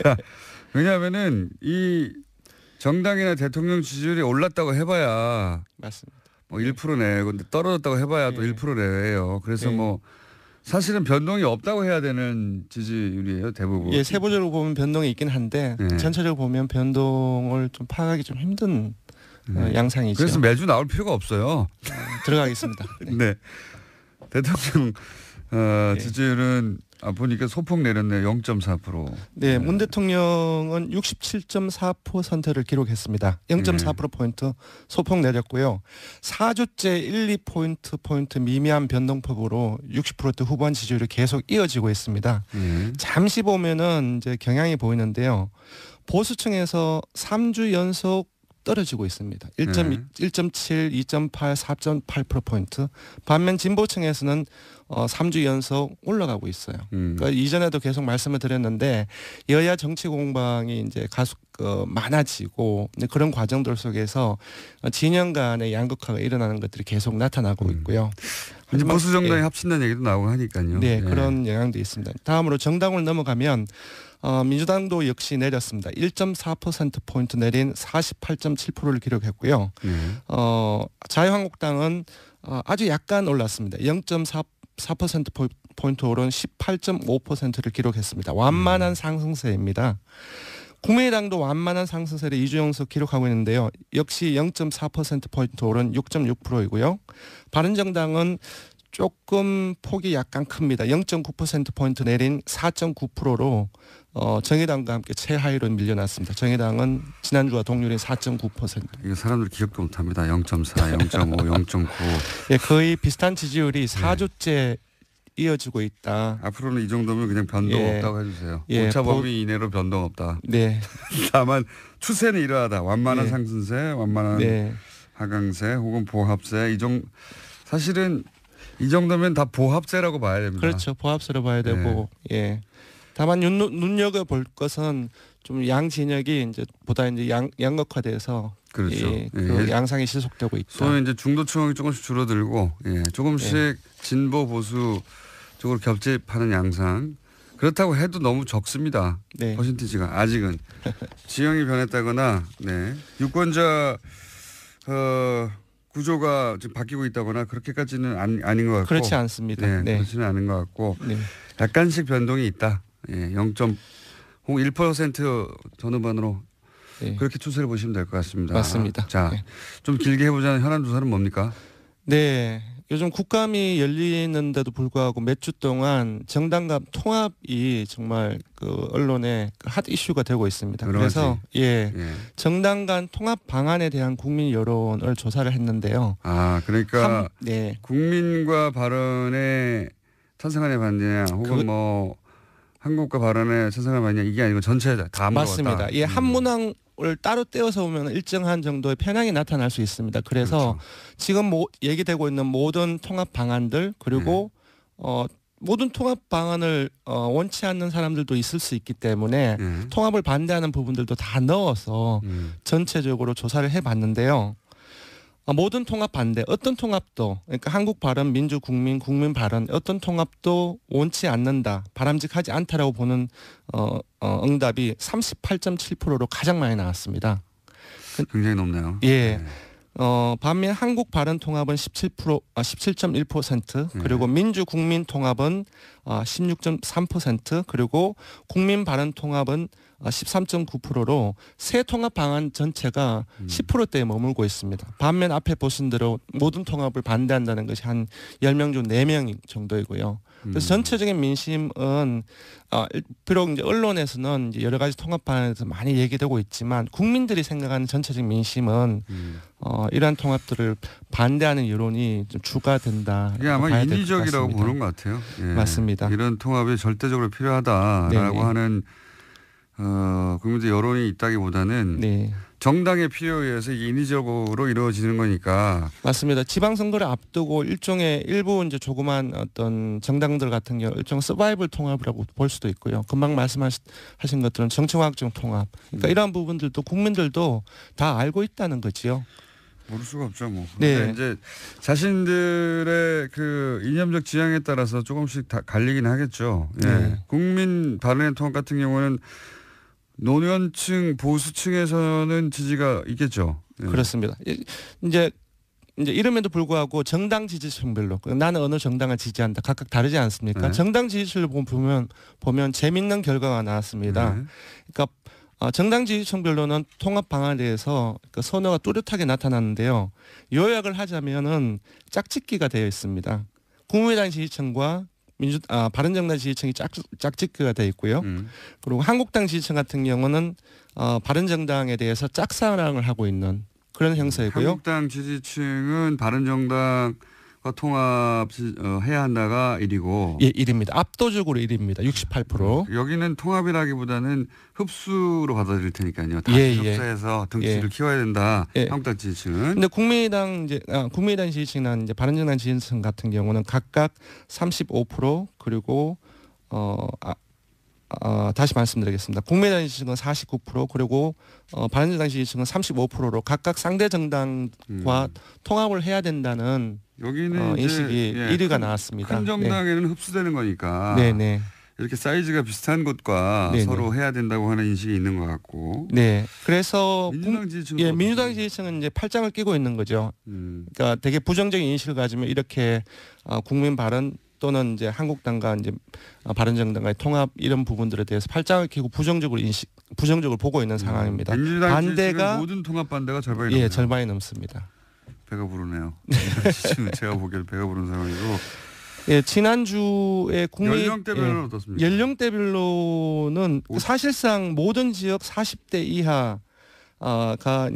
자, 왜냐하면은 이 정당이나 대통령 지지율이 올랐다고 해봐야 맞습니다. 뭐 1%네. 근데 떨어졌다고 해봐야 또 1%네요. 그래서 네. 뭐 사실은 변동이 없다고 해야 되는 지지율이에요, 대부분. 예, 세부적으로 보면 변동이 있긴 한데 네. 전체적으로 보면 변동을 좀 파악하기 좀 힘든 양상이죠. 그래서 매주 나올 필요가 없어요. 들어가겠습니다. 네. 대통령 지지율은 보니까 소폭 내렸네요. 0.4%. 네, 문 대통령은 67.4%를 기록했습니다. 0.4%포인트 소폭 내렸고요. 4주째 1, 2포인트 미미한 변동폭으로 60%대 후반 지지율이 계속 이어지고 있습니다. 잠시 보면은 이제 경향이 보이는데요. 보수층에서 3주 연속 떨어지고 있습니다. 1.7, 2.8, 4.8%포인트. 반면 진보층에서는 3주 연속 올라가고 있어요. 그러니까 이전에도 계속 말씀을 드렸는데 여야 정치 공방이 이제 많아지고 그런 과정들 속에서 진영 간의 양극화가 일어나는 것들이 계속 나타나고 있고요. 하지만 보수 정당이 합친다는 얘기도 나오고 하니까요. 네, 그런 영향도 있습니다. 다음으로 정당을 넘어가면 민주당도 역시 내렸습니다. 1.4%포인트 내린 48.7%를 기록했고요. 자유한국당은 아주 약간 올랐습니다. 0.4%포인트 오른 18.5%를 기록했습를 완만한 상승세입니다. 국민의당도 완만한 상승세를 2주 연속 기록하고 있는데요. 역시 0.4%포인트 오른 6.6%이고요. 바른정당은 조금 폭이 약간 큽니다. 0.9%포인트 내린 4.9%로 정의당과 함께 최하위로 밀려났습니다. 정의당은 지난주와 동률인 4.9%. 이거 사람들이 기억도 못합니다. 0.4, 0.5, 0.9. 예, 거의 비슷한 지지율이 4주째 이어지고 있다. 앞으로는 이 정도면 그냥 변동 없다고 해주세요. 오차 범위 이내로 변동 없다. 네. 다만 추세는 이러하다. 완만한 상승세, 완만한 하강세 혹은 보합세. 사실은 이 정도면 다 보합세라고 봐야 됩니다. 그렇죠. 보합세로 봐야 되고. 예. 다만 눈여겨볼 것은 좀 양 진영이 이제 보다 이제 양극화돼서 그렇죠. 그 양상이 지속되고 있다. 소위 이제 중도층이 조금씩 줄어들고 조금씩 진보 보수 쪽으로 겹집하는 양상. 그렇다고 해도 너무 적습니다. 퍼센티지가 아직은 지형이 변했다거나 유권자 구조가 지금 바뀌고 있다거나 그렇게까지는 아닌 것 같고. 그렇지 않습니다. 그렇지는 않은 것 같고 약간씩 변동이 있다. 0.1% 전후반으로 그렇게 추세를 보시면 될 것 같습니다. 맞습니다. 자, 좀 길게 해보자는 현안 조사는 뭡니까? 네. 요즘 국감이 열리는데도 불구하고 몇 주 동안 정당 간 통합이 정말 그 언론의 핫 이슈가 되고 있습니다. 그래서 정당 간 통합 방안에 대한 국민 여론을 조사를 했는데요. 그러니까 국민과 발언에 찬성하냐 반대냐 혹은 뭐 한국과 발언에 찬성하냐 반대냐 이게 아니고 전체 다 맞습니다. 예, 한 문항을 따로 떼어서 보면 일정한 정도의 편향이 나타날 수 있습니다. 그래서 지금 얘기되고 있는 모든 통합 방안들 그리고 모든 통합 방안을 원치 않는 사람들도 있을 수 있기 때문에 통합을 반대하는 부분들도 다 넣어서 전체적으로 조사를 해봤는데요. 모든 통합 반대, 어떤 통합도 그러니까 한국 발언, 민주, 국민 발언 어떤 통합도 원치 않는다, 바람직하지 않다라고 보는 응답이 38.7%로 가장 많이 나왔습니다. 굉장히 높네요. 예. 반면 한국 발언 통합은 17.1% 그리고 민주 국민 통합은 16.3% 그리고 국민 발언 통합은 13.9%로 새 통합 방안 전체가 10%대에 머물고 있습니다. 반면 앞에 보신 대로 모든 통합을 반대한다는 것이 한 10명 중 4명 정도이고요. 그래서 전체적인 민심은 비록 이제 언론에서는 이제 여러 가지 통합 방안에 대해서 많이 얘기되고 있지만 국민들이 생각하는 전체적인 민심은 이러한 통합들을 반대하는 여론이 좀 주가 된다. 이게 아마 인위적이라고 보는 것 같아요. 맞습니다. 이런 통합이 절대적으로 필요하다라고 하는 국민들 여론이 있다기보다는 정당의 필요에 의해서 이게 인위적으로 이루어지는 거니까. 맞습니다. 지방선거를 앞두고 일종의 일부 이제 조그만 어떤 정당들 같은 경우 일종 서바이벌 통합이라고 볼 수도 있고요. 금방 말씀하신 것들은 정치화학적 통합. 그러니까 이러한 부분들도 국민들도 다 알고 있다는 거지요. 모를 수가 없죠, 뭐. 네. 근데 이제 자신들의 그 이념적 지향에 따라서 조금씩 다 갈리긴 하겠죠. 예. 네. 국민 바른의 통합 같은 경우는 노년층 보수층에서는 지지가 있겠죠. 예. 그렇습니다. 이제 이름에도 불구하고 정당 지지층별로 나는 어느 정당을 지지한다 각각 다르지 않습니까? 네. 정당 지지층을 보면 재밌는 결과가 나왔습니다. 네. 그러니까 정당 지지층별로는 통합 방안에 대해서 그 선호가 뚜렷하게 나타났는데요. 요약을 하자면은 짝짓기가 되어 있습니다. 국민의당 지지층과 바른정당 지지층이 짝짓기가 되어 있고요. 그리고 한국당 지지층 같은 경우는 바른정당에 대해서 짝사랑을 하고 있는 그런 형사이고요. 한국당 지지층은 바른정당과 통합해야 한다가 1위고. 예, 1위입니다. 압도적으로 1위입니다. 68%. 여기는 통합이라기보다는 흡수로 받아들일 테니까요. 다 흡수해서 등치를 키워야 된다. 한국당 지지층은. 근데 국민의당 지지층이나 이제 바른정당 지지층 같은 경우는 각각 35% 그리고 다시 말씀드리겠습니다. 국민의당 지지층은 49% 그리고 바른정당 지지층은 35%로 각각 상대 정당과 통합을 해야 된다는 여기는 인식이 1위가 나왔습니다. 큰 정당에는 흡수되는 거니까. 네네. 이렇게 사이즈가 비슷한 곳과 네네. 서로 해야 된다고 하는 인식이 있는 것 같고. 네. 그래서 민주당 지지층은 민주당 지지층은 이제 팔짱을 끼고 있는 거죠. 그러니까 되게 부정적인 인식을 가지면 이렇게 국민 바른 또는 이제 한국당과 이제 바른정당과의 통합 이런 부분들에 대해서 팔짱을 끼고 부정적으로 보고 있는 상황입니다. 민주당 반대가 모든 통합 반대가 절반이 넘어요. 절반이 넘습니다. 배가 부르네요. 지금 제가 보기에는 배가 부른 상황이고. 예, 지난주에 연령대별로는 어떻습니까? 연령대별로는 사실상 모든 지역 40대 이하가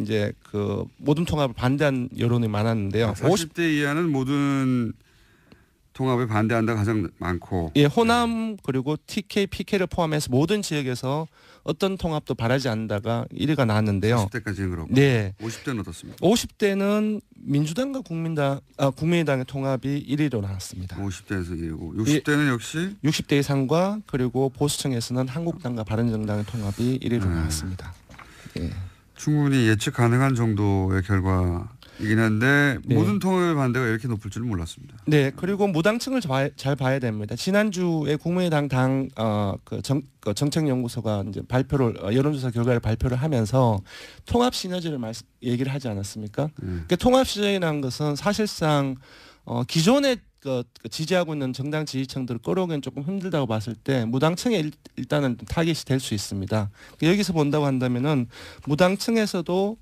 이제 그 모든 통합을 반대한 여론이 많았는데요. 40대 이하는 모든 통합에 반대한다가 가장 많고. 예, 호남 그리고 TK, PK를 포함해서 모든 지역에서 어떤 통합도 바라지 않는다가 1위가 나왔는데요. 40대까지는 그렇고. 네. 50대는 어떻습니까? 50대는 민주당과 국민의당의 통합이 1위로 나왔습니다. 50대에서 1위고 60대는 역시 60대 이상과 그리고 보수층에서는 한국당과 바른정당의 통합이 1위로 나왔습니다. 예. 충분히 예측 가능한 정도의 결과이긴 한데 모든 통합의 반대가 이렇게 높을 줄은 몰랐습니다. 네, 그리고 무당층을 잘 봐야 됩니다. 지난주에 국민의당 정책연구소가 이제 여론조사 결과를 발표를 하면서 통합 시너지를 얘기를 하지 않았습니까? 그러니까 통합 시너지라는 것은 사실상 기존에 지지하고 있는 정당 지지층들을 끌어오기는 조금 힘들다고 봤을 때 무당층에 일단은 타깃이 될 수 있습니다. 여기서 본다고 한다면은 무당층에서도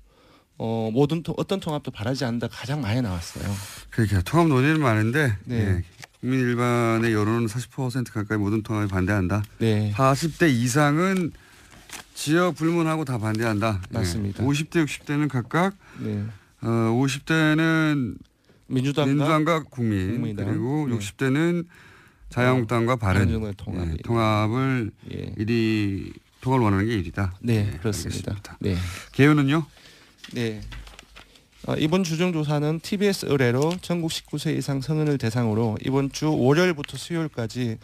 어떤 통합도 바라지 않는다 가장 많이 나왔어요. 그러니까 통합 논의는 많은데 네. 국민 일반의 여론은 40% 가까이 모든 통합에 반대한다. 네. 40대 이상은 지역 불문하고 다 반대한다. 맞습니다. 50대 60대는 각각 50대는 민주당과 국민의당. 그리고 60대는 자유한국당과 바른 통합을 통합을 원하는 게 1위다. 네, 그렇습니다. 네. 개요는요? 네. 이번 주중조사는 TBS 의뢰로 전국 19세 이상 성인을 대상으로 이번 주 월요일부터 수요일까지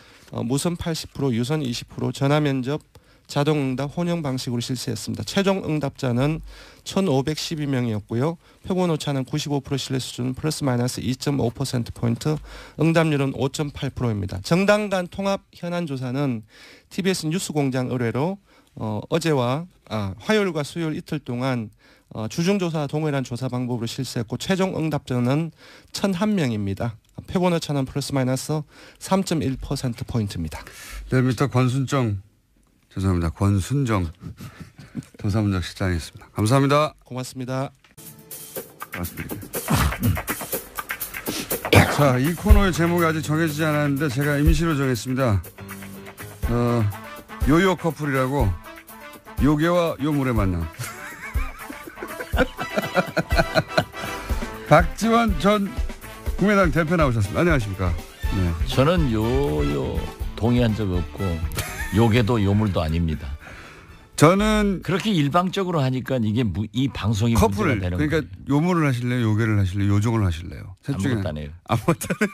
무선 80%, 유선 20%, 전화면접, 자동응답, 혼영 방식으로 실시했습니다. 최종 응답자는 1,512명이었고요. 표본 오차는 95% 신뢰 수준 플러스 마이너스 2.5%포인트, 응답률은 5.8%입니다. 정당 간 통합 현안 조사는 TBS 뉴스공장 의뢰로 화요일과 수요일 이틀 동안 주중조사 동일한 조사 방법으로 실시했고 최종 응답자는 1,001명입니다. 표본 오차는 플러스 마이너스 3.1%포인트입니다. 네, 권순정 조사분석 실장이었습니다. 감사합니다. 고맙습니다. 고맙습니다. 자, 이 코너의 제목이 아직 정해지지 않았는데 제가 임시로 정했습니다. 요요 커플이라고 요괴와 요물의 만남. 박지원 전 국민의당 대표 나오셨습니다. 안녕하십니까? 네. 저는 요요 동의한 적 없고 요괴도 요물도 아닙니다. 저는 그렇게 일방적으로 하니까 이게 이 방송이 커플 되는 그러니까 거예요. 요물을 하실래요? 요괴를 하실래요? 요종을 하실래요? 아무것도 안 해요. 아무것도 안 해요.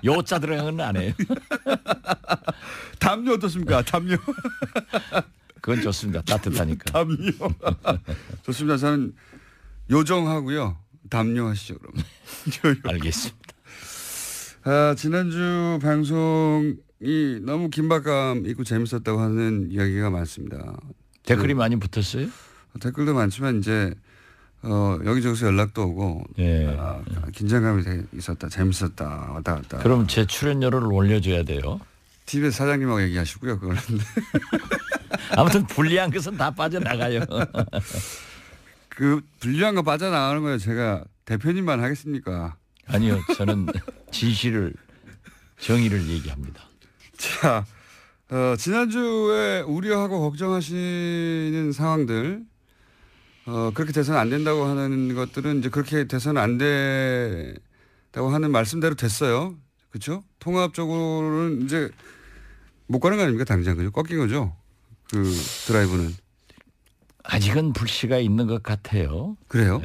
요자 들어간 건 안 해요. 담요 어떻습니까? 담요. 그건 좋습니다. 따뜻하니까. 담요. 좋습니다. 저는 요정하고요. 담요하시죠 그러면. 알겠습니다. 지난주 방송이 너무 긴박감 있고 재밌었다고 하는 이야기가 많습니다. 댓글이 많이 붙었어요? 댓글도 많지만 이제 여기저기서 연락도 오고 예. 긴장감이 있었다, 재밌었다, 왔다 갔다. 그럼 제 출연료를 올려줘야 돼요. TBS 사장님하고 얘기하시고요. 그거는. 아무튼 불리한 것은 다 빠져나가요. 그 불리한 거 빠져나가는 거예요. 제가 대표님만 하겠습니까? 아니요. 저는 진실을 정의를 얘기합니다. 자, 지난주에 우려하고 걱정하시는 상황들 그렇게 돼서는 안 된다고 하는 것들은 이제 그렇게 돼서는 안 된다고 하는 말씀대로 됐어요. 그렇죠? 통합적으로는 이제 못 가는 거 아닙니까? 당장 그죠? 꺾인 거죠? 그 드라이브는. 아직은 불씨가 있는 것 같아요. 그래요?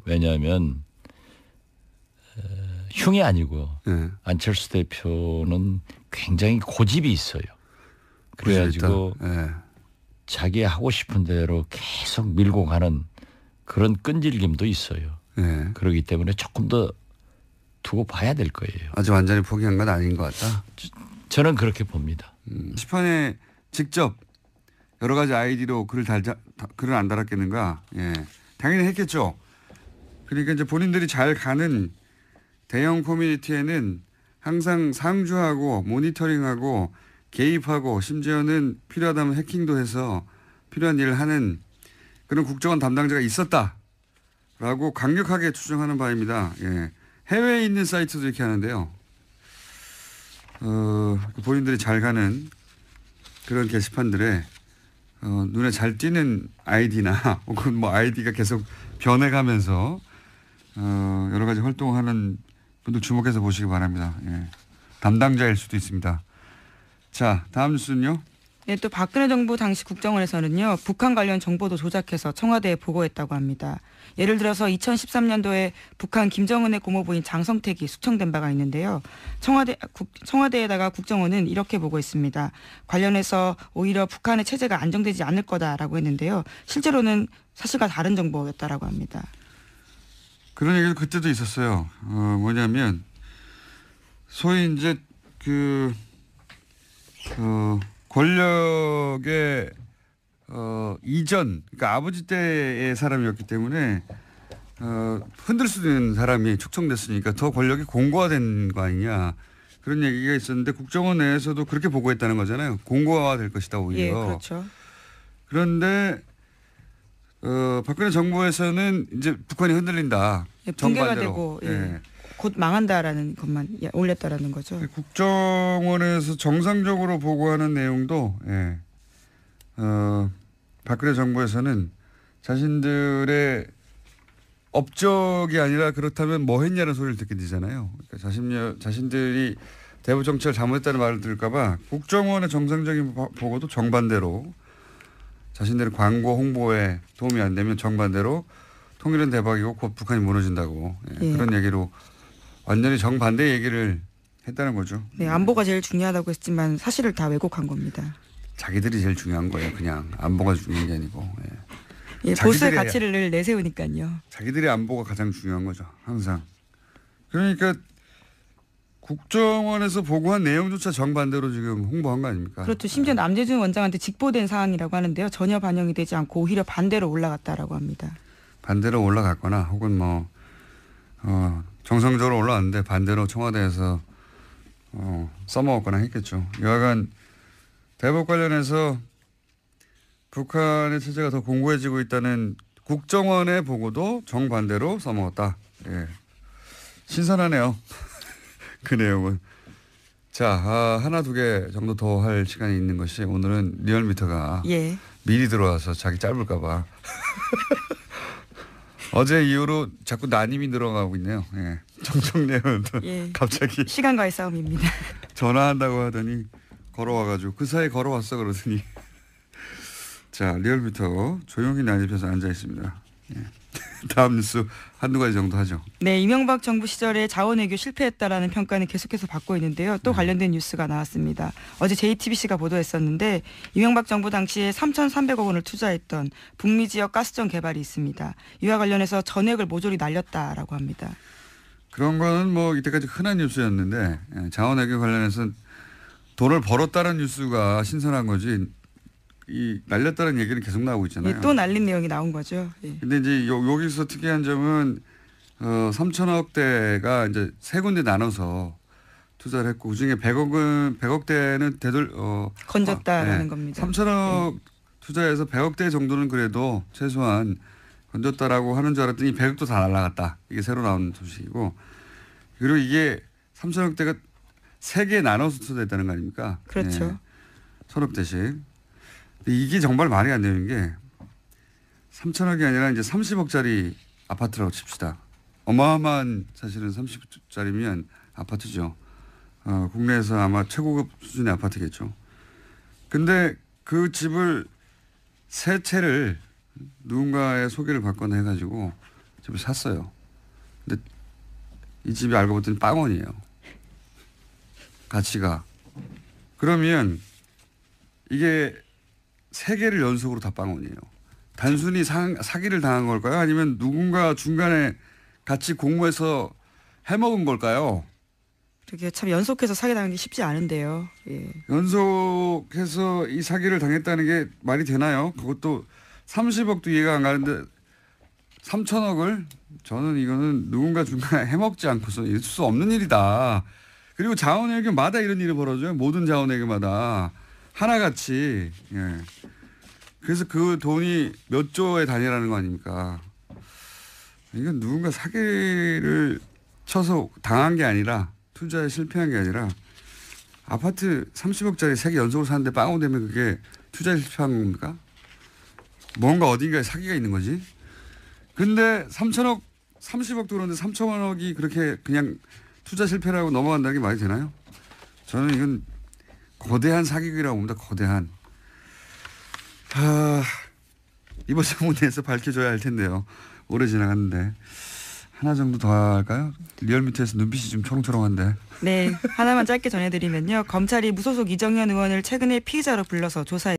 왜냐하면 흉이 아니고 안철수 대표는 굉장히 고집이 있어요. 그래가지고 자기 하고 싶은 대로 계속 밀고 가는 그런 끈질김도 있어요. 그렇기 때문에 조금 더 두고 봐야 될 거예요. 아직 완전히 포기한 건 아닌 것 같다. 저는 그렇게 봅니다. 게시판에 직접 여러 가지 아이디로 글을 안 달았겠는가? 예, 당연히 했겠죠. 그러니까 이제 본인들이 잘 가는 대형 커뮤니티에는 항상 상주하고 모니터링하고 개입하고 심지어는 필요하다면 해킹도 해서 필요한 일을 하는 그런 국정원 담당자가 있었다라고 강력하게 추정하는 바입니다. 예. 해외에 있는 사이트도 이렇게 하는데요. 본인들이 잘 가는 그런 게시판들에 눈에 잘 띄는 아이디나 혹은 뭐 아이디가 계속 변해가면서 여러 가지 활동하는 분들 주목해서 보시기 바랍니다. 예. 담당자일 수도 있습니다. 자, 다음 뉴스는요. 네, 또 박근혜 정부 당시 국정원에서는요. 북한 관련 정보도 조작해서 청와대에 보고했다고 합니다. 예를 들어서 2013년도에 북한 김정은의 고모부인 장성택이 숙청된 바가 있는데요. 청와대에다가 국정원은 이렇게 보고했습니다. 관련해서 오히려 북한의 체제가 안정되지 않을 거다라고 했는데요. 실제로는 사실과 다른 정보였다라고 합니다. 그런 얘기도 그때도 있었어요. 뭐냐면 소위 이제 권력의 이전, 그러니까 아버지 때의 사람이었기 때문에 흔들 수 있는 사람이 축청됐으니까 더 권력이 공고화된 거 아니냐 그런 얘기가 있었는데 국정원 내에서도 그렇게 보고했다는 거잖아요. 공고화될 것이다 오히려. 예, 그렇죠. 그런데 박근혜 정부에서는 이제 북한이 흔들린다. 예, 붕괴가 정반대로. 되고 예. 곧 망한다라는 것만 올렸다라는 거죠. 국정원에서 정상적으로 보고하는 내용도 박근혜 정부에서는 자신들의 업적이 아니라 그렇다면 뭐 했냐는 소리를 듣게 되잖아요. 그러니까 자신들이 대북 정책을 잘못했다는 말을 들을까 봐 국정원의 정상적인 보고도 정반대로 자신들의 광고 홍보에 도움이 안 되면 정반대로 통일은 대박이고 곧 북한이 무너진다고 그런 얘기로 완전히 정반대 얘기를 했다는 거죠. 네, 안보가 제일 중요하다고 했지만 사실을 다 왜곡한 겁니다. 자기들이 제일 중요한 거예요. 그냥 안보가 중요한 게 아니고. 예, 보수의 가치를 내세우니까요. 자기들의 안보가 가장 중요한 거죠. 항상. 그러니까 국정원에서 보고한 내용조차 정반대로 지금 홍보한 거 아닙니까? 그렇죠. 심지어 남재준 원장한테 직보된 사항이라고 하는데요. 전혀 반영이 되지 않고 오히려 반대로 올라갔다라고 합니다. 반대로 올라갔거나 혹은 뭐 정상적으로 올라왔는데 반대로 청와대에서 써먹었거나 했겠죠. 여하간 대북 관련해서 북한의 체제가 더 공고해지고 있다는 국정원의 보고도 정반대로 써먹었다. 예. 신선하네요. 그 내용은. 자, 하나 두 개 정도 더 할 시간이 있는 것이 오늘은 리얼미터가 미리 들어와서 자기 짧을까 봐. 어제 이후로 자꾸 난임이 늘어가고 있네요. 예. 정청래는 갑자기 시간과의 싸움입니다. 전화한다고 하더니 걸어와가지고 그 사이에 걸어왔어 그러더니 자 리얼미터 조용히 난입해서 앉아 있습니다. 예. 다음 뉴스 한두 가지 정도 하죠. 네, 이명박 정부 시절에 자원외교 실패했다라는 평가는 계속해서 받고 있는데요. 또 관련된 뉴스가 나왔습니다. 어제 JTBC가 보도했었는데 이명박 정부 당시에 3,300억 원을 투자했던 북미 지역 가스정 개발이 있습니다. 이와 관련해서 전액을 모조리 날렸다라고 합니다. 그런 거는 뭐 이때까지 흔한 뉴스였는데 자원외교 관련해서는 돈을 벌었다는 뉴스가 신선한 거지 이 날렸다는 얘기는 계속 나오고 있잖아요. 예, 또 날린 내용이 나온 거죠. 예. 근데 이제 여기서 특이한 점은 3천억대가 이제 세 군데 나눠서 투자를 했고 그중에 100억대는 건졌다라는 겁니다. 3천억 투자해서 100억대 정도는 그래도 최소한 건졌다라고 하는 줄 알았더니 100억도 다 날라갔다. 이게 새로 나온 소식이고 그리고 이게 3천억대가 세 개 나눠서 투자했다는 거 아닙니까? 그렇죠. 네. 1,000억대씩. 이게 정말 말이 안 되는 게 3천억이 아니라 이제 30억짜리 아파트라고 칩시다. 어마어마한 사실은 30억짜리면 아파트죠. 국내에서 아마 최고급 수준의 아파트겠죠. 근데 그 집을 세 채를 누군가의 소개를 받거나 해가지고 집을 샀어요. 근데 이 집이 알고 봤더니 빵원이에요. 가치가. 그러면 이게 세 개를 연속으로 다 빵원이에요. 단순히 사기를 당한 걸까요? 아니면 누군가 중간에 같이 공모해서 해먹은 걸까요? 그게 참 연속해서 사기당하기 쉽지 않은데요. 예. 연속해서 이 사기를 당했다는 게 말이 되나요? 그것도 30억도 이해가 안 가는데 3천억을 저는 이거는 누군가 중간에 해먹지 않고서 있을 수 없는 일이다. 그리고 자원외교마다 이런 일이 벌어져요. 모든 자원외교마다. 하나같이. 예. 그래서 그 돈이 몇 조의 단위라는 거 아닙니까? 이건 누군가 사기를 쳐서 당한 게 아니라 투자에 실패한 게 아니라 아파트 30억짜리 3개 연속으로 사는데 빵원 되면 그게 투자에 실패한 겁니까? 뭔가 어딘가에 사기가 있는 거지. 근데 3천억, 30억도 그런데 3천억이 그렇게 그냥 투자 실패라고 넘어간다는 게 말이 되나요? 저는 이건 거대한 사기극이라고 봅니다. 거대한. 이번 청문회에서 밝혀져야 할 텐데요. 오래 지나갔는데. 하나 정도 더 할까요? 리얼미터에서 눈빛이 좀 초롱초롱한데. 네. 하나만 짧게 전해드리면요. 검찰이 무소속 이정현 의원을 최근에 피의자로 불러서 조사했습니다.